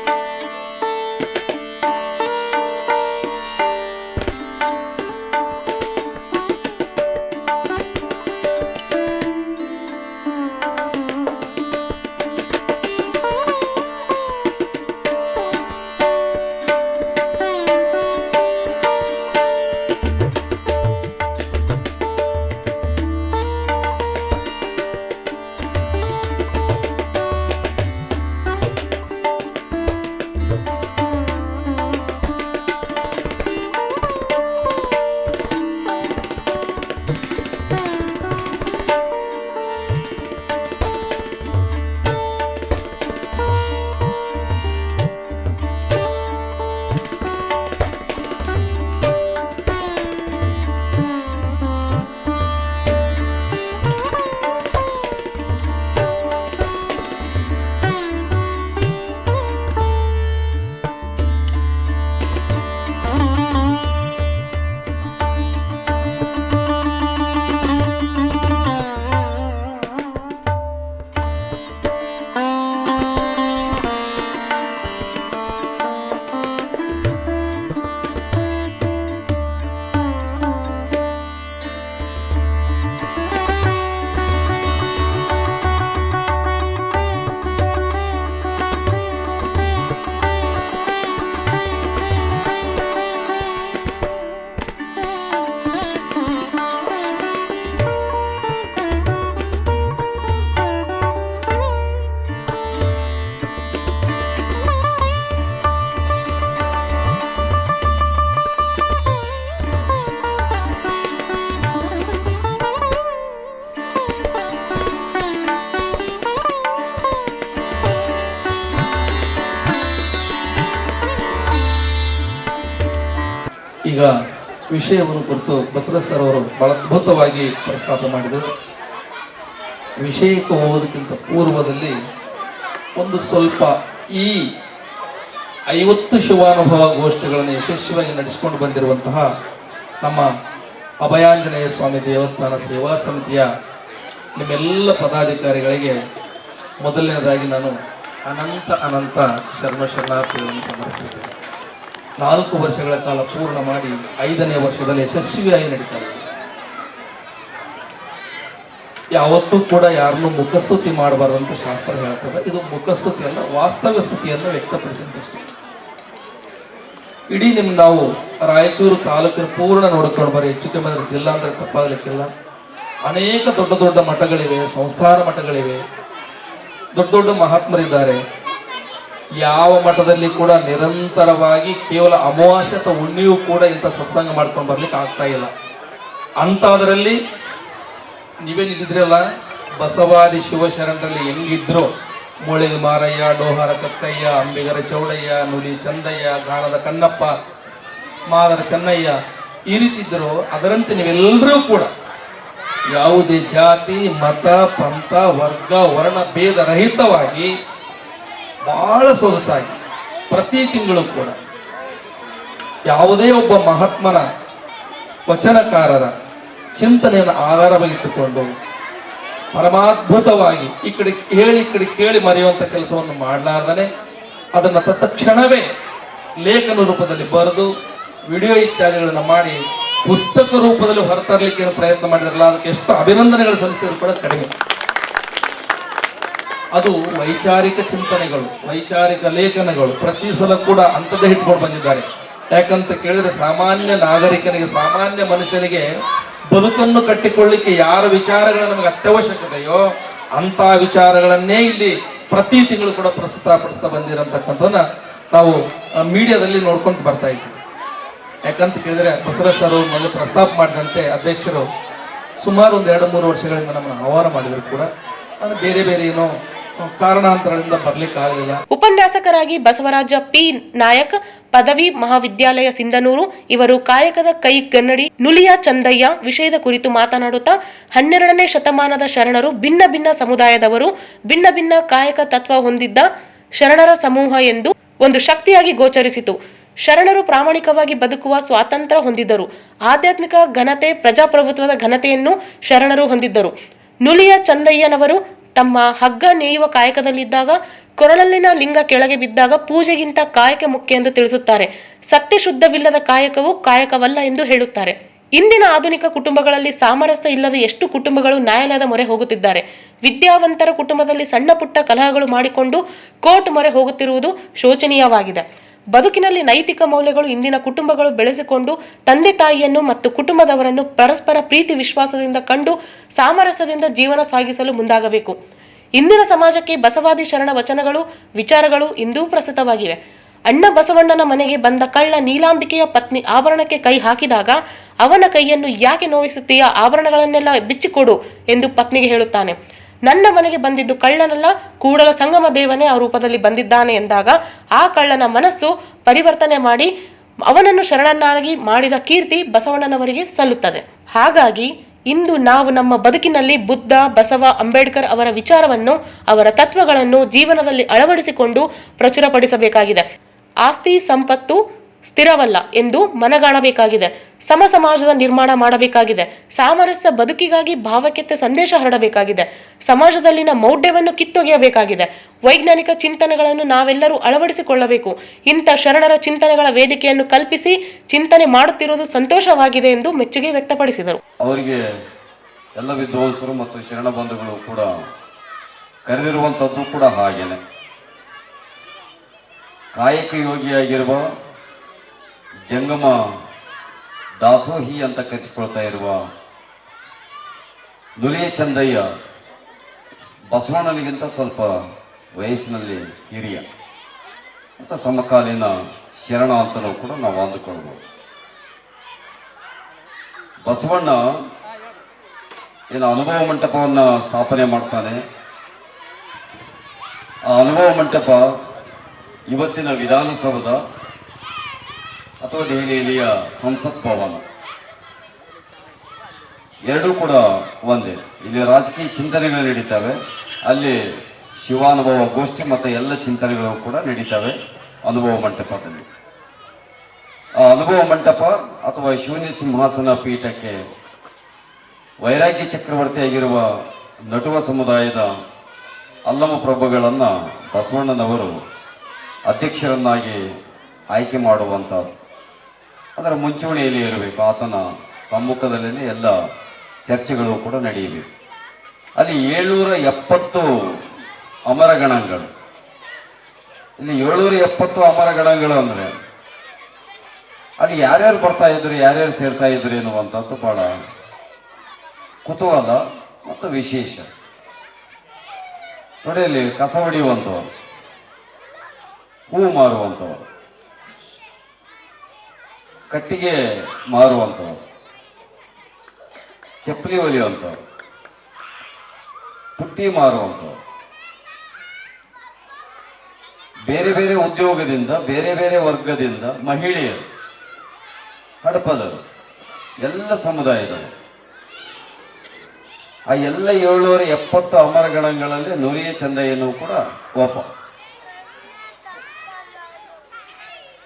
ಈಗ ವಿಷಯವನ್ನು ಕುರಿತು ಬಸವರಾಜ್ ಸರ್ ಅವರು ಬಹಳ ಅದ್ಭುತವಾಗಿ ಪ್ರಸ್ತಾಪ ಮಾಡಿದರು. ವಿಷಯಕ್ಕೆ ಹೋಗೋದಕ್ಕಿಂತ ಪೂರ್ವದಲ್ಲಿ ಒಂದು ಸ್ವಲ್ಪ ಈ 50 ಶಿವಾನುಭವ ಗೋಷ್ಠಿಗಳನ್ನು ಯಶಸ್ವಿಯಾಗಿ ನಡೆಸಿಕೊಂಡು ಬಂದಿರುವಂತಹ ನಮ್ಮ ಅಭಯಾಂಜನೇಯ ಸ್ವಾಮಿ ದೇವಸ್ಥಾನ ಸೇವಾ ಸಮಿತಿಯ ನಿಮ್ಮೆಲ್ಲ ಪದಾಧಿಕಾರಿಗಳಿಗೆ ಮೊದಲನೇದಾಗಿ ನಾನು ಅನಂತ ಶರಣಾರ್ಥಿಗಳನ್ನು ಸಮರ್ಪಿಸುತ್ತೇನೆ. 4 ವರ್ಷಗಳ ಕಾಲ ಪೂರ್ಣ ಮಾಡಿ 5ನೇ ವರ್ಷದಲ್ಲಿ ಯಶಸ್ವಿಯಾಗಿ ನಡೀತಾ ಇದೆ. ಯಾವತ್ತೂ ಕೂಡ ಯಾರನ್ನು ಮುಖಸ್ತುತಿ ಮಾಡಬಾರ್ದು ಅಂತ ಶಾಸ್ತ್ರ ಹೇಳ್ತದೆ. ಇದು ಮುಖಸ್ತುತಿಯಲ್ಲ, ವಾಸ್ತವ ಸ್ಥಿತಿಯನ್ನು ವ್ಯಕ್ತಪಡಿಸಿದಷ್ಟೇ. ಇಡೀ ನಾವು ರಾಯಚೂರು ತಾಲೂಕಿನ ಪೂರ್ಣ ನೋಡ್ಕೊಂಡು ಬರೀ ಹೆಚ್ಚು ಕಮ್ಮಿ ಜಿಲ್ಲಾ ಅಂದ್ರೆ ತಪ್ಪಾಗಲಿಕ್ಕಿಲ್ಲ. ಅನೇಕ ದೊಡ್ಡ ಮಠಗಳಿವೆ, ಸಂಸ್ಥಾನ ಮಠಗಳಿವೆ, ದೊಡ್ಡ ಮಹಾತ್ಮರಿದ್ದಾರೆ. ಯಾವ ಮಠದಲ್ಲಿ ಕೂಡ ನಿರಂತರವಾಗಿ ಕೇವಲ ಅಮಾವಾಸ್ಯೆ ಅಥವಾ ಹುಣ್ಣಿಯೂ ಕೂಡ ಇಂಥ ಸತ್ಸಂಗ ಮಾಡ್ಕೊಂಡು ಬರ್ಲಿಕ್ಕೆ ಆಗ್ತಾ ಇಲ್ಲ. ಅಂಥದ್ರಲ್ಲಿ ನೀವೇನಿದ್ರಲ್ಲ, ಬಸವಾದಿ ಶಿವಶರಣರಲ್ಲಿ ಹೆಂಗಿದ್ರು, ಮೂಳಿಗೆ ಮಾರಯ್ಯ, ಡೋಹಾರ ಕಕ್ಕಯ್ಯ, ಅಂಬಿಗರ ಚೌಡಯ್ಯ, ನುಲಿ ಚಂದಯ್ಯ, ಗಾಣದ ಕಣ್ಣಪ್ಪ, ಮಾದರ ಚೆನ್ನಯ್ಯ, ಈ ರೀತಿ ಇದ್ದರು. ಅದರಂತೆ ನೀವೆಲ್ಲರೂ ಕೂಡ ಯಾವುದೇ ಜಾತಿ, ಮತ, ಪಂಥ, ವರ್ಗ, ವರ್ಣ ಭೇದ ರಹಿತವಾಗಿ ಬಹಳ ಸೊಗಸಾಗಿ ಪ್ರತಿ ತಿಂಗಳು ಕೂಡ ಯಾವುದೇ ಒಬ್ಬ ಮಹಾತ್ಮನ ವಚನಕಾರರ ಚಿಂತನೆಯನ್ನು ಆಧಾರವಾಗಿಟ್ಟುಕೊಂಡು ಪರಮಾದ್ಭುತವಾಗಿ ಈ ಕಡೆ ಕೇಳಿ ಮರೆಯುವಂಥ ಕೆಲಸವನ್ನು ಮಾಡಲಾರ್ದನೆ ಅದನ್ನು ತತ್ಕ್ಷಣವೇ ಲೇಖನ ರೂಪದಲ್ಲಿ ಬರೆದು ವಿಡಿಯೋ ಇತ್ಯಾದಿಗಳನ್ನು ಮಾಡಿ ಪುಸ್ತಕ ರೂಪದಲ್ಲಿ ಹೊರತರಲಿಕ್ಕೆ ಪ್ರಯತ್ನ ಮಾಡಿದ್ರಲ್ಲ, ಅದಕ್ಕೆ ಎಷ್ಟು ಅಭಿನಂದನೆಗಳು ಸಲ್ಲಿಸಿದ್ರು ಕೂಡ ಕಡಿಮೆ. ಅದು ವೈಚಾರಿಕ ಚಿಂತನೆಗಳು, ವೈಚಾರಿಕ ಲೇಖನಗಳು ಪ್ರತಿ ಸಲ ಕೂಡ ಅಂಥದ್ದೇ ಇಟ್ಕೊಂಡು ಬಂದಿದ್ದಾರೆ. ಯಾಕಂತ ಕೇಳಿದ್ರೆ ಸಾಮಾನ್ಯ ನಾಗರಿಕನಿಗೆ, ಸಾಮಾನ್ಯ ಮನುಷ್ಯನಿಗೆ ಬದುಕನ್ನು ಕಟ್ಟಿಕೊಳ್ಳಿಕ್ಕೆ ಯಾರ ವಿಚಾರಗಳು ನಮಗೆ ಅತ್ಯವಶ್ಯಕತೆಯೋ ಅಂತ ವಿಚಾರಗಳನ್ನೇ ಇಲ್ಲಿ ಪ್ರತಿ ತಿಂಗಳು ಕೂಡ ಪ್ರಸ್ತುತಪಡಿಸ್ತಾ ಬಂದಿರತಕ್ಕಂಥದ್ದನ್ನ ನಾವು ಮೀಡಿಯಾದಲ್ಲಿ ನೋಡ್ಕೊಂಡು ಬರ್ತಾ ಇದ್ದೀವಿ. ಯಾಕಂತ ಕೇಳಿದ್ರೆ ಬಸವರಾಜ್ ಸರ್ ಅವರು ಮೊದಲು ಪ್ರಸ್ತಾಪ ಮಾಡಿದಂತೆ ಅಧ್ಯಕ್ಷರು ಸುಮಾರು ಒಂದು 2-3 ವರ್ಷಗಳಿಂದ ನಮ್ಮನ್ನು ಆಹ್ವಾನ ಮಾಡಿದ್ರು ಕೂಡ ಅದು ಬೇರೆ ಬೇರೆ ಏನೋ ಕಾರಣಾಂತರಗಳಿಂದ ಬರ್ಲಿಕ್ಕೆ ಆಗಲಿಲ್ಲ. ಉಪನ್ಯಾಸಕರಾಗಿ ಬಸವರಾಜ ಪಿ ನಾಯಕ್, ಪದವಿ ಮಹಾವಿದ್ಯಾಲಯ ಸಿಂಧನೂರು ಇವರು ಕಾಯಕದ ಕೈಗನ್ನಡಿ ನುಲಿಯ ಚಂದಯ್ಯ ವಿಷಯದ ಕುರಿತು ಮಾತನಾಡುತ್ತಾ 12ನೇ ಶತಮಾನದ ಶರಣರು ಭಿನ್ನ ಭಿನ್ನ ಸಮುದಾಯದವರು, ಭಿನ್ನ ಭಿನ್ನ ಕಾಯಕ ತತ್ವ ಹೊಂದಿದ್ದ ಶರಣರ ಸಮೂಹ ಎಂದು ಒಂದು ಶಕ್ತಿಯಾಗಿ ಗೋಚರಿಸಿತು. ಶರಣರು ಪ್ರಾಮಾಣಿಕವಾಗಿ ಬದುಕುವ ಸ್ವಾತಂತ್ರ್ಯ ಹೊಂದಿದ್ದರು. ಆಧ್ಯಾತ್ಮಿಕ ಘನತೆ, ಪ್ರಜಾಪ್ರಭುತ್ವದ ಘನತೆಯನ್ನು ಶರಣರು ಹೊಂದಿದ್ದರು. ನುಲಿಯ ಚಂದಯ್ಯನವರು ತಮ್ಮ ಹಗ್ಗ ನೇಯುವ ಕಾಯಕದಲ್ಲಿದ್ದಾಗ ಕೊರಳಲ್ಲಿನ ಲಿಂಗ ಕೆಳಗೆ ಬಿದ್ದಾಗ ಪೂಜೆಗಿಂತ ಕಾಯಕ ಮುಖ್ಯ ಎಂದು ತಿಳಿಸುತ್ತಾರೆ. ಸತ್ಯ ಶುದ್ಧವಿಲ್ಲದ ಕಾಯಕವು ಕಾಯಕವಲ್ಲ ಎಂದು ಹೇಳುತ್ತಾರೆ. ಇಂದಿನ ಆಧುನಿಕ ಕುಟುಂಬಗಳಲ್ಲಿ ಸಾಮರಸ್ಯ ಇಲ್ಲದ ಎಷ್ಟು ಕುಟುಂಬಗಳು ನ್ಯಾಯಾಲಯದ ಮೊರೆ ಹೋಗುತ್ತಿದ್ದಾರೆ. ವಿದ್ಯಾವಂತರ ಕುಟುಂಬದಲ್ಲಿ ಸಣ್ಣ ಪುಟ್ಟ ಕಲಹಗಳು ಮಾಡಿಕೊಂಡು ಕೋರ್ಟ್ ಮೊರೆ ಹೋಗುತ್ತಿರುವುದು ಶೋಚನೀಯವಾಗಿದೆ. ಬದುಕಿನಲ್ಲಿ ನೈತಿಕ ಮೌಲ್ಯಗಳು ಇಂದಿನ ಕುಟುಂಬಗಳು ಬೆಳೆಸಿಕೊಂಡು ತಂದೆ ತಾಯಿಯನ್ನು ಮತ್ತು ಕುಟುಂಬದವರನ್ನು ಪರಸ್ಪರ ಪ್ರೀತಿ ವಿಶ್ವಾಸದಿಂದ ಕಂಡು ಸಾಮರಸ್ಯದಿಂದ ಜೀವನ ಸಾಗಿಸಲು ಮುಂದಾಗಬೇಕು. ಇಂದಿನ ಸಮಾಜಕ್ಕೆ ಬಸವಾದಿ ಶರಣ ವಚನಗಳು, ವಿಚಾರಗಳು ಇಂದೂ ಪ್ರಸ್ತುತವಾಗಿವೆ. ಅಣ್ಣ ಬಸವಣ್ಣನ ಮನೆಗೆ ಬಂದ ಕಳ್ಳ ನೀಲಾಂಬಿಕೆಯ ಪತ್ನಿ ಆಭರಣಕ್ಕೆ ಕೈ ಹಾಕಿದಾಗ ಅವನ ಕೈಯನ್ನು ಯಾಕೆ ನೋವಿಸುತ್ತೀಯ, ಆಭರಣಗಳನ್ನೆಲ್ಲ ಬಿಚ್ಚಿಕೊಡು ಎಂದು ಪತ್ನಿಗೆ ಹೇಳುತ್ತಾನೆ. ನನ್ನ ಮನೆಗೆ ಬಂದಿದ್ದು ಕಳ್ಳನಲ್ಲ, ಕೂಡಲ ಸಂಗಮ ದೇವನೇ ಆ ರೂಪದಲ್ಲಿ ಬಂದಿದ್ದಾನೆ ಎಂದಾಗ ಆ ಕಳ್ಳನ ಮನಸ್ಸು ಪರಿವರ್ತನೆ ಮಾಡಿ ಅವನನ್ನು ಶರಣನಾಗಿ ಮಾಡಿದ ಕೀರ್ತಿ ಬಸವಣ್ಣನವರಿಗೆ ಸಲ್ಲುತ್ತದೆ. ಹಾಗಾಗಿ ಇಂದು ನಾವು ನಮ್ಮ ಬದುಕಿನಲ್ಲಿ ಬುದ್ಧ, ಬಸವ, ಅಂಬೇಡ್ಕರ್ ಅವರ ವಿಚಾರವನ್ನು, ಅವರ ತತ್ವಗಳನ್ನು ಜೀವನದಲ್ಲಿ ಅಳವಡಿಸಿಕೊಂಡು ಪ್ರಚುರಪಡಿಸಬೇಕಾಗಿದೆ. ಆಸ್ತಿ ಸಂಪತ್ತು ಸ್ಥಿರವಲ್ಲ ಎಂದು ಮನಗಾಣಬೇಕಾಗಿದೆ. ಸಮ ಸಮಾಜದ ನಿರ್ಮಾಣ ಮಾಡಬೇಕಾಗಿದೆ. ಸಾಮರಸ್ಯ ಬದುಕಿಗಾಗಿ ಭಾವೈಕ್ಯತೆ ಸಂದೇಶ ಹರಡಬೇಕಾಗಿದೆ. ಸಮಾಜದಲ್ಲಿನ ಮೌಢ್ಯವನ್ನು ಕಿತ್ತೊಗೆಯಬೇಕಾಗಿದೆ. ವೈಜ್ಞಾನಿಕ ಚಿಂತನೆಗಳನ್ನು ನಾವೆಲ್ಲರೂ ಅಳವಡಿಸಿಕೊಳ್ಳಬೇಕು. ಇಂಥ ಶರಣರ ಚಿಂತನೆಗಳ ವೇದಿಕೆಯನ್ನು ಕಲ್ಪಿಸಿ ಚಿಂತನೆ ಮಾಡುತ್ತಿರುವುದು ಸಂತೋಷವಾಗಿದೆ ಎಂದು ಮೆಚ್ಚುಗೆ ವ್ಯಕ್ತಪಡಿಸಿದರು. ಅವರಿಗೆ ಎಲ್ಲ ವಿದ್ವಾಂಸರು ಮತ್ತು ಶರಣ ಬಂಧುಗಳು ಕೂಡ ಕರೆದಿರುವಂಥದ್ದು ಕೂಡ ಹಾಗೇನೆ. ಕಾಯಕ ಯೋಗಿಯಾಗಿರುವ ಜಂಗಮ ದಾಸೋಹಿ ಅಂತ ಕರೆಸಿಕೊಳ್ತಾ ಇರುವ ನುಲಿಯ ಚಂದಯ್ಯ ಬಸವಣ್ಣನಿಗಿಂತ ಸ್ವಲ್ಪ ವಯಸ್ಸಿನಲ್ಲಿ ಹಿರಿಯ ಅಂತ ಸಮಕಾಲೀನ ಶರಣ ಅಂತಲೂ ಕೂಡ ನಾವು ಅಂದುಕೊಳ್ಬೋದು. ಬಸವಣ್ಣ ಏನು ಅನುಭವ ಮಂಟಪವನ್ನು ಸ್ಥಾಪನೆ ಮಾಡ್ತಾನೆ. ಆ ಅನುಭವ ಮಂಟಪ ಇವತ್ತಿನ ವಿಧಾನಸೌಧ ಅಥವಾ ದೆಹಲಿಯ ಸಂಸತ್ ಭವನ ಎರಡೂ ಕೂಡ ಒಂದೇ. ಇಲ್ಲಿ ರಾಜಕೀಯ ಚಿಂತನೆಗಳು ನಡೀತವೆ, ಅಲ್ಲಿ ಶಿವಾನುಭವ ಗೋಷ್ಠಿ ಮತ್ತು ಎಲ್ಲ ಚಿಂತನೆಗಳು ಕೂಡ ನಡೀತವೆ ಅನುಭವ ಮಂಟಪದಲ್ಲಿ. ಆ ಅನುಭವ ಮಂಟಪ ಅಥವಾ ಶೂನ್ಯ ಸಿಂಹಾಸನ ಪೀಠಕ್ಕೆ ವೈರಾಗ್ಯ ಚಕ್ರವರ್ತಿಯಾಗಿರುವ ನಟುವ ಸಮುದಾಯದ ಅಲ್ಲಮ ಪ್ರಭುಗಳನ್ನು ಬಸವಣ್ಣನವರು ಅಧ್ಯಕ್ಷರನ್ನಾಗಿ ಆಯ್ಕೆ ಮಾಡುವಂಥದ್ದು. ಅದರ ಮುಂಚೂಣಿಯಲ್ಲಿ ಇರಬೇಕು, ಆತನ ಸಮ್ಮುಖದಲ್ಲೇ ಎಲ್ಲ ಚರ್ಚೆಗಳು ಕೂಡ ನಡೆಯಬೇಕು. ಅಲ್ಲಿ 770 ಅಮರಗಣಗಳು. ಇಲ್ಲಿ 770 ಅಮರಗಣಗಳು ಅಂದರೆ ಅಲ್ಲಿ ಯಾರ್ಯಾರು ಬರ್ತಾ ಇದ್ರು, ಯಾರ್ಯಾರು ಸೇರ್ತಾ ಇದ್ರು ಎನ್ನುವಂಥದ್ದು ಬಹಳ ಕುತೂಹಲ ಮತ್ತು ವಿಶೇಷ. ನೋಡಿ, ಅಲ್ಲಿ ಕಸ ಹೊಡೆಯುವಂಥವ್ರು, ಹೂವು ಮಾರುವಂಥವ್ರು, ಕಟ್ಟಿಗೆ ಮಾರುವಂಥವ್ರು, ಚಪ್ಪಲಿ ಹೊಲಿಯುವಂಥವ್ರು, ಪುಟ್ಟಿ ಮಾರುವಂಥವ್ರು, ಬೇರೆ ಬೇರೆ ಉದ್ಯೋಗದಿಂದ, ಬೇರೆ ಬೇರೆ ವರ್ಗದಿಂದ ಮಹಿಳೆಯರು, ಹಡಪದರು, ಎಲ್ಲ ಸಮುದಾಯದವರು. ಆ ಎಲ್ಲ 770 ಅಮರಗಣಗಳಲ್ಲಿ ನುಲಿಯ ಚಂದಯ್ಯನೂ ಕೂಡ ಒಬ್ಬ.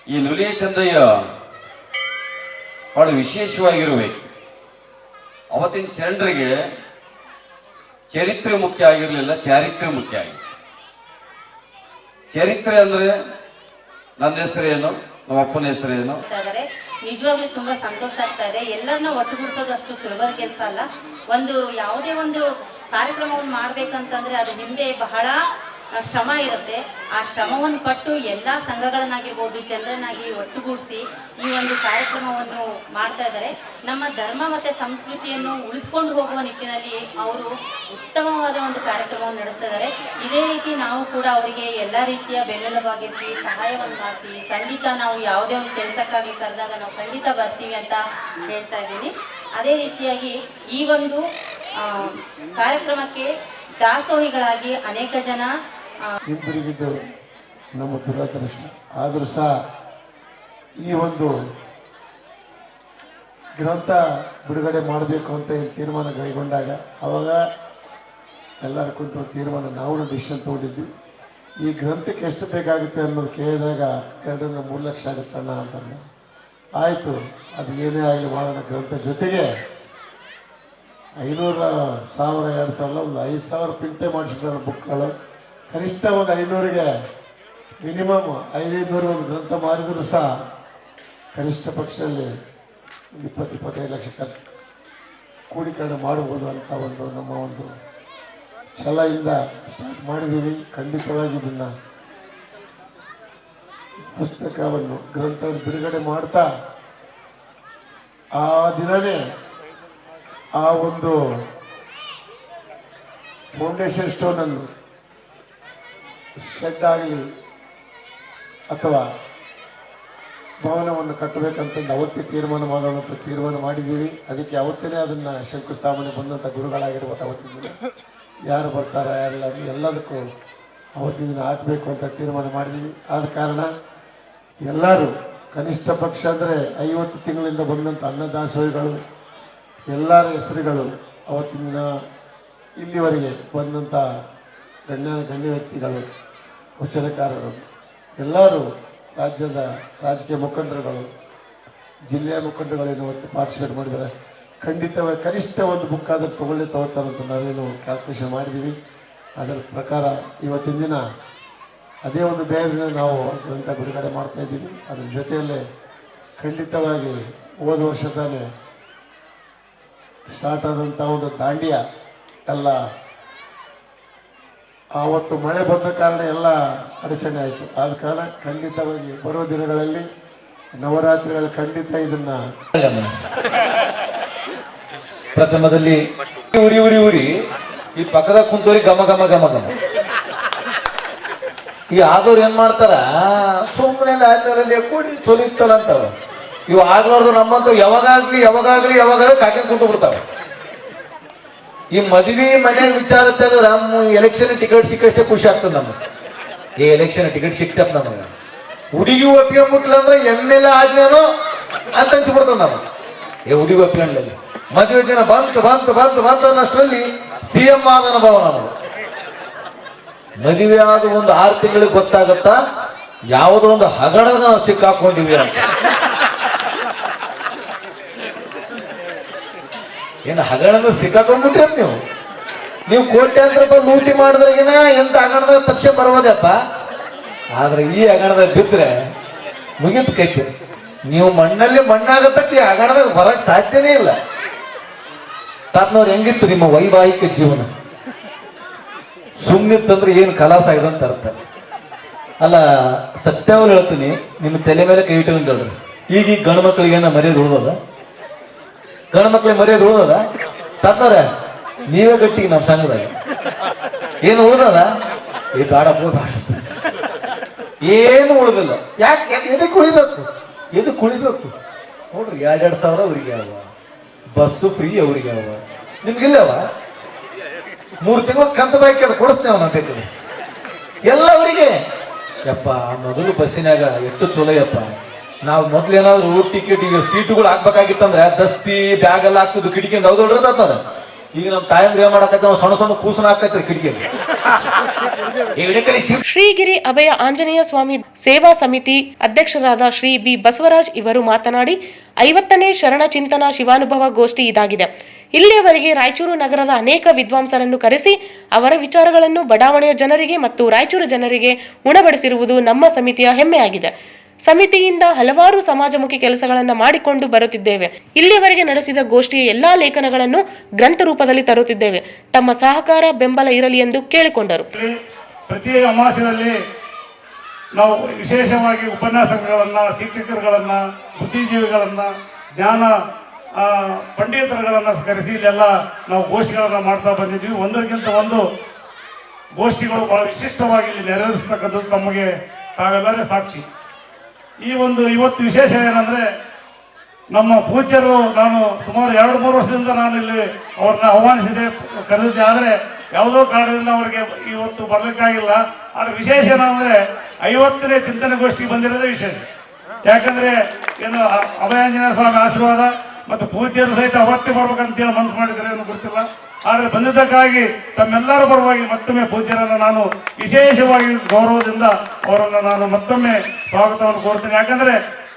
ಈ ನುಲಿಯ ಚಂದಯ್ಯ ಬಹಳ ವಿಶೇಷವಾಗಿರುವ ವ್ಯಕ್ತಿ. ಅವತ್ತಿನ ಶರಣರಿಗೆ ಚರಿತ್ರೆ ಮುಖ್ಯ ಆಗಿರಲಿಲ್ಲ, ಚಾರಿತ್ರ್ಯ ಮುಖ್ಯ ಆಗಿತ್ತು. ಚರಿತ್ರೆ ಅಂದ್ರೆ ನನ್ನ ಹೆಸರೇನು, ನಮ್ಮ ಅಪ್ಪನ ಹೆಸರೇನು. ನಿಜವಾಗ್ಲೂ ತುಂಬಾ ಸಂತೋಷ ಆಗ್ತಾ ಇದೆ. ಎಲ್ಲರನ್ನ ಒಟ್ಟುಗೂಡಿಸೋದು ಅಷ್ಟು ಸುಲಭದ ಕೆಲಸ ಅಲ್ಲ. ಯಾವುದೇ ಒಂದು ಕಾರ್ಯಕ್ರಮವನ್ನು ಮಾಡಬೇಕಂತಂದರೆ ಅದು ಹಿಂದೆ ಬಹಳ ಶ್ರಮ ಇರುತ್ತೆ. ಆ ಶ್ರಮವನ್ನು ಪಟ್ಟು ಎಲ್ಲ ಸಂಘಗಳನ್ನಾಗಿರ್ಬೋದು ಜನರನ್ನಾಗಿ ಒಟ್ಟುಗೂಡಿಸಿ ಈ ಒಂದು ಕಾರ್ಯಕ್ರಮವನ್ನು ಮಾಡ್ತಾ ಇದ್ದಾರೆ. ನಮ್ಮ ಧರ್ಮ ಮತ್ತು ಸಂಸ್ಕೃತಿಯನ್ನು ಉಳಿಸ್ಕೊಂಡು ಹೋಗುವ ನಿಟ್ಟಿನಲ್ಲಿ ಅವರು ಉತ್ತಮವಾದ ಒಂದು ಕಾರ್ಯಕ್ರಮವನ್ನು ನಡೆಸ್ತಾ ಇದ್ದಾರೆ. ಇದೇ ರೀತಿ ನಾವು ಕೂಡ ಅವರಿಗೆ ಎಲ್ಲ ರೀತಿಯ ಬೆನ್ನೆಲುಬಾಗಿರ್ತೀವಿ, ಸಹಾಯವನ್ನು ಮಾಡ್ತೀವಿ. ಖಂಡಿತ ನಾವು ಯಾವುದೇ ಒಂದು ಕೆಲಸಕ್ಕಾಗಿ ಕರೆದಾಗ ನಾವು ಖಂಡಿತ ಬರ್ತೀವಿ ಅಂತ ಹೇಳ್ತಾ ಇದ್ದೀನಿ. ಅದೇ ರೀತಿಯಾಗಿ ಈ ಒಂದು ಕಾರ್ಯಕ್ರಮಕ್ಕೆ ದಾಸೋಹಿಗಳಾಗಿ ಅನೇಕ ಜನ ಹಿಂದಿರುಗಿದ್ದು ನಮ್ಮ ದುರದೃಷ್ಟ. ಆದರೂ ಸಹ ಈ ಒಂದು ಗ್ರಂಥ ಬಿಡುಗಡೆ ಮಾಡಬೇಕು ಅಂತ ತೀರ್ಮಾನ ಕೈಗೊಂಡಾಗ ಅವಾಗ ಎಲ್ಲರ ಕುರಿತು ತೀರ್ಮಾನ ನಾವು ಡಿಸಿಷನ್ ತೊಗೊಂಡಿದ್ವಿ. ಈ ಗ್ರಂಥಕ್ಕೆ ಎಷ್ಟು ಬೇಕಾಗುತ್ತೆ ಅನ್ನೋದು ಕೇಳಿದಾಗ 2-3 ಲಕ್ಷ ಆಗುತ್ತಣ್ಣ ಅಂತಂದು ಆಯಿತು, ಅದು ಏನೇ ಆಗಲಿ ಮಾಡೋಣ. ಗ್ರಂಥ ಜೊತೆಗೆ 500, 1000, 2000 ಒಂದು 5000 ಪ್ರಿಂಟೇ ಮಾಡಿಸಿಬಿಡೋಣ ಬುಕ್ಗಳು. ಕನಿಷ್ಠ ಒಂದು 500ಗೆ ಮಿನಿಮಮ್ 500 ಒಂದು ಗ್ರಂಥ ಮಾಡಿದರೂ ಸಹ ಕನಿಷ್ಠ ಪಕ್ಷದಲ್ಲಿ 20-25 ಲಕ್ಷ ಕೂಡೀಕರಣ ಮಾಡ್ಬೋದು ಅಂತ ಒಂದು ನಮ್ಮ ಒಂದು ಛಲದಿಂದ ಸ್ಟಾರ್ಟ್ ಮಾಡಿದ್ದೀವಿ. ಖಂಡಿತವಾಗಿ ಇದನ್ನು ಪುಸ್ತಕವನ್ನು ಗ್ರಂಥವನ್ನು ಬಿಡುಗಡೆ ಮಾಡ್ತಾ ಆ ದಿನವೇ ಆ ಒಂದು ಫೌಂಡೇಶನ್ ಸ್ಟೋನನ್ನು ಶೆಡ್ ಆಗಲಿ ಅಥವಾ ಭವನವನ್ನು ಕಟ್ಟಬೇಕಂತಂದು ಅವತ್ತೇ ತೀರ್ಮಾನ ಮಾಡೋಣ ಅಂತ ತೀರ್ಮಾನ ಮಾಡಿದ್ದೀವಿ. ಅದಕ್ಕೆ ಅವತ್ತೇ ಅದನ್ನು ಶಂಕುಸ್ಥಾಪನೆ ಬಂದಂಥ ಗುರುಗಳಾಗಿರ್ಬೋದು ಅವತ್ತಿನ ದಿನ ಯಾರು ಬರ್ತಾರೆ ಎಲ್ಲದಕ್ಕೂ ಅವತ್ತಿನ ದಿನ ಹಾಕಬೇಕು ಅಂತ ತೀರ್ಮಾನ ಮಾಡಿದ್ದೀವಿ. ಆದ ಕಾರಣ ಎಲ್ಲರೂ ಕನಿಷ್ಠ ಪಕ್ಷ ಅಂದರೆ 50 ತಿಂಗಳಿಂದ ಬಂದಂಥ ಅನ್ನದಾಸೋಹಿಗಳು ಎಲ್ಲರ ಹೆಸರುಗಳು ಅವತ್ತಿನ ದಿನ ಇಲ್ಲಿವರೆಗೆ ಬಂದಂಥ ಗಣ್ಯ ವ್ಯಕ್ತಿಗಳು, ವಚನಕಾರರು, ಎಲ್ಲರೂ ರಾಜ್ಯದ ರಾಜಕೀಯ ಮುಖಂಡರುಗಳು, ಜಿಲ್ಲೆಯ ಮುಖಂಡರುಗಳೇನು ಇವತ್ತು ಪಾರ್ಟಿಸಿಪೇಟ್ ಮಾಡಿದ್ದಾರೆ. ಖಂಡಿತವಾಗಿ ಕನಿಷ್ಠ ಒಂದು ಬುಕ್ ಆದರೂ ತಗೋತಾರಂತ ನಾವೇನು ಕ್ಯಾಲ್ಕುಲೇಷನ್ ಮಾಡಿದ್ದೀವಿ. ಅದರ ಪ್ರಕಾರ ಇವತ್ತಿನ ದಿನ ಅದೇ ಒಂದು ಧ್ಯೇಯದಿಂದ ನಾವು ಗ್ರಂಥ ಬಿಡುಗಡೆ ಮಾಡ್ತಾಯಿದ್ದೀವಿ. ಅದ್ರ ಜೊತೆಯಲ್ಲೇ ಖಂಡಿತವಾಗಿ ಹೋದ ವರ್ಷದಲ್ಲೇ ಸ್ಟಾರ್ಟ್ ಆದಂಥ ಒಂದು ದಾಂಡಿಯ ಎಲ್ಲ ಆವತ್ತು ಮಳೆ ಬಂದ ಕಾರಣ ಎಲ್ಲ ಅಡಚಣೆ ಆಯಿತು. ಆದ ಕಾರಣ ಖಂಡಿತವಾಗಿ ಬರೋ ದಿನಗಳಲ್ಲಿ ನವರಾತ್ರಿಗಳು ಖಂಡಿತ ಇದನ್ನು ಪ್ರಥಮದಲ್ಲಿ ಉರಿ ಉರಿ ಉರಿ ಈ ಪಕ್ಕದ ಕುಂತೋರಿ ಘಮ ಘಮ ಘಮ ಘಮ. ಈ ಆದವ್ರು ಏನ್ ಮಾಡ್ತಾರ, ಸುಮ್ಮನೆ ಆಚರಲ್ಲಿ ಕೂಡಿ ಸೊಲಿತಲ್ಲ ಅಂತವ. ಇವು ಆಗ್ಲಾರ್ದು ನಮ್ಮಂತ ಯಾವಾಗಾಗ್ಲಿ ಕಾಯ್ಕೊಂಡು ಕುಂತು ಬಿಡ್ತಾವ. ಈ ಮದುವೆ ಮನೆ ವಿಚಾರ ತೆಗೆದ್ರೆ ನಮ್ಮ ಎಲೆಕ್ಷನ್ ಟಿಕೆಟ್ ಸಿಕ್ಕಷ್ಟೇ ಖುಷಿ ಆಗ್ತದೆ ನಮಗೆ. ಈ ಎಲೆಕ್ಷನ್ ಟಿಕೆಟ್ ಸಿಕ್ತಪ್ಪ ನಮಗೆ. ಹುಡುಗಿ ಒಪ್ಪಿಕೊಂಡ್ಬಿಟ್ಲ ಅಂದ್ರೆ MLA ಆದ್ಮೇನೋ ಅಂತ ಅನ್ಸ್ಬಿಡ್ತದೆ ನಮಗೆ. ಹುಡುಗಿ ಒಪ್ಪಿಕೊಂಡ್ಲಿ ಮದುವೆ ದಿನ ಬಂತು ಅನ್ನಷ್ಟರಲ್ಲಿ CM ಆದ ಅನುಭವ ನಮಗೆ. ಮದುವೆ ಆದ ಒಂದು 6 ತಿಂಗಳಿಗೆ ಗೊತ್ತಾಗತ್ತಾ ಯಾವುದೋ ಒಂದು ಹಗರಣದ ನಾವು ಸಿಕ್ಕಾಕೊಂಡಿವಿ ಅಂತ. ಏನು ಹಗರಣದ ಸಿಕ್ಕಾಕೊಂಡ್ಬಿಟ್ರಿ ನೀವು ಕೋಟ್ಯಾಂತರ ರೂಪಾಯಿ ಲೂಟಿ ಮಾಡಿದ್ರಾಗಿನ ಎಂತ ಹಗರಣದ ತಪ್ಸೆ ಬರೋದಪ್ಪ. ಆದ್ರೆ ಈ ಹಗರಣದ ಬಿದ್ದರೆ ಮುಗಿತು ಕೈತಿ. ನೀವು ಮಣ್ಣಲ್ಲಿ ಮಣ್ಣಾಗತ್ತಕ್ಕೆ ಈ ಹಗರಣದಾಗ ಬರಕ್ಕೆ ಸಾಧ್ಯನೇ ಇಲ್ಲ. ತಾತ್ನವ್ರು ಹೆಂಗಿತ್ತು ನಿಮ್ಮ ವೈವಾಹಿಕ ಜೀವನ? ಸುಮ್ಮನಿತ್ತಂದ್ರೆ ಏನು ಕಲಾಸ ಆಗಿದೆ ಅಂತ ಅರ್ಥ. ಅಲ್ಲ, ಸತ್ಯವಾಗಿ ಹೇಳ್ತೀನಿ, ನಿಮ್ಮ ತಲೆ ಮೇಲೆ ಕೈ ಇಟ್ಕೊಂಡ್ರಿ. ಈಗ ಗಂಡು ಮಕ್ಕಳಿಗೆ ಏನೋ ಮರ್ಯಾದೆ ಉಳ್ದದ? ಗಂಡು ಮಕ್ಳಿಗೆ ಮರ್ಯಾದೆ ಉಳ್ದದ? ತಾತ್ನವ್ರ ನೀವೇ ಗಟ್ಟಿ ನಮ್ಮ ಸಂಘದಾಗ ಏನು ಉಳ್ದದ? ಈ ಬೇಡ ಏನು ಉಳಿದಿಲ್ಲ. ಯಾಕೆ? ಎದಕ್ಕೆ ಉಳಿಬೇಕು ನೋಡ್ರಿ. 2,000 ಅವ್ರಿಗೆ ಅವ, ಬಸ್ಸು ಫ್ರೀ ಅವ್ರಿಗೆ ಅವ, ನಿಮ್ಗಿಲ್ಲವ? 3 ತಿಂಗಳ ಕಂತ ಬಾಕಿ ಅದು ಕೊಡಿಸ್ತೇವೆ ನಾವು ಬೇಕಾದ್ರೆ ಎಲ್ಲ ಅವರಿಗೆ. ಯಪ್ಪ ಮೊದಲು ಬಸ್ಸಿನಾಗ ಎಷ್ಟು ಚಲೋ ಯಪ್ಪ. ನಾವು ಮೊದ್ಲೇನಾದ್ರು ಟಿಕೆಟಿಗೆ ಸೀಟುಗಳು ಹಾಕ್ಬೇಕಾಗಿತ್ತಂದ್ರೆ ದಸ್ತಿ ಬ್ಯಾಗ್ ಎಲ್ಲ ಹಾಕ್ತಿದ್ದು ಕಿಟಕಿಯಿಂದ ಹೌದೊಳ್ರದ. ಈಗ ನಮ್ಮ ತಾಯಂದ್ರೆ ಏನ್ ಮಾಡಕತ್ತ, ಸಣ್ಣ ಸಣ್ಣ ಕೂಸನ ಹಾಕೈತ್ರಿ ಕಿಟಕಿಯಲ್ಲಿ. ಶ್ರೀಗಿರಿ ಅಭಯ ಆಂಜನೇಯ ಸ್ವಾಮಿ ಸೇವಾ ಸಮಿತಿ ಅಧ್ಯಕ್ಷರಾದ ಶ್ರೀ ಬಿ ಬಸವರಾಜ್ ಇವರು ಮಾತನಾಡಿ 50ನೇ ಶರಣ ಚಿಂತನ ಶಿವಾನುಭವ ಗೋಷ್ಠಿ ಇದಾಗಿದೆ. ಇಲ್ಲಿಯವರೆಗೆ ರಾಯಚೂರು ನಗರದ ಅನೇಕ ವಿದ್ವಾಂಸರನ್ನು ಕರೆಸಿ ಅವರ ವಿಚಾರಗಳನ್ನು ಬಡಾವಣೆಯ ಜನರಿಗೆ ಮತ್ತು ರಾಯಚೂರು ಜನರಿಗೆ ಉಣಬಡಿಸಿರುವುದು ನಮ್ಮ ಸಮಿತಿಯ ಹೆಮ್ಮೆಯಾಗಿದೆ. ಸಮಿತಿಯಿಂದ ಹಲವಾರು ಸಮಾಜಮುಖಿ ಕೆಲಸಗಳನ್ನು ಮಾಡಿಕೊಂಡು ಬರುತ್ತಿದ್ದೇವೆ. ಇಲ್ಲಿವರೆಗೆ ನಡೆಸಿದ ಗೋಷ್ಠಿಯ ಎಲ್ಲಾ ಲೇಖನಗಳನ್ನು ಗ್ರಂಥ ರೂಪದಲ್ಲಿ ತರುತ್ತಿದ್ದೇವೆ. ತಮ್ಮ ಸಹಕಾರ ಬೆಂಬಲ ಇರಲಿ ಎಂದು ಕೇಳಿಕೊಂಡರು. ಪ್ರತಿ ಅಮಾವಾಸ್ಯೆಯಲ್ಲಿ ನಾವು ವಿಶೇಷವಾಗಿ ಉಪನ್ಯಾಸಕಗಳನ್ನು, ಶಿಕ್ಷಕರುಗಳನ್ನು, ಬುದ್ಧಿಜೀವಿಗಳನ್ನು, ಜ್ಞಾನ ಪಂಡಿತರುಗಳನ್ನು ಕರೆಸಿ ಇಲ್ಲೆಲ್ಲ ನಾವು ಗೋಷ್ಠಿಗಳನ್ನು ಮಾಡ್ತಾ ಬಂದಿದ್ದೀವಿ. ಒಂದಕ್ಕಿಂತ ಒಂದು ಗೋಷ್ಠಿಗಳು ಬಹಳ ವಿಶಿಷ್ಟವಾಗಿ ಇಲ್ಲಿ ನೆರವೇರಿಸ್ತಕ್ಕಂಥದ್ದು ತಮಗೆ ತಾವೆಲ್ಲರೇ ಸಾಕ್ಷಿ. ಇವತ್ತು ವಿಶೇಷ ಏನಂದರೆ, ನಮ್ಮ ಪೂಜ್ಯರು, ನಾನು ಸುಮಾರು 2-3 ವರ್ಷದಿಂದ ನಾನು ಇಲ್ಲಿ ಅವ್ರನ್ನ ಆಹ್ವಾನಿಸಿದೆ, ಕರೆದಿದ್ದೆ. ಆದರೆ ಯಾವುದೋ ಕಾರಣದಿಂದ ಅವರಿಗೆ ಇವತ್ತು ಬರಲಿಕ್ಕಾಗಿಲ್ಲ. ಆದರೆ ವಿಶೇಷ ಏನಂದರೆ 50ನೇ ಚಿಂತನೆಗೋಷ್ಠಿ ಬಂದಿರೋದೇ ವಿಶೇಷ. ಯಾಕಂದರೆ ಏನು ಅಭಯಾಂಜನೇಯ ಸ್ವಾಮಿ ಆಶೀರ್ವಾದ ಮತ್ತು ಪೂಜ್ಯರು ಸಹಿತ ಅವತ್ತೇ ಬರ್ಬೇಕಂತೇಳಿ ಮನಸ್ಸು ಮಾಡಿದರೆ ಏನು ಗೊತ್ತಿಲ್ಲ. ಆದರೆ ಬಂದಿದ್ದಕ್ಕಾಗಿ ತಮ್ಮೆಲ್ಲರ ಪರವಾಗಿ ಮತ್ತೊಮ್ಮೆ ಪೂಜ್ಯರನ್ನು ನಾನು ವಿಶೇಷವಾಗಿ ಗೌರವದಿಂದ ಅವರನ್ನು ನಾನು ಮತ್ತೊಮ್ಮೆ ಸ್ವಾಗತವನ್ನು ಕೋರ್ತೇನೆ. ಯಾಕಂದರೆ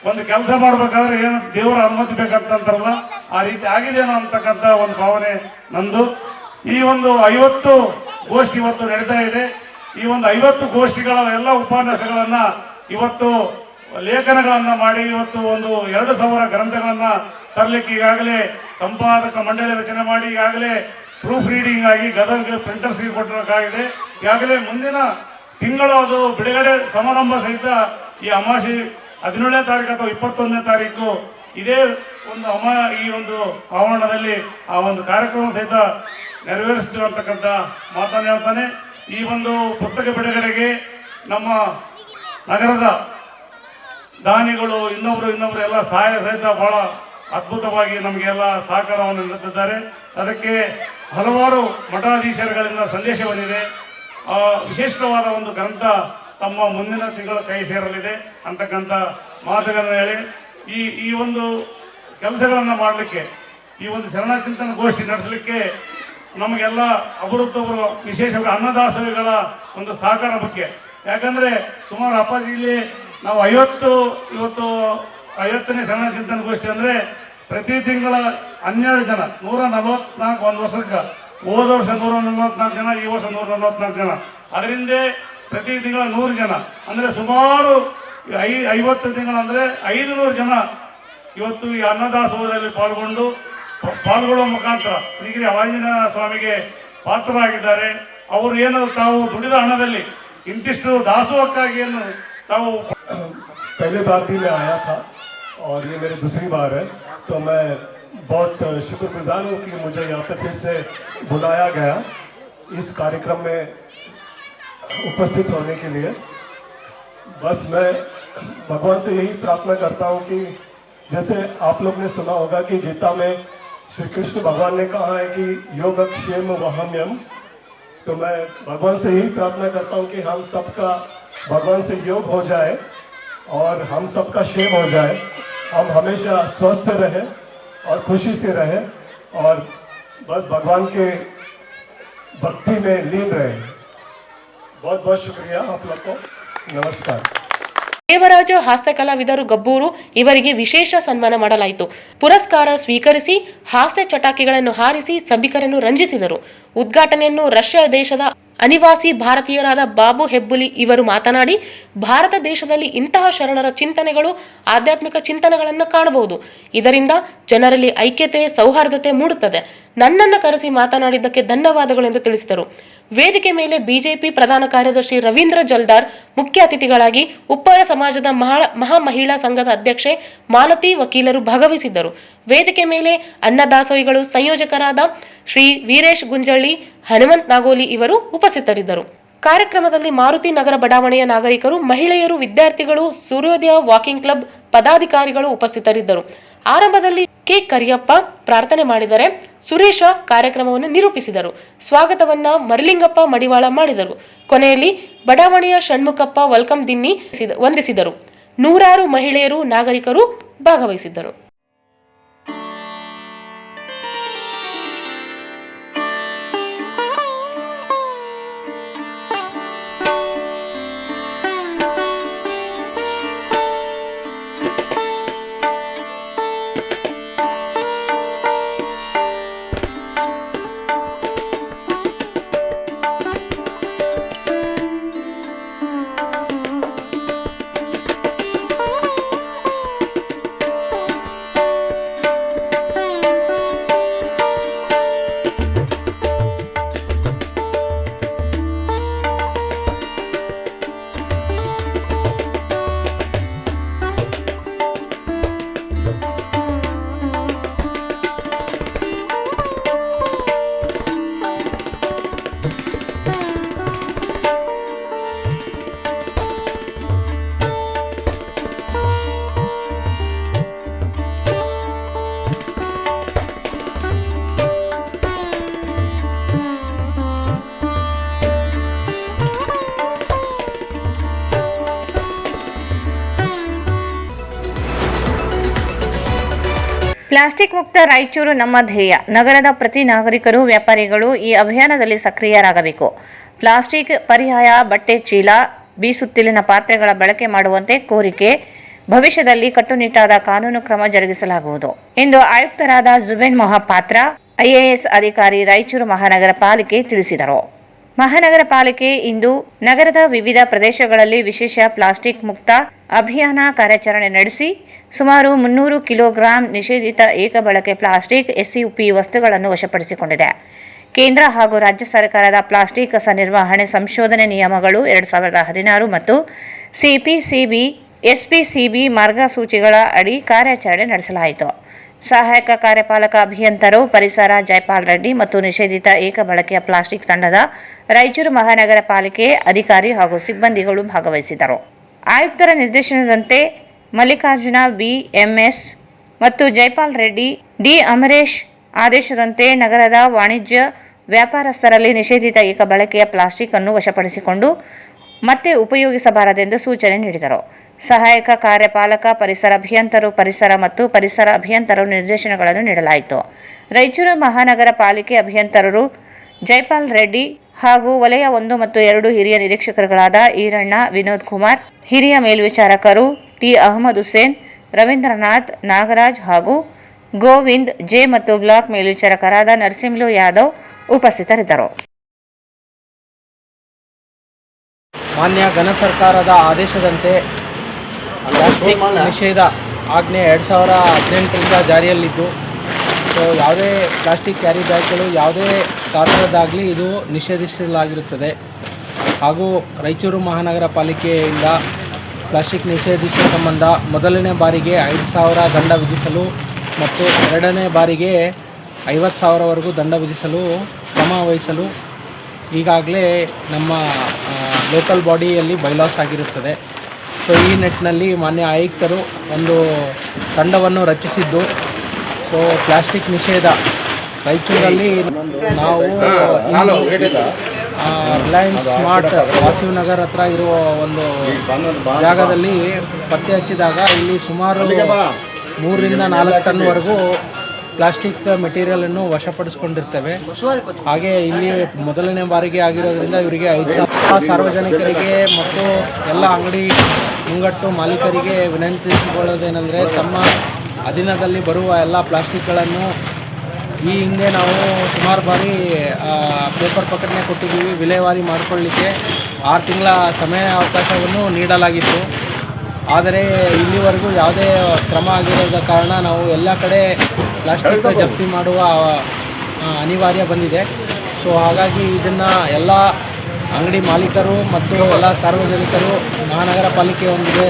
ಒಂದು ಕೆಲಸ ಮಾಡಬೇಕಾದ್ರೆ ಏನು ದೇವರ ಅನುಮತಿ ಬೇಕಂತಾರಲ್ಲ, ಆ ರೀತಿ ಆಗಿದೆಯೋ ಅಂತಕ್ಕಂಥ ಒಂದು ಭಾವನೆ ನಂದು. ಈ 50 ಗೋಷ್ಠಿ ಇವತ್ತು ನಡೀತಾ ಇದೆ. ಈ 50 ಗೋಷ್ಠಿಗಳ ಎಲ್ಲ ಉಪನ್ಯಾಸಗಳನ್ನು ಇವತ್ತು ಲೇಖನಗಳನ್ನು ಮಾಡಿ ಇವತ್ತು 2,000 ಗ್ರಂಥಗಳನ್ನು ತರಲಿಕ್ಕೆ ಈಗಾಗಲೇ ಸಂಪಾದಕ ಮಂಡಳಿ ರಚನೆ ಮಾಡಿ ಈಗಾಗಲೇ ಪ್ರೂಫ್ ರೀಡಿಂಗ್ ಆಗಿ ಗದಗ ಪ್ರಿಂಟರ್ಸ್ಗೆ ಕೊಟ್ಟಿರೋಕ್ಕಾಗಿದೆ. ಈಗಾಗಲೇ ಮುಂದಿನ ತಿಂಗಳು ಅದು ಬಿಡುಗಡೆ ಸಮಾರಂಭ ಸಹಿತ ಈ ಅಮಾವಾಸ್ಯೆ 17ನೇ ತಾರೀಕು ಅಥವಾ 21ನೇ ತಾರೀಕು ಇದೇ ಈ ಆವರಣದಲ್ಲಿ ಆ ಕಾರ್ಯಕ್ರಮ ಸಹಿತ ನೆರವೇರಿಸ್ತಿರುವಂತಕ್ಕಂಥ ಮಾತನ್ನು ಹೇಳ್ತಾನೆ. ಈ ಪುಸ್ತಕ ಬಿಡುಗಡೆಗೆ ನಮ್ಮ ನಗರದ ದಾನಿಗಳು ಇನ್ನೊಬ್ರು ಎಲ್ಲ ಸಹಾಯ ಸಹಿತ ಬಹಳ ಅದ್ಭುತವಾಗಿ ನಮಗೆಲ್ಲ ಸಹಕಾರವನ್ನು ನೀಡುತ್ತಿದ್ದಾರೆ. ಅದಕ್ಕೆ ಹಲವಾರು ಮಠಾಧೀಶರುಗಳಿಂದ ಸಂದೇಶ ಬಂದಿದೆ. ವಿಶೇಷವಾದ ಗ್ರಂಥ ತಮ್ಮ ಮುಂದಿನ ತಿಂಗಳ ಕೈ ಸೇರಲಿದೆ ಅಂತಕ್ಕಂಥ ಮಾತುಗಳನ್ನು ಹೇಳಿ ಈ ಕೆಲಸಗಳನ್ನು ಮಾಡಲಿಕ್ಕೆ ಈ ಶರಣ ಚಿಂತನ ಗೋಷ್ಠಿ ನಡೆಸಲಿಕ್ಕೆ ನಮಗೆಲ್ಲ ಅಭೂತಪೂರ್ವ ವಿಶೇಷವಾಗಿ ಅನ್ನದಾಸೋಹಿಗಳ ಸಹಕಾರ ಬಗ್ಗೆ. ಯಾಕಂದರೆ ಸುಮಾರು ಅಪ್ಪಾಜಿ ಇಲ್ಲಿ ನಾವು 50ನೇ ಶರಣ ಚಿಂತನ ಗೋಷ್ಠಿ ಅಂದರೆ ಪ್ರತಿ ತಿಂಗಳ 12 ಜನ, 144 ಒಂದು ವರ್ಷಕ್ಕೆ. ಹೋದ ವರ್ಷ 144 ಜನ, ಈ ವರ್ಷ 144 ಜನ. ಅದರಿಂದ ಪ್ರತಿ ತಿಂಗಳ 100 ಜನ ಅಂದರೆ ಸುಮಾರು 50 ತಿಂಗಳು ಅಂದರೆ 500 ಜನ ಇವತ್ತು ಈ ಅನ್ನದಾಸೋಹದಲ್ಲಿ ಪಾಲ್ಗೊಳ್ಳುವ ಮುಖಾಂತರ ಶ್ರೀಗಿರಿ ಅಭಯಾಂಜನೇಯ ಸ್ವಾಮಿಗೆ ಪಾತ್ರರಾಗಿದ್ದಾರೆ. ಅವರು ಏನು ತಾವು ದುಡಿದ ಹಣದಲ್ಲಿ ಇಂತಿಷ್ಟು ದಾಸೋಹಕ್ಕಾಗಿ ಏನು ತಾವು पहले बार भी मैं आया था और ये मेरी दूसरी बार है, तो मैं बहुत शुक्रगुजार हूँ कि मुझे यहाँ पे फिर से बुलाया गया इस कार्यक्रम में उपस्थित होने के लिए. बस मैं भगवान से यही प्रार्थना करता हूँ कि जैसे आप लोग ने सुना होगा कि गीता में श्री कृष्ण भगवान ने कहा है कि योगक्षेम वहम्यम, तो मैं भगवान से यही प्रार्थना करता हूँ कि हम सबका भगवान से योग हो जाए और हम सबका क्षेम हो जाए, हम हमेशा स्वस्थ रहे और खुशी से रहे और बस भगवान के भक्ति में लीन रहे. बहुत बहुत शुक्रिया आप लोग को. नमस्कार. ದೇವರಾಜ ಹಾಸ್ಯ ಕಲಾವಿದರು ಗಬ್ಬೂರು ಇವರಿಗೆ ವಿಶೇಷ ಸನ್ಮಾನ ಮಾಡಲಾಯಿತು. ಪುರಸ್ಕಾರ ಸ್ವೀಕರಿಸಿ ಹಾಸ್ಯ ಚಟಾಕಿಗಳನ್ನು ಹಾರಿಸಿ ಸಭಿಕರನ್ನು ರಂಜಿಸಿದರು. ಉದ್ಘಾಟನೆಯನ್ನು ರಷ್ಯಾ ದೇಶದ ಅನಿವಾಸಿ ಭಾರತೀಯರಾದ ಬಾಬು ಹೆಬ್ಬುಲಿ ಇವರು ಮಾತನಾಡಿ, ಭಾರತ ದೇಶದಲ್ಲಿ ಇಂತಹ ಶರಣರ ಚಿಂತನೆಗಳು, ಆಧ್ಯಾತ್ಮಿಕ ಚಿಂತನೆಗಳನ್ನು ಕಾಣಬಹುದು. ಇದರಿಂದ ಜನರಲ್ಲಿ ಐಕ್ಯತೆ, ಸೌಹಾರ್ದತೆ ಮೂಡುತ್ತದೆ. ನನ್ನನ್ನು ಕರೆಸಿ ಮಾತನಾಡಿದ್ದಕ್ಕೆ ಧನ್ಯವಾದಗಳು ಎಂದು ತಿಳಿಸಿದರು. ವೇದಿಕೆ ಮೇಲೆ ಬಿಜೆಪಿ ಪ್ರಧಾನ ಕಾರ್ಯದರ್ಶಿ ರವೀಂದ್ರ ಜಲ್ದಾರ್ ಮುಖ್ಯ ಅತಿಥಿಗಳಾಗಿ ಉಪ್ಪಾರ ಸಮಾಜದ ಮಹಾ ಮಹಿಳಾ ಸಂಘದ ಅಧ್ಯಕ್ಷೆ ಮಾಲತಿ ವಕೀಲರು ಭಾಗವಹಿಸಿದ್ದರು. ವೇದಿಕೆ ಮೇಲೆ ಅನ್ನದಾಸೋಹಿಗಳು ಸಂಯೋಜಕರಾದ ಶ್ರೀ ವೀರೇಶ್ ಗುಂಜಳ್ಳಿ, ಹನುಮಂತ್ ನಾಗೋಲಿ ಇವರು ಉಪಸ್ಥಿತರಿದ್ದರು. ಕಾರ್ಯಕ್ರಮದಲ್ಲಿ ಮಾರುತಿ ನಗರ ಬಡಾವಣೆಯ ನಾಗರಿಕರು, ಮಹಿಳೆಯರು, ವಿದ್ಯಾರ್ಥಿಗಳು, ಸೂರ್ಯೋದಯ ವಾಕಿಂಗ್ ಕ್ಲಬ್ ಪದಾಧಿಕಾರಿಗಳು ಉಪಸ್ಥಿತರಿದ್ದರು. ಆರಂಭದಲ್ಲಿ ಕೆ ಕರಿಯಪ್ಪ ಪ್ರಾರ್ಥನೆ ಮಾಡಿದರೆ, ಸುರೇಶ ಕಾರ್ಯಕ್ರಮವನ್ನು ನಿರೂಪಿಸಿದರು. ಸ್ವಾಗತವನ್ನ ಮರಲಿಂಗಪ್ಪ ಮಡಿವಾಳ ಮಾಡಿದರು. ಕೊನೆಯಲ್ಲಿ ಬಡಾವಣೆಯ ಷಣ್ಮುಖಪ್ಪ ವೆಲ್ಕಮ್ ದಿನ್ನಿ ವಂದಿಸಿದರು. ನೂರಾರು ಮಹಿಳೆಯರು, ನಾಗರಿಕರು ಭಾಗವಹಿಸಿದ್ದರು. ಪ್ಲಾಸ್ಟಿಕ್ ಮುಕ್ತ ರಾಯಚೂರು ನಮ್ಮ ಧ್ಯೇಯ. ನಗರದ ಪ್ರತಿ ನಾಗರಿಕರು, ವ್ಯಾಪಾರಿಗಳು ಈ ಅಭಿಯಾನದಲ್ಲಿ ಸಕ್ರಿಯರಾಗಬೇಕು. ಪ್ಲಾಸ್ಟಿಕ್ ಪರ್ಯಾಯ ಬಟ್ಟೆ ಚೀಲ, ಬೀಸುತ್ತಿಲಿನ ಪಾತ್ರೆಗಳ ಬಳಕೆ ಮಾಡುವಂತೆ ಕೋರಿಕೆ. ಭವಿಷ್ಯದಲ್ಲಿ ಕಟ್ಟುನಿಟ್ಟಾದ ಕಾನೂನು ಕ್ರಮ ಜರುಗಿಸಲಾಗುವುದು ಎಂದು ಆಯುಕ್ತರಾದ ಜುಬೇನ್ ಮೊಹಪಾತ್ರ, ಐಎಎಸ್ ಅಧಿಕಾರಿ, ರಾಯಚೂರು ಮಹಾನಗರ ಪಾಲಿಕೆ ತಿಳಿಸಿದರು. ಮಹಾನಗರ ಪಾಲಿಕೆ ಇಂದು ನಗರದ ವಿವಿಧ ಪ್ರದೇಶಗಳಲ್ಲಿ ವಿಶೇಷ ಪ್ಲಾಸ್ಟಿಕ್ ಮುಕ್ತ ಅಭಿಯಾನ ಕಾರ್ಯಾಚರಣೆ ನಡೆಸಿ ಸುಮಾರು 300 ಕಿಲೋಗ್ರಾಂ ನಿಷೇಧಿತ ಏಕಬಳಕೆ ಪ್ಲಾಸ್ಟಿಕ್ ಎಸ್ಯುಪಿ ವಸ್ತುಗಳನ್ನು ವಶಪಡಿಸಿಕೊಂಡಿದೆ. ಕೇಂದ್ರ ಹಾಗೂ ರಾಜ್ಯ ಸರ್ಕಾರದ ಪ್ಲಾಸ್ಟಿಕ್ ಕಸ ನಿರ್ವಹಣೆ ಸಂಶೋಧನೆ ನಿಯಮಗಳು 2016 ಮತ್ತು ಸಿಪಿಸಿಬಿ ಎಸ್ಪಿಸಿಬಿ ಮಾರ್ಗಸೂಚಿಗಳ ಅಡಿ ಕಾರ್ಯಾಚರಣೆ ನಡೆಸಲಾಯಿತು. ಸಹಾಯಕ ಕಾರ್ಯಪಾಲಕ ಅಭಿಯಂತರರು ಪರಿಸರ ಜೈಪಾಲ್ ರೆಡ್ಡಿ ಮತ್ತು ನಿಷೇಧಿತ ಏಕಬಳಕೆಯ ಪ್ಲಾಸ್ಟಿಕ್ ತಂಡದ ರಾಯಚೂರು ಮಹಾನಗರ ಪಾಲಿಕೆ ಅಧಿಕಾರಿ ಹಾಗೂ ಸಿಬ್ಬಂದಿಗಳು ಭಾಗವಹಿಸಿದರು. ಆಯುಕ್ತರ ನಿರ್ದೇಶನದಂತೆ ಮಲ್ಲಿಕಾರ್ಜುನ ಬಿಎಂಎಸ್ ಮತ್ತು ಜೈಪಾಲ್ ರೆಡ್ಡಿ ಡಿ ಅಮರೇಶ್ ಆದೇಶದಂತೆ ನಗರದ ವಾಣಿಜ್ಯ ವ್ಯಾಪಾರಸ್ಥರಲ್ಲಿ ನಿಷೇಧಿತ ಏಕಬಳಕೆಯ ಪ್ಲಾಸ್ಟಿಕ್ ಅನ್ನು ವಶಪಡಿಸಿಕೊಂಡು ಮತ್ತೆ ಉಪಯೋಗಿಸಬಾರದೆಂದು ಸೂಚನೆ ನೀಡಿದರು. ಸಹಾಯಕ ಕಾರ್ಯಪಾಲಕ ಪರಿಸರ ಅಭಿಯಂತರರು ಪರಿಸರ ಅಭಿಯಂತರರು ನಿರ್ದೇಶನಗಳನ್ನು ನೀಡಲಾಯಿತು. ರಾಯಚೂರು ಮಹಾನಗರ ಪಾಲಿಕೆ ಅಭಿಯಂತರರು ಜೈಪಾಲ್ ರೆಡ್ಡಿ ಹಾಗೂ ವಲಯ 1 ಮತ್ತು 2 ಹಿರಿಯ ನಿರೀಕ್ಷಕರುಗಳಾದ ಈರಣ್ಣ, ವಿನೋದ್ ಕುಮಾರ್, ಹಿರಿಯ ಮೇಲ್ವಿಚಾರಕರು ಟಿ ಅಹಮದ್ ಹುಸೇನ್, ರವೀಂದ್ರನಾಥ್, ನಾಗರಾಜ್ ಹಾಗೂ ಗೋವಿಂದ್ ಜೆ ಮತ್ತು ಬ್ಲಾಕ್ ಮೇಲ್ವಿಚಾರಕರಾದ ನರಸಿಂಹಲು ಯಾದವ್ ಉಪಸ್ಥಿತರಿದ್ದರು. ಮಾನ್ಯ ಘನ ಸರ್ಕಾರದ ಆದೇಶದಂತೆ ಪ್ಲಾಸ್ಟಿಕ್ ನಿಷೇಧ ಆಜ್ಞೆ 2018ರಿಂದ ಜಾರಿಯಲ್ಲಿದ್ದು, ಸೊ ಯಾವುದೇ ಪ್ಲಾಸ್ಟಿಕ್ ಕ್ಯಾರಿ ಬ್ಯಾಗ್ಗಳು ಯಾವುದೇ ಕಾರಣದ್ದಾಗಲಿ ಇದು ನಿಷೇಧಿಸಲಾಗಿರುತ್ತದೆ. ಹಾಗೂ ರಾಯಚೂರು ಮಹಾನಗರ ಪಾಲಿಕೆಯಿಂದ ಪ್ಲಾಸ್ಟಿಕ್ ನಿಷೇಧಿಸುವ ಸಂಬಂಧ ಮೊದಲನೇ ಬಾರಿಗೆ 5,000 ದಂಡ ವಿಧಿಸಲು ಮತ್ತು ಎರಡನೇ ಬಾರಿಗೆ 50,000ವರೆಗೂ ದಂಡ ವಿಧಿಸಲು ಕ್ರಮ ವಹಿಸಲು ಈಗಾಗಲೇ ನಮ್ಮ ಲೋಕಲ್ ಬಾಡಿಯಲ್ಲಿ ಬೈಲಾಸ್ ಆಗಿರುತ್ತದೆ. ಸೊ ಈ ನಿಟ್ಟಿನಲ್ಲಿ ಮಾನ್ಯ ಆಯುಕ್ತರು ಒಂದು ತಂಡವನ್ನು ರಚಿಸಿದ್ದು, ಸೊ ಪ್ಲಾಸ್ಟಿಕ್ ನಿಷೇಧ ರಾಯಚೂರಲ್ಲಿ ನಾವು ರಿಲಯನ್ಸ್ ಸ್ಮಾರ್ಟ್ ವಾಸವಿ ನಗರ್ ಹತ್ರ ಇರುವ ಒಂದು ಜಾಗದಲ್ಲಿ ಪತ್ತೆ ಹಚ್ಚಿದಾಗ ಇಲ್ಲಿ ಸುಮಾರು 3ರಿಂದ 4 ಟನ್ವರೆಗೂ ಪ್ಲಾಸ್ಟಿಕ್ ಮೆಟೀರಿಯಲನ್ನು ವಶಪಡಿಸ್ಕೊಂಡಿರ್ತೇವೆ. ಹಾಗೆ ಇಲ್ಲಿ ಮೊದಲನೇ ಬಾರಿಗೆ ಆಗಿರೋದ್ರಿಂದ ಇವರಿಗೆ 5,000 ಸಾರ್ವಜನಿಕರಿಗೆ ಮತ್ತು ಎಲ್ಲ ಅಂಗಡಿ ಮುಂಗಟ್ಟು ಮಾಲೀಕರಿಗೆ ವಿನಂತಿಸಿಕೊಳ್ಳೋದೇನೆಂದರೆ, ತಮ್ಮ ಅಧೀನದಲ್ಲಿ ಬರುವ ಎಲ್ಲ ಪ್ಲಾಸ್ಟಿಕ್ಗಳನ್ನು ಈ ಹಿಂದೆ ನಾವು ಸುಮಾರು ಬಾರಿ ಪೇಪರ್ ಪ್ರಕಟಣೆ ಕೊಟ್ಟಿದ್ದೀವಿ. ವಿಲೇವಾರಿ ಮಾಡಿಕೊಳ್ಳಲಿಕ್ಕೆ 6 ತಿಂಗಳ ಸಮಯ ಅವಕಾಶವನ್ನು ನೀಡಲಾಗಿತ್ತು. ಆದರೆ ಇಲ್ಲಿವರೆಗೂ ಯಾವುದೇ ಕ್ರಮ ಆಗಿರೋದ ಕಾರಣ ನಾವು ಎಲ್ಲ ಕಡೆ ಪ್ಲಾಸ್ಟಿಕ್ ಜಪ್ತಿ ಮಾಡುವ ಅನಿವಾರ್ಯ ಬಂದಿದೆ. ಸೊ ಹಾಗಾಗಿ ಇದನ್ನು ಎಲ್ಲ ಅಂಗಡಿ ಮಾಲೀಕರು ಮತ್ತು ಎಲ್ಲ ಸಾರ್ವಜನಿಕರು ಮಹಾನಗರ ಪಾಲಿಕೆಯೊಂದಿಗೆ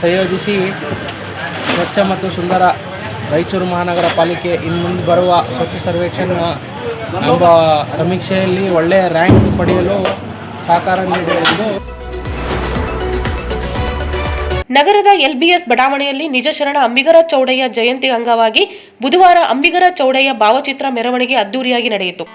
ಸಂಯೋಜಿಸಿ ಸ್ವಚ್ಛ ಮತ್ತು ಸುಂದರ ರಾಯಚೂರು ಮಹಾನಗರ ಪಾಲಿಕೆ ಇನ್ನು ಮುಂದೆ ಬರುವ ಸ್ವಚ್ಛ ಸರ್ವೇಕ್ಷಣ್ ಎಂಬ ಸಮೀಕ್ಷೆಯಲ್ಲಿ ಒಳ್ಳೆಯ ರ್ಯಾಂಕ್ ಪಡೆಯಲು ಸಹಕಾರ ನೀಡುವುದು. ನಗರದ ಎಲ್ಬಿಎಸ್ ಬಡಾವಣೆಯಲ್ಲಿ ನಿಜ ಶರಣ ಅಂಬಿಗರ ಚೌಡಯ್ಯ ಜಯಂತಿ ಅಂಗವಾಗಿ ಬುಧವಾರ ಅಂಬಿಗರ ಚೌಡಯ್ಯ ಭಾವಚಿತ್ರ ಮೆರವಣಿಗೆ ಅದ್ದೂರಿಯಾಗಿ ನಡೆಯಿತು.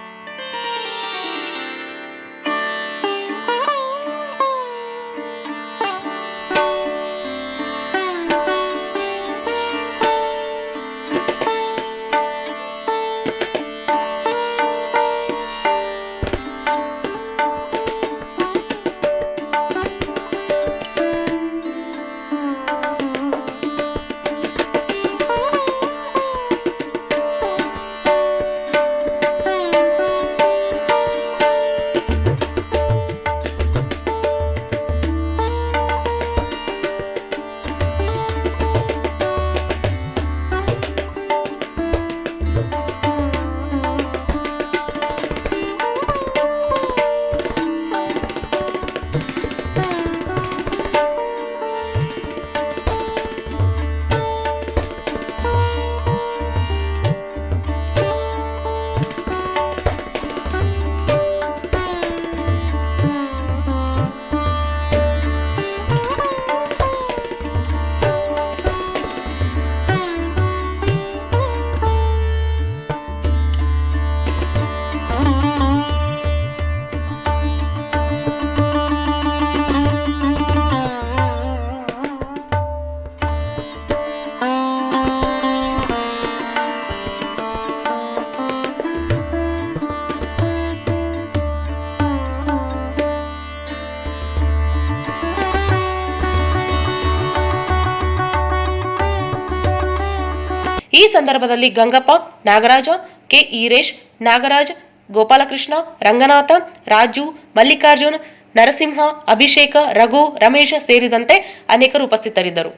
ಈ ಸಂದರ್ಭದಲ್ಲಿ ಗಂಗಪ್ಪ, ನಾಗರಾಜ, ಕೆ ಈರೇಶ್, ನಾಗರಾಜ್, ಗೋಪಾಲಕೃಷ್ಣ, ರಂಗನಾಥ, ರಾಜು, ಮಲ್ಲಿಕಾರ್ಜುನ್, ನರಸಿಂಹ, ಅಭಿಷೇಕ, ರಘು, ರಮೇಶ ಸೇರಿದಂತೆ ಅನೇಕರು ಉಪಸ್ಥಿತರಿದ್ದರು.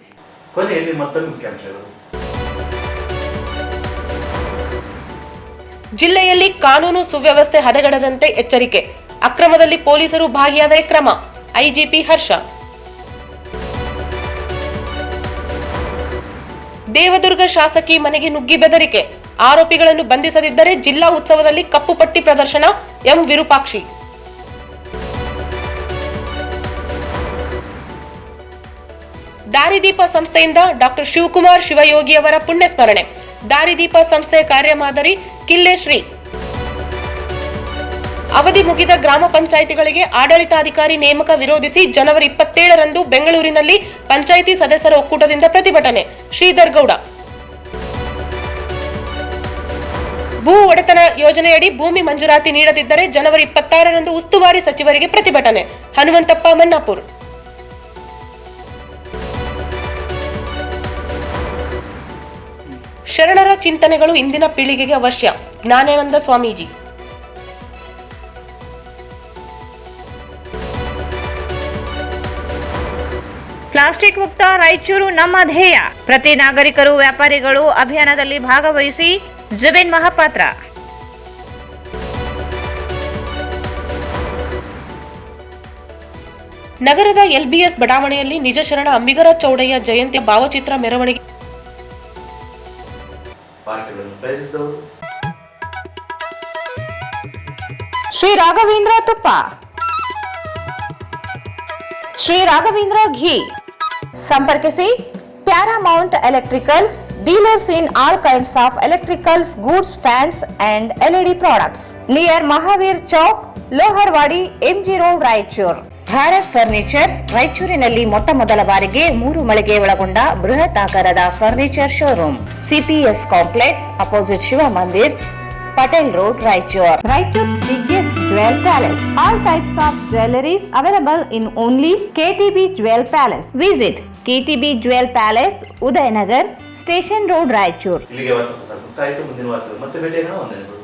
ಕೊನೆಯಲ್ಲಿ ಮತ್ತೊಂದು ಮುಖ್ಯಾಂಶಗಳು. ಜಿಲ್ಲೆಯಲ್ಲಿ ಕಾನೂನು ಸುವ್ಯವಸ್ಥೆ ಹದಗೆಡದಂತೆ ಎಚ್ಚರಿಕೆ. ಅಕ್ರಮದಲ್ಲಿ ಪೊಲೀಸರು ಭಾಗಿಯಾದರೆ ಕ್ರಮ. ಐಜಿಪಿ ಹರ್ಷ. ದೇವದುರ್ಗ ಶಾಸಕಿ ಮನೆಗೆ ನುಗ್ಗಿ ಬೆದರಿಕೆ. ಆರೋಪಿಗಳನ್ನು ಬಂಧಿಸದಿದ್ದರೆ ಜಿಲ್ಲಾ ಉತ್ಸವದಲ್ಲಿ ಕಪ್ಪು ಪಟ್ಟಿ ಪ್ರದರ್ಶನ. ಎಂ ವಿರೂಪಾಕ್ಷಿ. ದಾರಿದೀಪ ಸಂಸ್ಥೆಯಿಂದ ಡಾಕ್ಟರ್ ಶಿವಕುಮಾರ್ ಶಿವಯೋಗಿ ಅವರ ಪುಣ್ಯಸ್ಮರಣೆ. ದಾರಿದೀಪ ಸಂಸ್ಥೆ ಕಾರ್ಯಮಾದರಿ ಕಿಲ್ಲೇಶ್ರೀ. ಅವಧಿ ಮುಗಿದ ಗ್ರಾಮ ಪಂಚಾಯಿತಿಗಳಿಗೆ ಆಡಳಿತಾಧಿಕಾರಿ ನೇಮಕ ವಿರೋಧಿಸಿ ಜನವರಿ 27ರಂದು ಬೆಂಗಳೂರಿನಲ್ಲಿ ಪಂಚಾಯಿತಿ ಸದಸ್ಯರ ಒಕ್ಕೂಟದಿಂದ ಪ್ರತಿಭಟನೆ. ಶ್ರೀಧರ್ ಗೌಡ. ಭೂ ಒಡೆತನ ಯೋಜನೆಯಡಿ ಭೂಮಿ ಮಂಜೂರಾತಿ ನೀಡದಿದ್ದರೆ ಜನವರಿ 26ರಂದು ಉಸ್ತುವಾರಿ ಸಚಿವರಿಗೆ ಪ್ರತಿಭಟನೆ. ಹನುಮಂತಪ್ಪ ಮನ್ನಾಪುರ್. ಶರಣರ ಚಿಂತನೆಗಳು ಇಂದಿನ ಪೀಳಿಗೆಗೆ ಅವಶ್ಯ. ಜ್ಞಾನಾನಂದ ಸ್ವಾಮೀಜಿ. ಪ್ಲಾಸ್ಟಿಕ್ ಮುಕ್ತ ರಾಯಚೂರು ನಮ್ಮ ಧ್ಯೇಯ. ಪ್ರತಿ ನಾಗರಿಕರು, ವ್ಯಾಪಾರಿಗಳು ಅಭಿಯಾನದಲ್ಲಿ ಭಾಗವಹಿಸಿ. ಜುಬಿನ್ ಮಹಾಪಾತ್ರ. ನಗರದ ಎಲ್ಬಿಎಸ್ ಬಡಾವಣೆಯಲ್ಲಿ ನಿಜ ಶರಣ ಅಂಬಿಗರ ಚೌಡಯ್ಯ ಜಯಂತಿ ಭಾವಚಿತ್ರ ಮೆರವಣಿಗೆ. ಶ್ರೀ ರಾಘವೇಂದ್ರ ತುಪ್ಪ, ಶ್ರೀ ರಾಘವೇಂದ್ರ ಘೀ. ಸಂಪರ್ಕಿಸಿ Paramount electricals, dealers in all kinds of electricals, goods, fans and LED products. Near Mahavir Chowk, Loharwadi, MG road, Raichur. Bharat furnitures ರಾಯಚೂರಿನಲ್ಲಿ ಮೊಟ್ಟ ಮೊದಲ ಬಾರಿಗೆ 3 ಮಳಿಗೆ ಒಳಗೊಂಡ ಬೃಹತ್ ಆಕಾರದ furniture showroom. CPS complex opposite Shiva Mandir, Patel Road, Raichur. Raichur's biggest jewel palace. All types of jewelries available in only KTB Jewel Palace. Visit KTB Jewel Palace, Udayanagar, Station Road, Raichur. ಇಲ್ಲಿಗೆ ವಾರ್ತಾ ಪ್ರಸಾರ ಮುಕ್ತಾಯಿತು. ಮುಂದಿನ ವಾರ್ತೆ ಮತ್ತೆ ಭೇಟಿಯಾಗೋಣ. ವಂದನೆಗಳು.